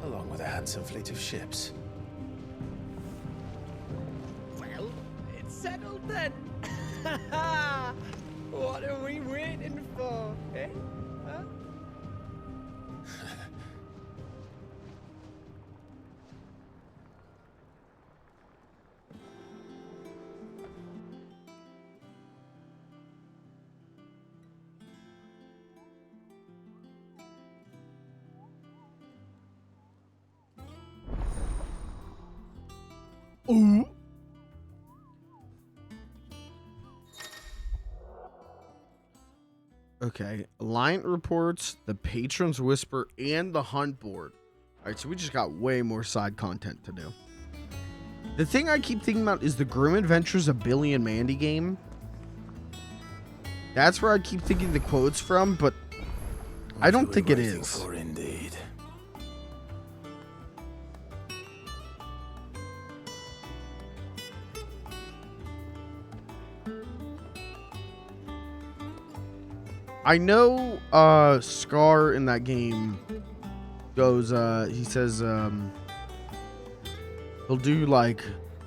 along with a handsome fleet of ships. Well, it's settled then. What are we waiting for, eh? Huh? Ooh. Okay, Alliant reports, the Patron's Whisper, and the Hunt Board. Alright, so we just got way more side content to do. The thing I keep thinking about is the Grim Adventures of Billy and Mandy game. That's where I keep thinking the quote's from, but I don't think it is. For indeed. I know Scar in that game goes, he says, he'll do like,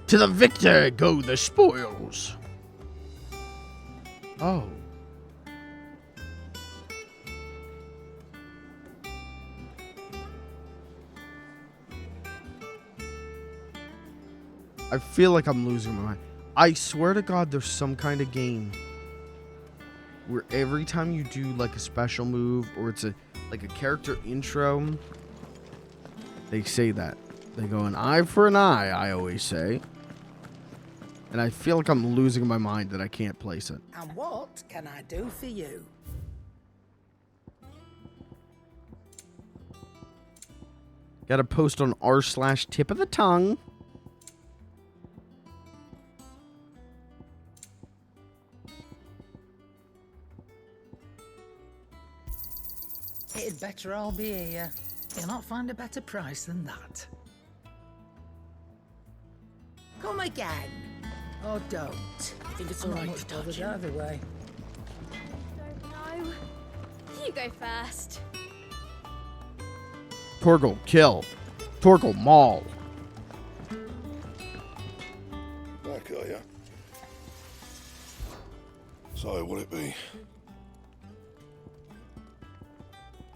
to the victor go the spoils. Oh. I feel like I'm losing my mind. I swear to God, there's some kind of game where every time you do like a special move or it's like a character intro, they say that. They go an eye for an eye, I always say. And I feel like I'm losing my mind that I can't place it. And what can I do for you? Got to post on r/tip of the tongue. It'd better all be here. You'll not find a better price than that. Come again. Or don't. I think it's I'm all not right much to bothered touch him. either way. No. You go first. Torgal, kill. Torgal, maul. Back, are ya? So, what'll it be?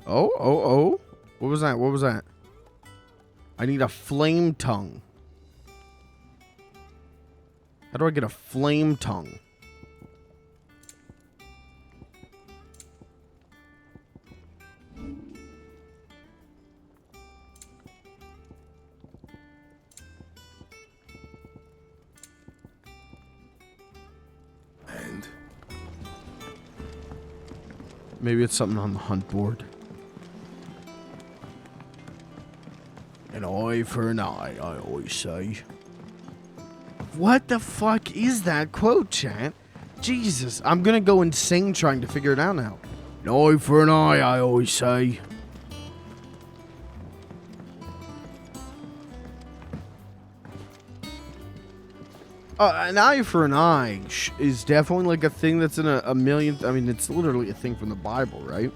Oh. What was that? I need a flame tongue. How do I get a flame tongue? And? Maybe it's something on the hunt board. An eye for an eye, I always say. What the fuck is that quote, chat? Jesus, I'm gonna go insane trying to figure it out now. An eye for an eye, I always say. An eye for an eye is definitely like a thing that's in a million. I mean, it's literally a thing from the Bible, right?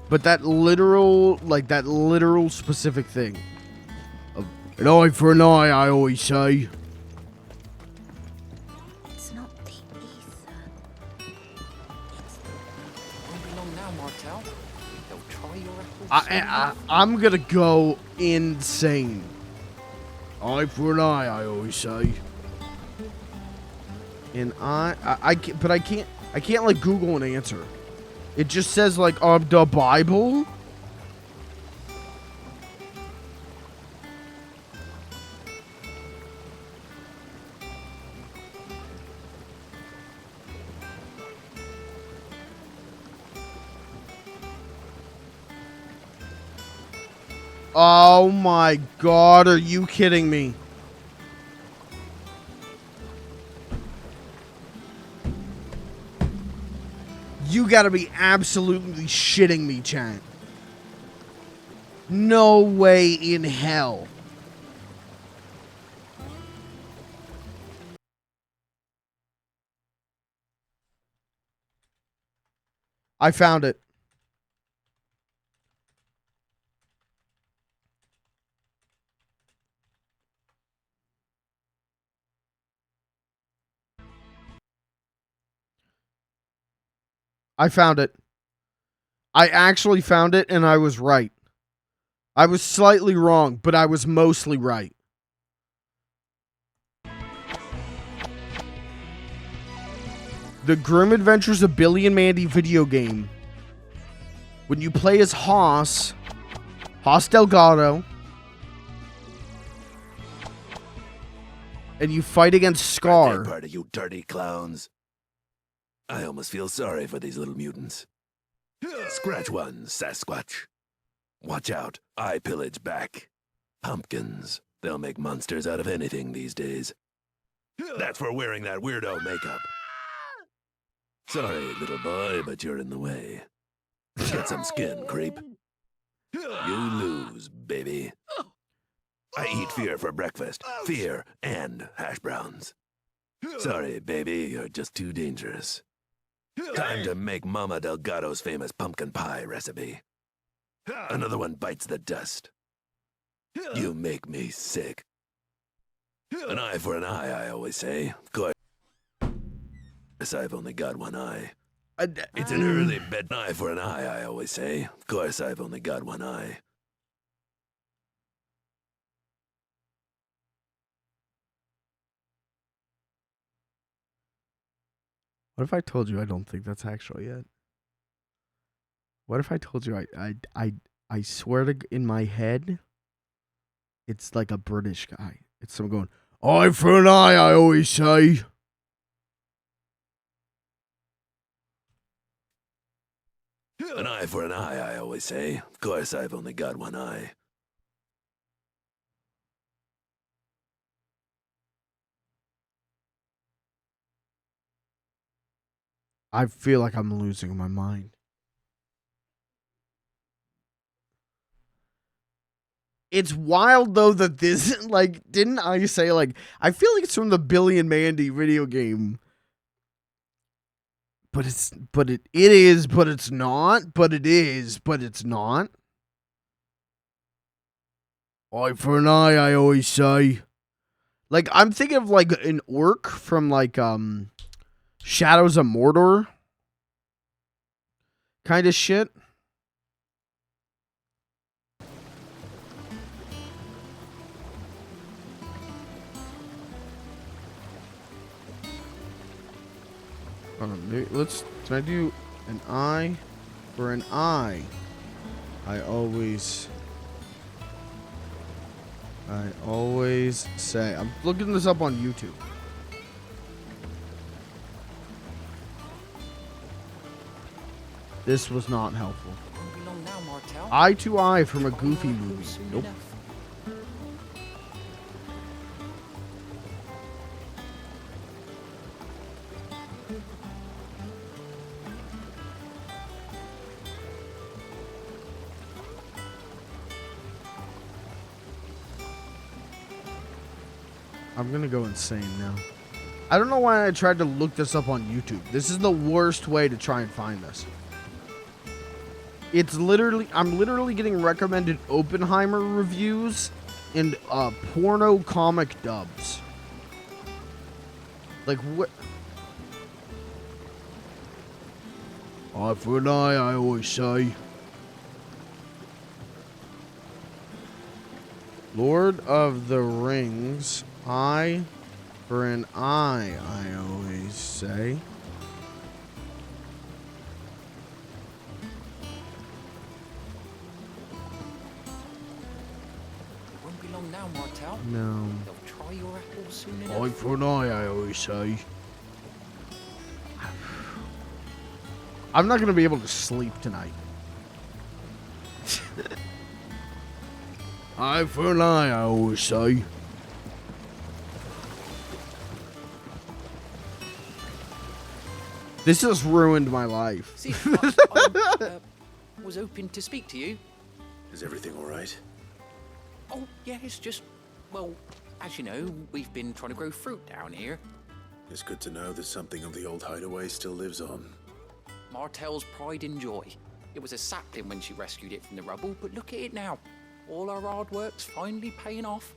But that literal specific thing. An eye for an eye, I always say. It's not the ether. Won't be long now, Martel. They'll try your apples. I'm gonna go insane. Eye for an eye, I always say. And I can't like Google an answer. It just says like the Bible. Oh my God, are you kidding me? You gotta be absolutely shitting me, chat. No way in hell. I found it. I found it. I actually found it, and I was right. I was slightly wrong, but I was mostly right. The Grim Adventures of Billy and Mandy video game. When you play as Hoss Delgado, and you fight against Scar. Part of you dirty clowns. I almost feel sorry for these little mutants. Scratch one, Sasquatch. Watch out, I pillage back. Pumpkins. They'll make monsters out of anything these days. That's for wearing that weirdo makeup. Sorry, little boy, but you're in the way. Get some skin, creep. You lose, baby. I eat fear for breakfast. Fear and hash browns. Sorry, baby, you're just too dangerous. Time to make Mama Delgado's famous pumpkin pie recipe. Another one bites the dust. You make me sick. An eye for an eye, I always say. Of course, I've only got one eye. It's an early bed. Eye for an eye, I always say. Of course, I've only got one eye. What if I told you I don't think that's actually it? What if I told you I swear to in my head, it's like a British guy. It's someone going, Eye for an eye, I always say. An eye for an eye, I always say. Of course, I've only got one eye. I feel like I'm losing my mind. It's wild though that this, like, didn't I say, like, I feel like it's from the Billy and Mandy video game. But it is, but it's not, but it is, but it's not. Eye for an eye, I always say. Like, I'm thinking of, like, an orc from, like, Shadows of Mordor kind of shit. Can I do an eye for an eye? I always say. I'm looking this up on YouTube. This was not helpful. Eye to eye from a Goofy movie. Nope. I'm gonna go insane now. I don't know why I tried to look this up on YouTube. This is the worst way to try and find this. It's literally, I'm literally getting recommended Oppenheimer reviews and porno comic dubs. Like what? Eye for an eye, I always say. Lord of the Rings, eye for an eye, I always say. Won't be long now, Martel. No. They'll try your apples soon enough. Eye for an eye, I always say. I'm not gonna be able to sleep tonight. Eye for an eye, I always say. This has ruined my life. See, I was hoping to speak to you. Is everything all right? Oh, yeah, it's just, well, as you know, we've been trying to grow fruit down here. It's good to know that something of the old hideaway still lives on. Martel's pride and joy. It was a sapling when she rescued it from the rubble, but look at it now. All our hard work's finally paying off.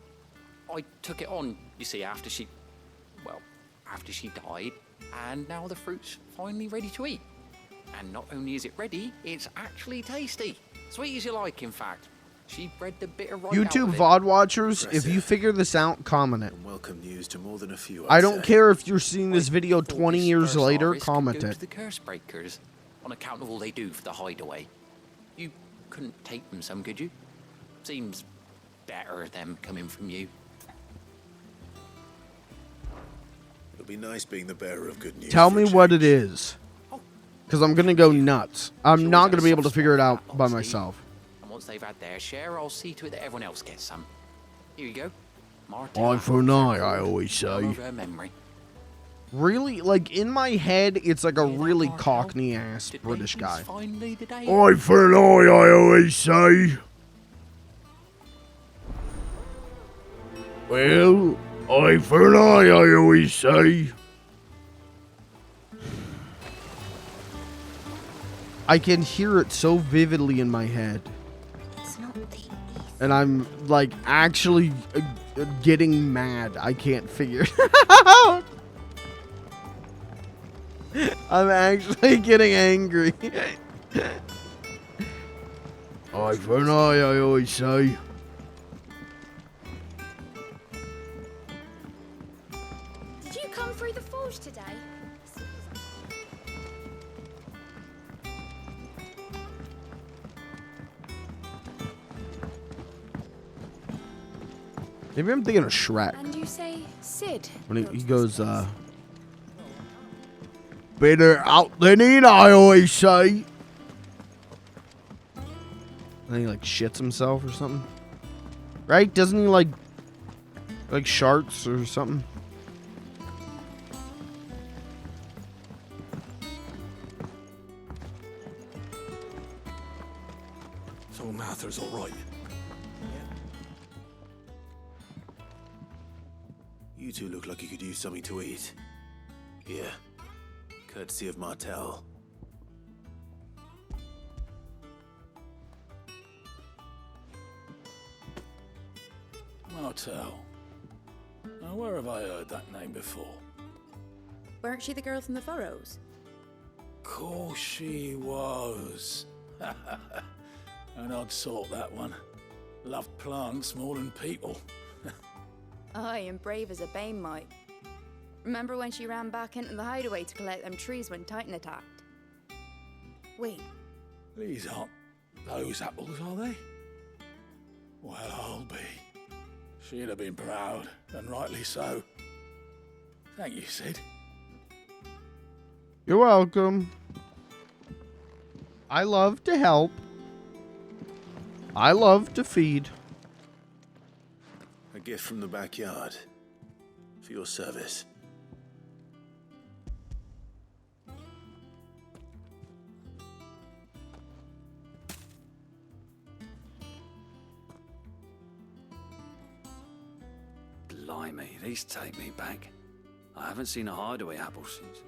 I took it on, you see, after she died, and now the fruit's finally ready to eat. And not only is it ready, it's actually tasty. Sweet as you like, in fact. She bred the bitter right YouTube out of it. VOD watchers, if you figure this out, comment it. Welcome news to more than a few. I don't care if you're seeing this video 20 years later, Harvest could comment go it. to the curse breakers on account of all they do for the hideaway. You couldn't take them some, could you? Seems better them coming from you. It'll be nice being the bearer of good news. Tell me what it is. Because I'm going to go nuts. I'm not going to be able to figure it out by myself. And once they've had their share, I'll see to it that everyone else gets some. Here you go. Martel. Eye for an eye, I always say. Of her memory. Really? Like, in my head, it's like a really cockney-ass British guy. Finally the day. Eye for an eye, I always say. Well, eye for an eye, I always say. I can hear it so vividly in my head. And I'm, like, actually getting mad. I can't figure it out. I'm actually getting angry. Eye for an eye, I always say. Did you come through the forge today? Maybe I'm thinking of Shrek. And you say Sid. When he goes, better out than in, I always say. And he like shits himself or something, right? Doesn't he like sharks or something? So Mather's all right. You two look like you could use something to eat. Here, courtesy of Martel. Martel. Now, where have I heard that name before? Weren't she the girl from the Furrows? Course she was. An odd sort, that one. Loved plants more than people. Aye, and brave as a bane might. Remember when she ran back into the hideaway to collect them trees when Titan attacked? Wait. These aren't those apples, are they? Well, I'll be. She'd have been proud, and rightly so. Thank you, Sid. You're welcome. I love to help. I love to feed. A gift from the backyard. For your service. Blimey, these take me back. I haven't seen a hideaway apple since.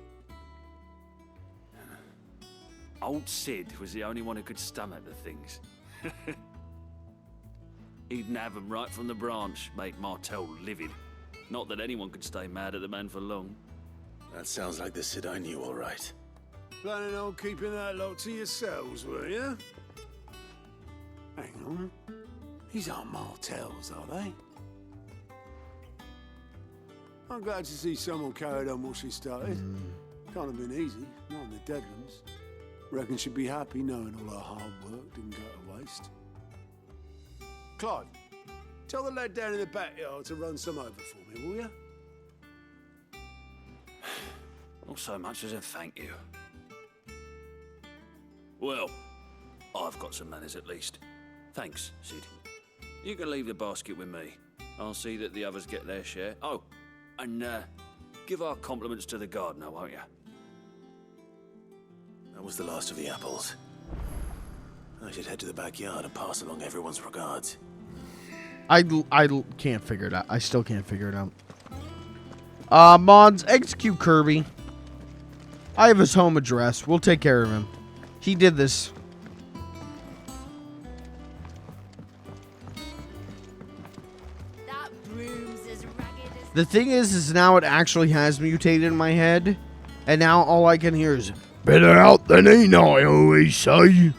Old Sid was the only one who could stomach the things. He'd nab them right from the branch, make Martel livid. Not that anyone could stay mad at the man for long. That sounds like the Sid I knew, all right. Planning on keeping that lot to yourselves, were you? Hang on. These aren't Martels, are they? I'm glad to see someone carried on what she started. Can't have been easy, not in the Deadlands. Reckon she'd be happy knowing all her hard work didn't go to waste. Clive, tell the lad down in the backyard to run some over for me, will you? Not so much as a thank you. Well, I've got some manners at least. Thanks, Sid. You can leave the basket with me. I'll see that the others get their share. Oh, and give our compliments to the gardener, won't you? That was the last of the apples. I should head to the backyard and pass along everyone's regards. I can't figure it out. I still can't figure it out. Mods, execute Kirby. I have his home address. We'll take care of him. He did this. That broom's as ragged as... The thing is now it actually has mutated in my head. And now all I can hear is, better out than in, I always say.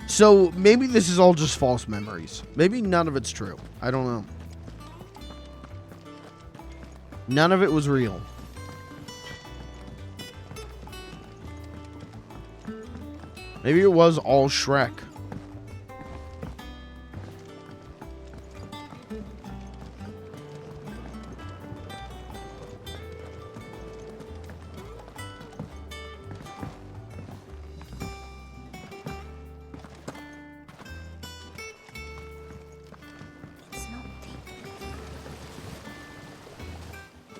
So maybe this is all just false memories. Maybe none of it's true. I don't know. None of it was real. Maybe it was all Shrek.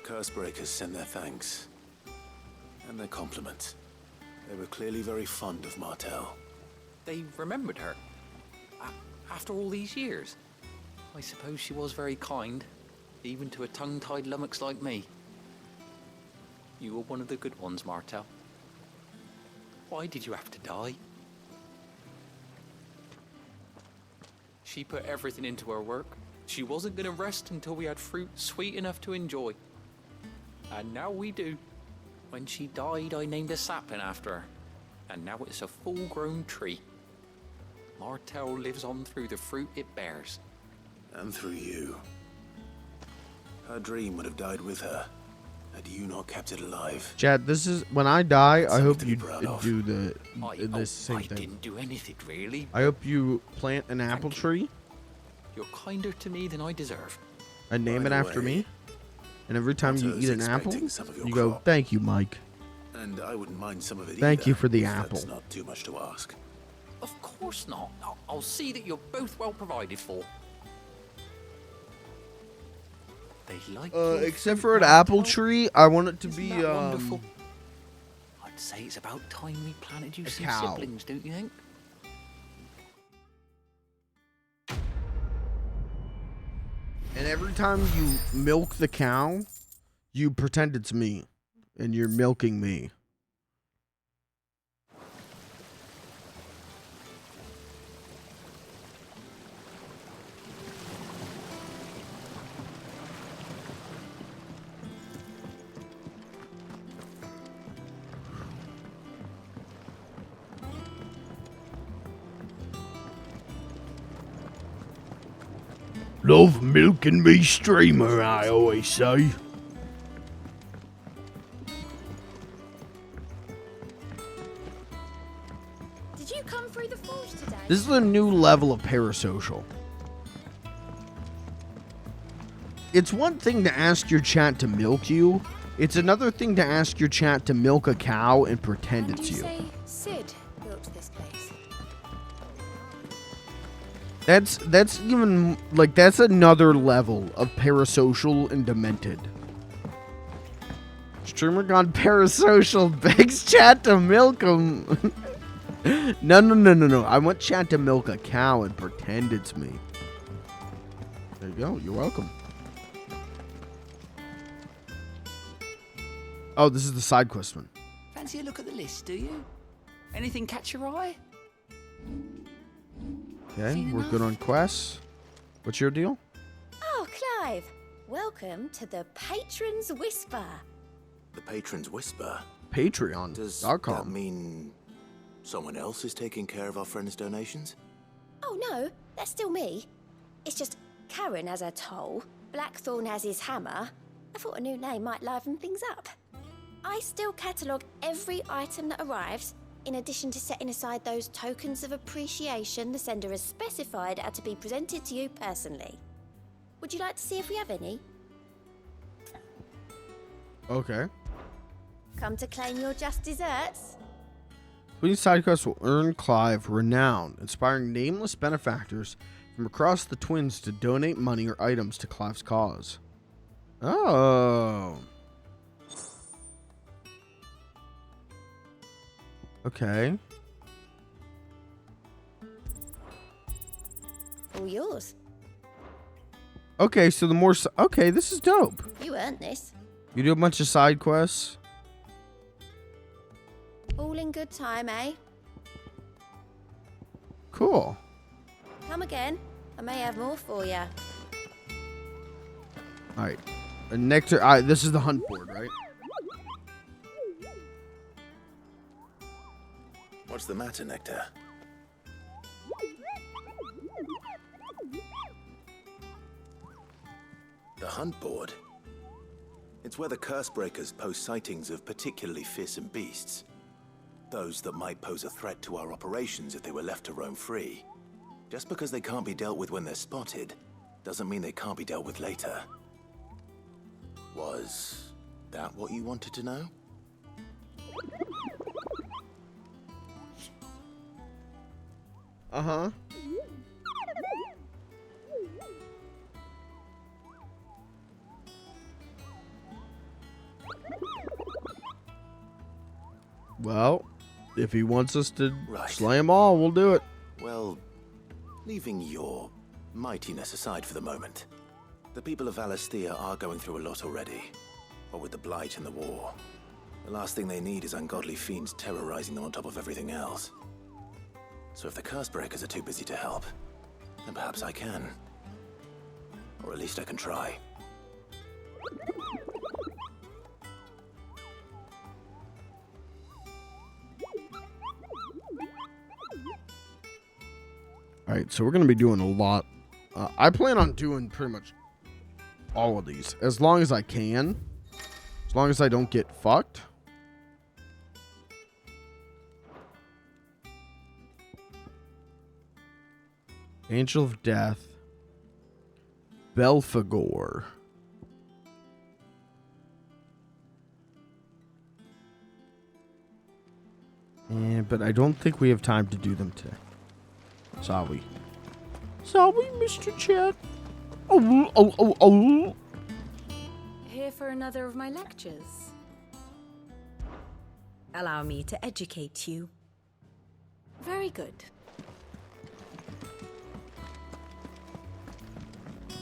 Cursebreakers send their thanks. And their compliments. They were clearly very fond of Martel. They remembered her. After all these years. I suppose she was very kind. Even to a tongue-tied lummox like me. You were one of the good ones, Martel. Why did you have to die? She put everything into her work. She wasn't going to rest until we had fruit sweet enough to enjoy. And now we do. When she died, I named a sapling after her. And now it's a full-grown tree. Martel lives on through the fruit it bears. And through you. Her dream would have died with her, had you not kept it alive. Chad, this is when I die. I hope you do the same I thing. didn't do anything, really. I hope you plant an apple tree. You're kinder to me than I deserve. And name it after me. And every time you Otto's eat an apple, expecting some of your you go, crop. "Thank you, Mike." And I wouldn't mind some of it Thank either, you for the if apple. That's not too much to ask. Of course not. I'll see that you're both well provided for. They like your Except fruit for an now, apple Cole. tree, I want it to Isn't be that wonderful? I'd say it's about time we planted you some cow. siblings, don't you think? And every time you milk the cow, you pretend it's me, and you're milking me. Love milking me streamer, I always say. Did you come through the forge today? This is a new level of parasocial. It's one thing to ask your chat to milk you. It's another thing to ask your chat to milk a cow and pretend And it's you you. say Sid built this place? That's even like that's another level of parasocial and demented. Streamer gone parasocial begs chat to milk him. No. I want chat to milk a cow and pretend it's me. There you go. You're welcome. Oh, this is the side quest one. Fancy a look at the list, do you? Anything catch your eye? Okay, Seen we're good enough? on quests. What's your deal? Oh, Clive. Welcome to the Patron's Whisper. The Patron's Whisper? Patreon.com. Does that mean someone else is taking care of our friends' donations? Oh, no. That's still me. It's just Karen has her toll, Blackthorn has his hammer. I thought a new name might liven things up. I still catalogue every item that arrives, in addition to setting aside those tokens of appreciation the sender has specified are to be presented to you personally. Would you like to see if we have any? Okay. Come to claim your just desserts? Completing side quests will earn Clive renown, inspiring nameless benefactors from across the Twins to donate money or items to Clive's cause. Oh. Okay. All yours. Okay, so the more... Okay, this is dope. You earned this. You do a bunch of side quests. All in good time, eh? Cool. Come again. I may have more for you. Alright. Nectar... this is the hunt board, right? What's the matter, Nectar? The hunt board? It's where the curse breakers post sightings of particularly fearsome beasts. Those that might pose a threat to our operations if they were left to roam free. Just because they can't be dealt with when they're spotted, doesn't mean they can't be dealt with later. Was that what you wanted to know? Uh-huh. Well, if he wants us to slay them all, we'll do it. Well, leaving your mightiness aside for the moment, the people of Valisthea are going through a lot already. What with the Blight and the war, the last thing they need is ungodly fiends terrorizing them on top of everything else. So if the curse breakers are too busy to help, then perhaps I can. Or at least I can try. Alright, so we're going to be doing a lot. I plan on doing pretty much all of these. As long as I can. As long as I don't get fucked. Angel of Death. Belphegor. But I don't think we have time to do them today. Sorry. Sorry, Mr. Chat. Oh. Here for another of my lectures. Allow me to educate you. Very good.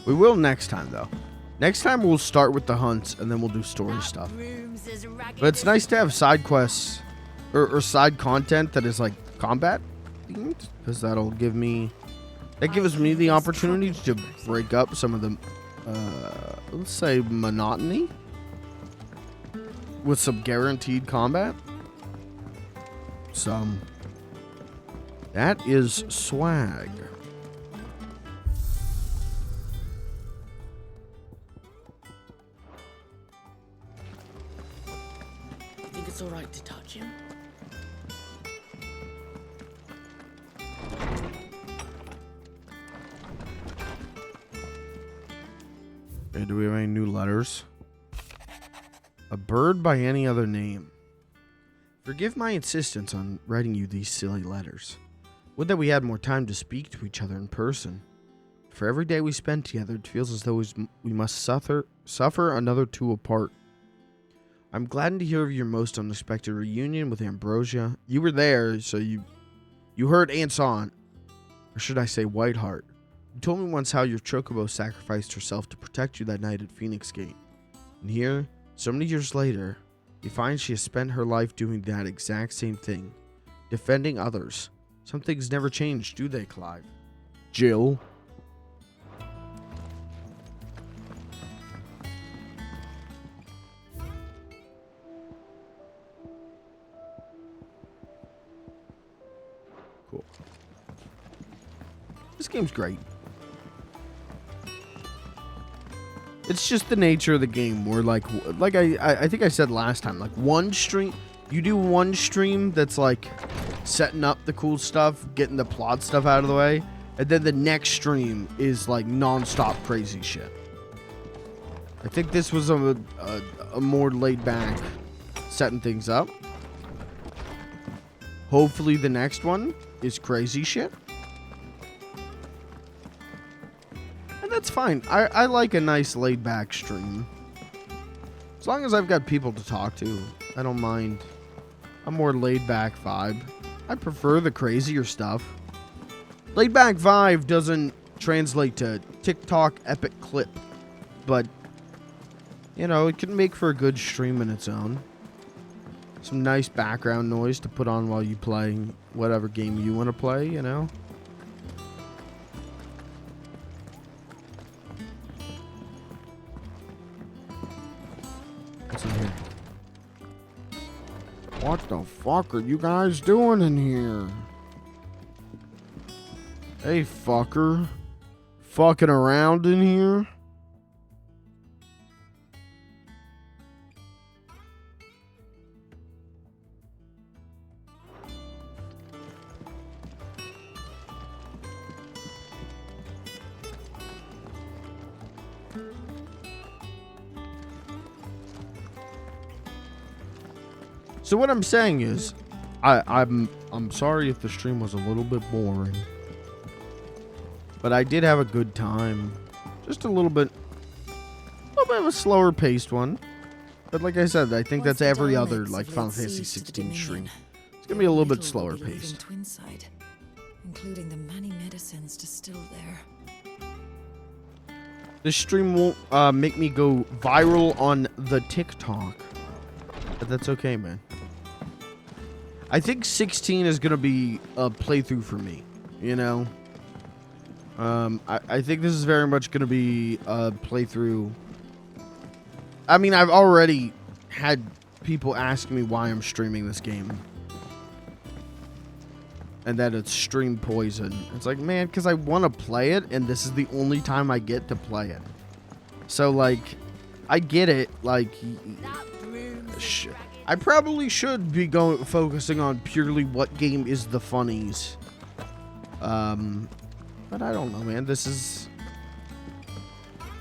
We will next time, though. Next time we'll start with the hunts, and then we'll do story stuff. But it's nice to have side quests, or side content that is like combat themed, because that'll give me... That gives me the opportunity to break up some of the, let's say, monotony with some guaranteed combat. That is swag. Think it's alright to touch him? Okay, do we have any new letters? A bird by any other name. Forgive my insistence on writing you these silly letters. Would that we had more time to speak to each other in person. For every day we spend together, it feels as though we must suffer another two apart. I'm gladdened to hear of your most unexpected reunion with Ambrosia. You were there, so you heard and saw it. Or should I say Whiteheart. You told me once how your chocobo sacrificed herself to protect you that night at Phoenix Gate. And here, so many years later, you find she has spent her life doing that exact same thing. Defending others. Some things never change, do they, Clive? Jill? Cool. This game's great. It's just the nature of the game where like I think I said last time, like one stream, you do one stream that's like setting up the cool stuff, getting the plot stuff out of the way, and then the next stream is like non-stop crazy shit. I think this was a more laid back setting things up. Hopefully the next one is crazy shit. And that's fine. I like a nice laid back stream. As long as I've got people to talk to, I don't mind a more laid back vibe. I prefer the crazier stuff. Laid back vibe doesn't translate to TikTok epic clip, but you know, it can make for a good stream in its own. Some nice background noise to put on while you play whatever game you want to play, you know? What's in here? What the fuck are you guys doing in here? Hey, fucker. Fucking around in here? So what I'm saying is, I'm sorry if the stream was a little bit boring, but I did have a good time. Just a little bit of a slower paced one. But like I said, I think that's every other like Final Fantasy 16 stream. It's gonna be a little bit slower paced. Twinside, including the many medicines distilled there. This stream won't make me go viral on the TikTok, but that's okay, man. I think 16 is going to be a playthrough for me, you know? I think this is very much going to be a playthrough. I mean, I've already had people ask me why I'm streaming this game. And that it's stream poison. It's like, man, because I want to play it, and this is the only time I get to play it. So, like, I get it, like... I probably should be focusing on purely what game is the funnies. But I don't know, man. This is...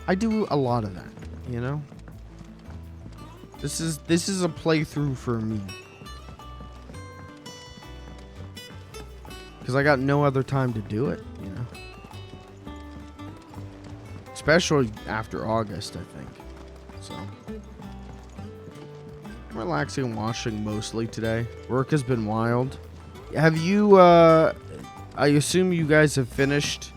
I do a lot of that, you know? This is a playthrough for me. because I got no other time to do it, you know. Especially after August, I think. So, I'm relaxing and watching mostly today. Work has been wild. Have you, I assume you guys have finished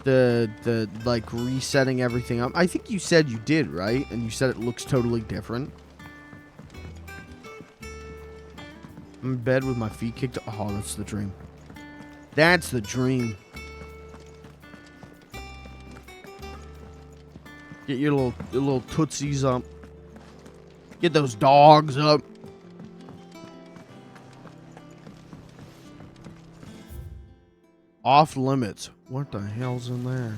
the like resetting everything up. I think you said you did, right? And you said it looks totally different. I'm in bed with my feet kicked. Oh, that's the dream. That's the dream. Get your little tootsies up. Get those dogs up. Off limits. What the hell's in there?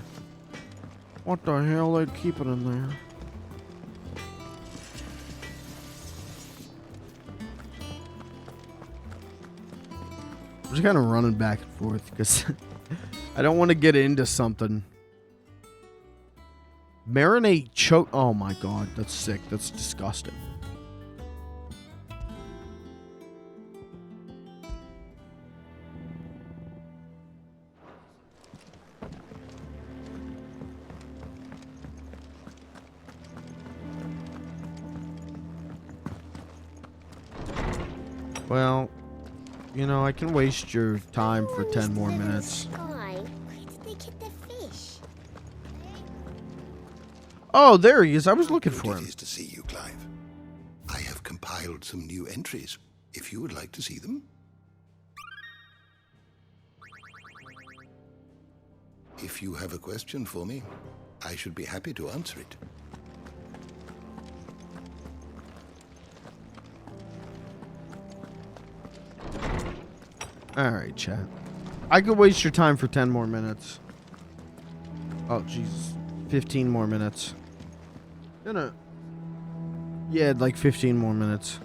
What the hell are they keeping in there? I'm just kind of running back and forth because I don't want to get into something. Marinate choke. Oh my god, that's sick. That's disgusting. Well, you know, I can waste your time for 10 more minutes. Where did they get the fish? Oh, there he is. I was looking for him. It is to see you, Clive. I have compiled some new entries, if you would like to see them. If you have a question for me, I should be happy to answer it. Alright, chat. I could waste your time for 10 more minutes. Oh, Jesus. 15 more minutes. Yeah, like 15 more minutes.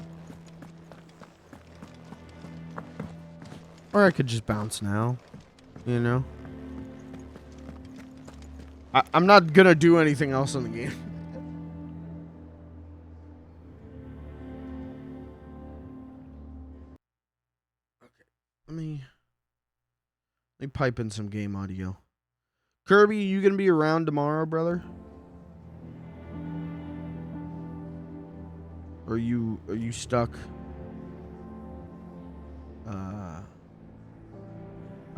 Or I could just bounce now. You know? I'm not gonna do anything else in the game. Let me pipe in some game audio. Kirby, you gonna be around tomorrow, brother? Or are you stuck? I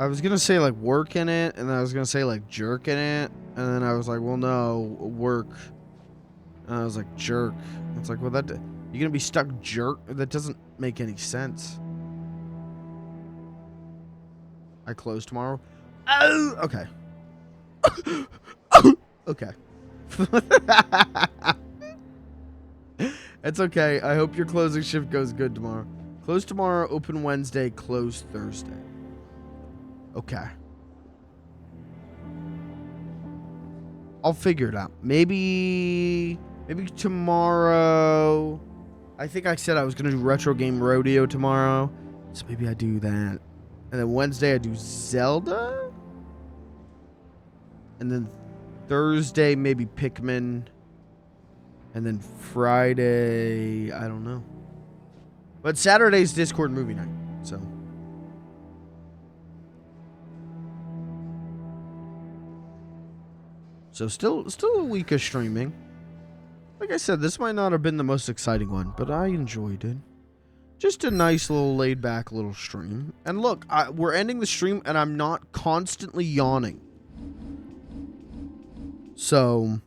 was gonna say like work in it, and then I was gonna say like jerk in it, and then I was like, well, no, work. And I was like, jerk. It's like, well, you gonna be stuck jerk? That doesn't make any sense. I close tomorrow. Oh, okay. Okay. It's okay. I hope your closing shift goes good tomorrow. Close tomorrow, open Wednesday, close Thursday. Okay. I'll figure it out. Maybe tomorrow. I think I said I was going to do Retro Game Rodeo tomorrow. So maybe I do that. And then Wednesday I do Zelda. And then Thursday maybe Pikmin. And then Friday, I don't know. But Saturday's Discord movie night. So still a week of streaming. Like I said, this might not have been the most exciting one, but I enjoyed it. Just a nice little laid back little stream. And look, we're ending the stream and I'm not constantly yawning. So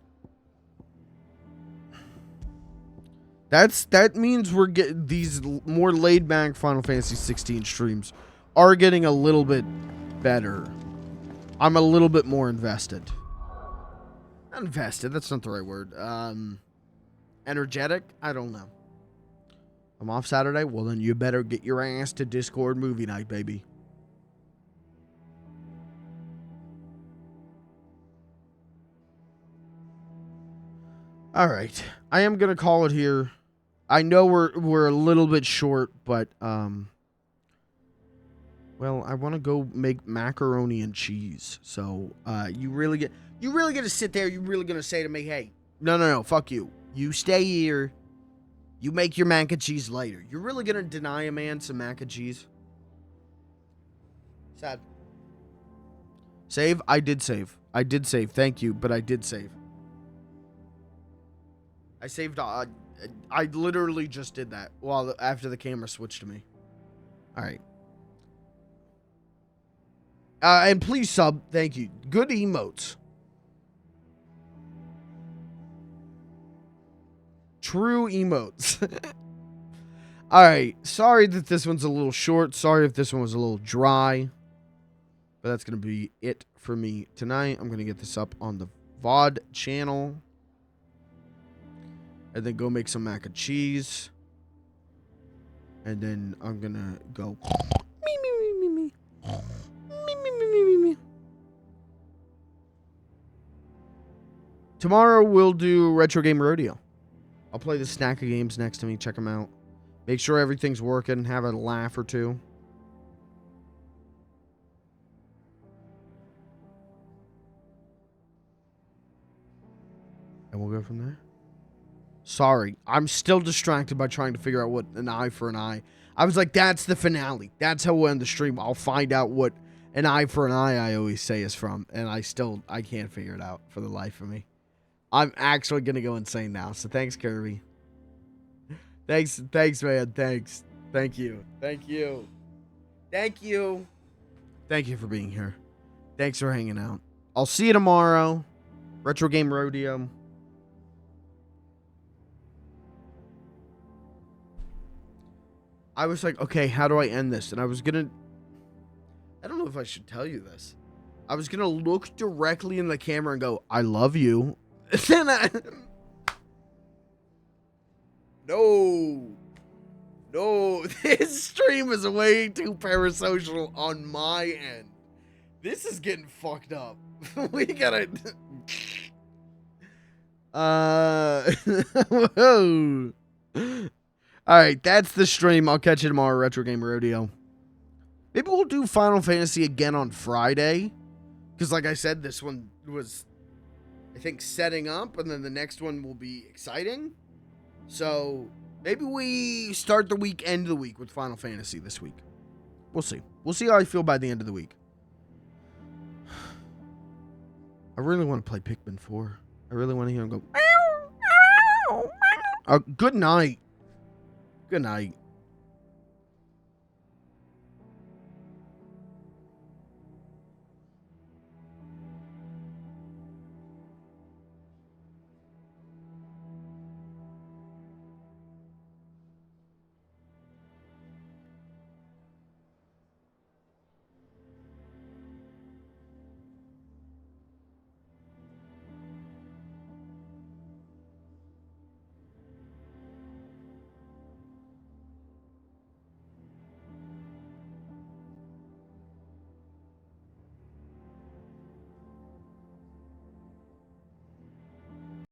that means we're getting these more laid back Final Fantasy 16 streams are getting a little bit better. I'm a little bit more invested. Not invested, that's not the right word. Energetic? I don't know. I'm off Saturday? Well, then you better get your ass to Discord movie night, baby. All right. I am going to call it here. I know we're a little bit short, but well, I want to go make macaroni and cheese. So, you really get to sit there. You're really going to say to me, "Hey, no, fuck you. You stay here. You make your mac and cheese later." You're really going to deny a man some mac and cheese? Sad. Save? I did save. I did save. Thank you, but I did save. I saved. I literally just did that after the camera switched to me. All right. And please sub. Thank you. Good emotes. True emotes. All right. Sorry that this one's a little short. Sorry if this one was a little dry. But that's going to be it for me tonight. I'm going to get this up on the VOD channel. And then go make some mac and cheese. And then I'm going to go... Tomorrow we'll do Retro Game Rodeo. I'll play the stack of games next to me. Check them out. Make sure everything's working. Have a laugh or two. And we'll go from there. Sorry, I'm still distracted by trying to figure out what an eye for an eye. I was like, that's the finale. That's how we'll end the stream. I'll find out what an eye for an eye I always say is from. And I can't figure it out for the life of me. I'm actually going to go insane now. So thanks, Kirby. Thanks, man. Thanks. Thank you. Thank you. Thank you. Thank you for being here. Thanks for hanging out. I'll see you tomorrow. Retro Game Rodeo. I was like, okay, how do I end this? And I was going to... I don't know if I should tell you this. I was going to look directly in the camera and go, I love you. Then No, this stream is way too parasocial on my end. This is getting fucked up. We gotta... Whoa. Alright, that's the stream. I'll catch you tomorrow, Retro Game Rodeo. Maybe we'll do Final Fantasy again on Friday. Because like I said, this one was, I think, setting up. And then the next one will be exciting. So, maybe we start the week, end of the week with Final Fantasy this week. We'll see. We'll see how I feel by the end of the week. I really want to play Pikmin 4. I really want to hear him go... Good night. Good night.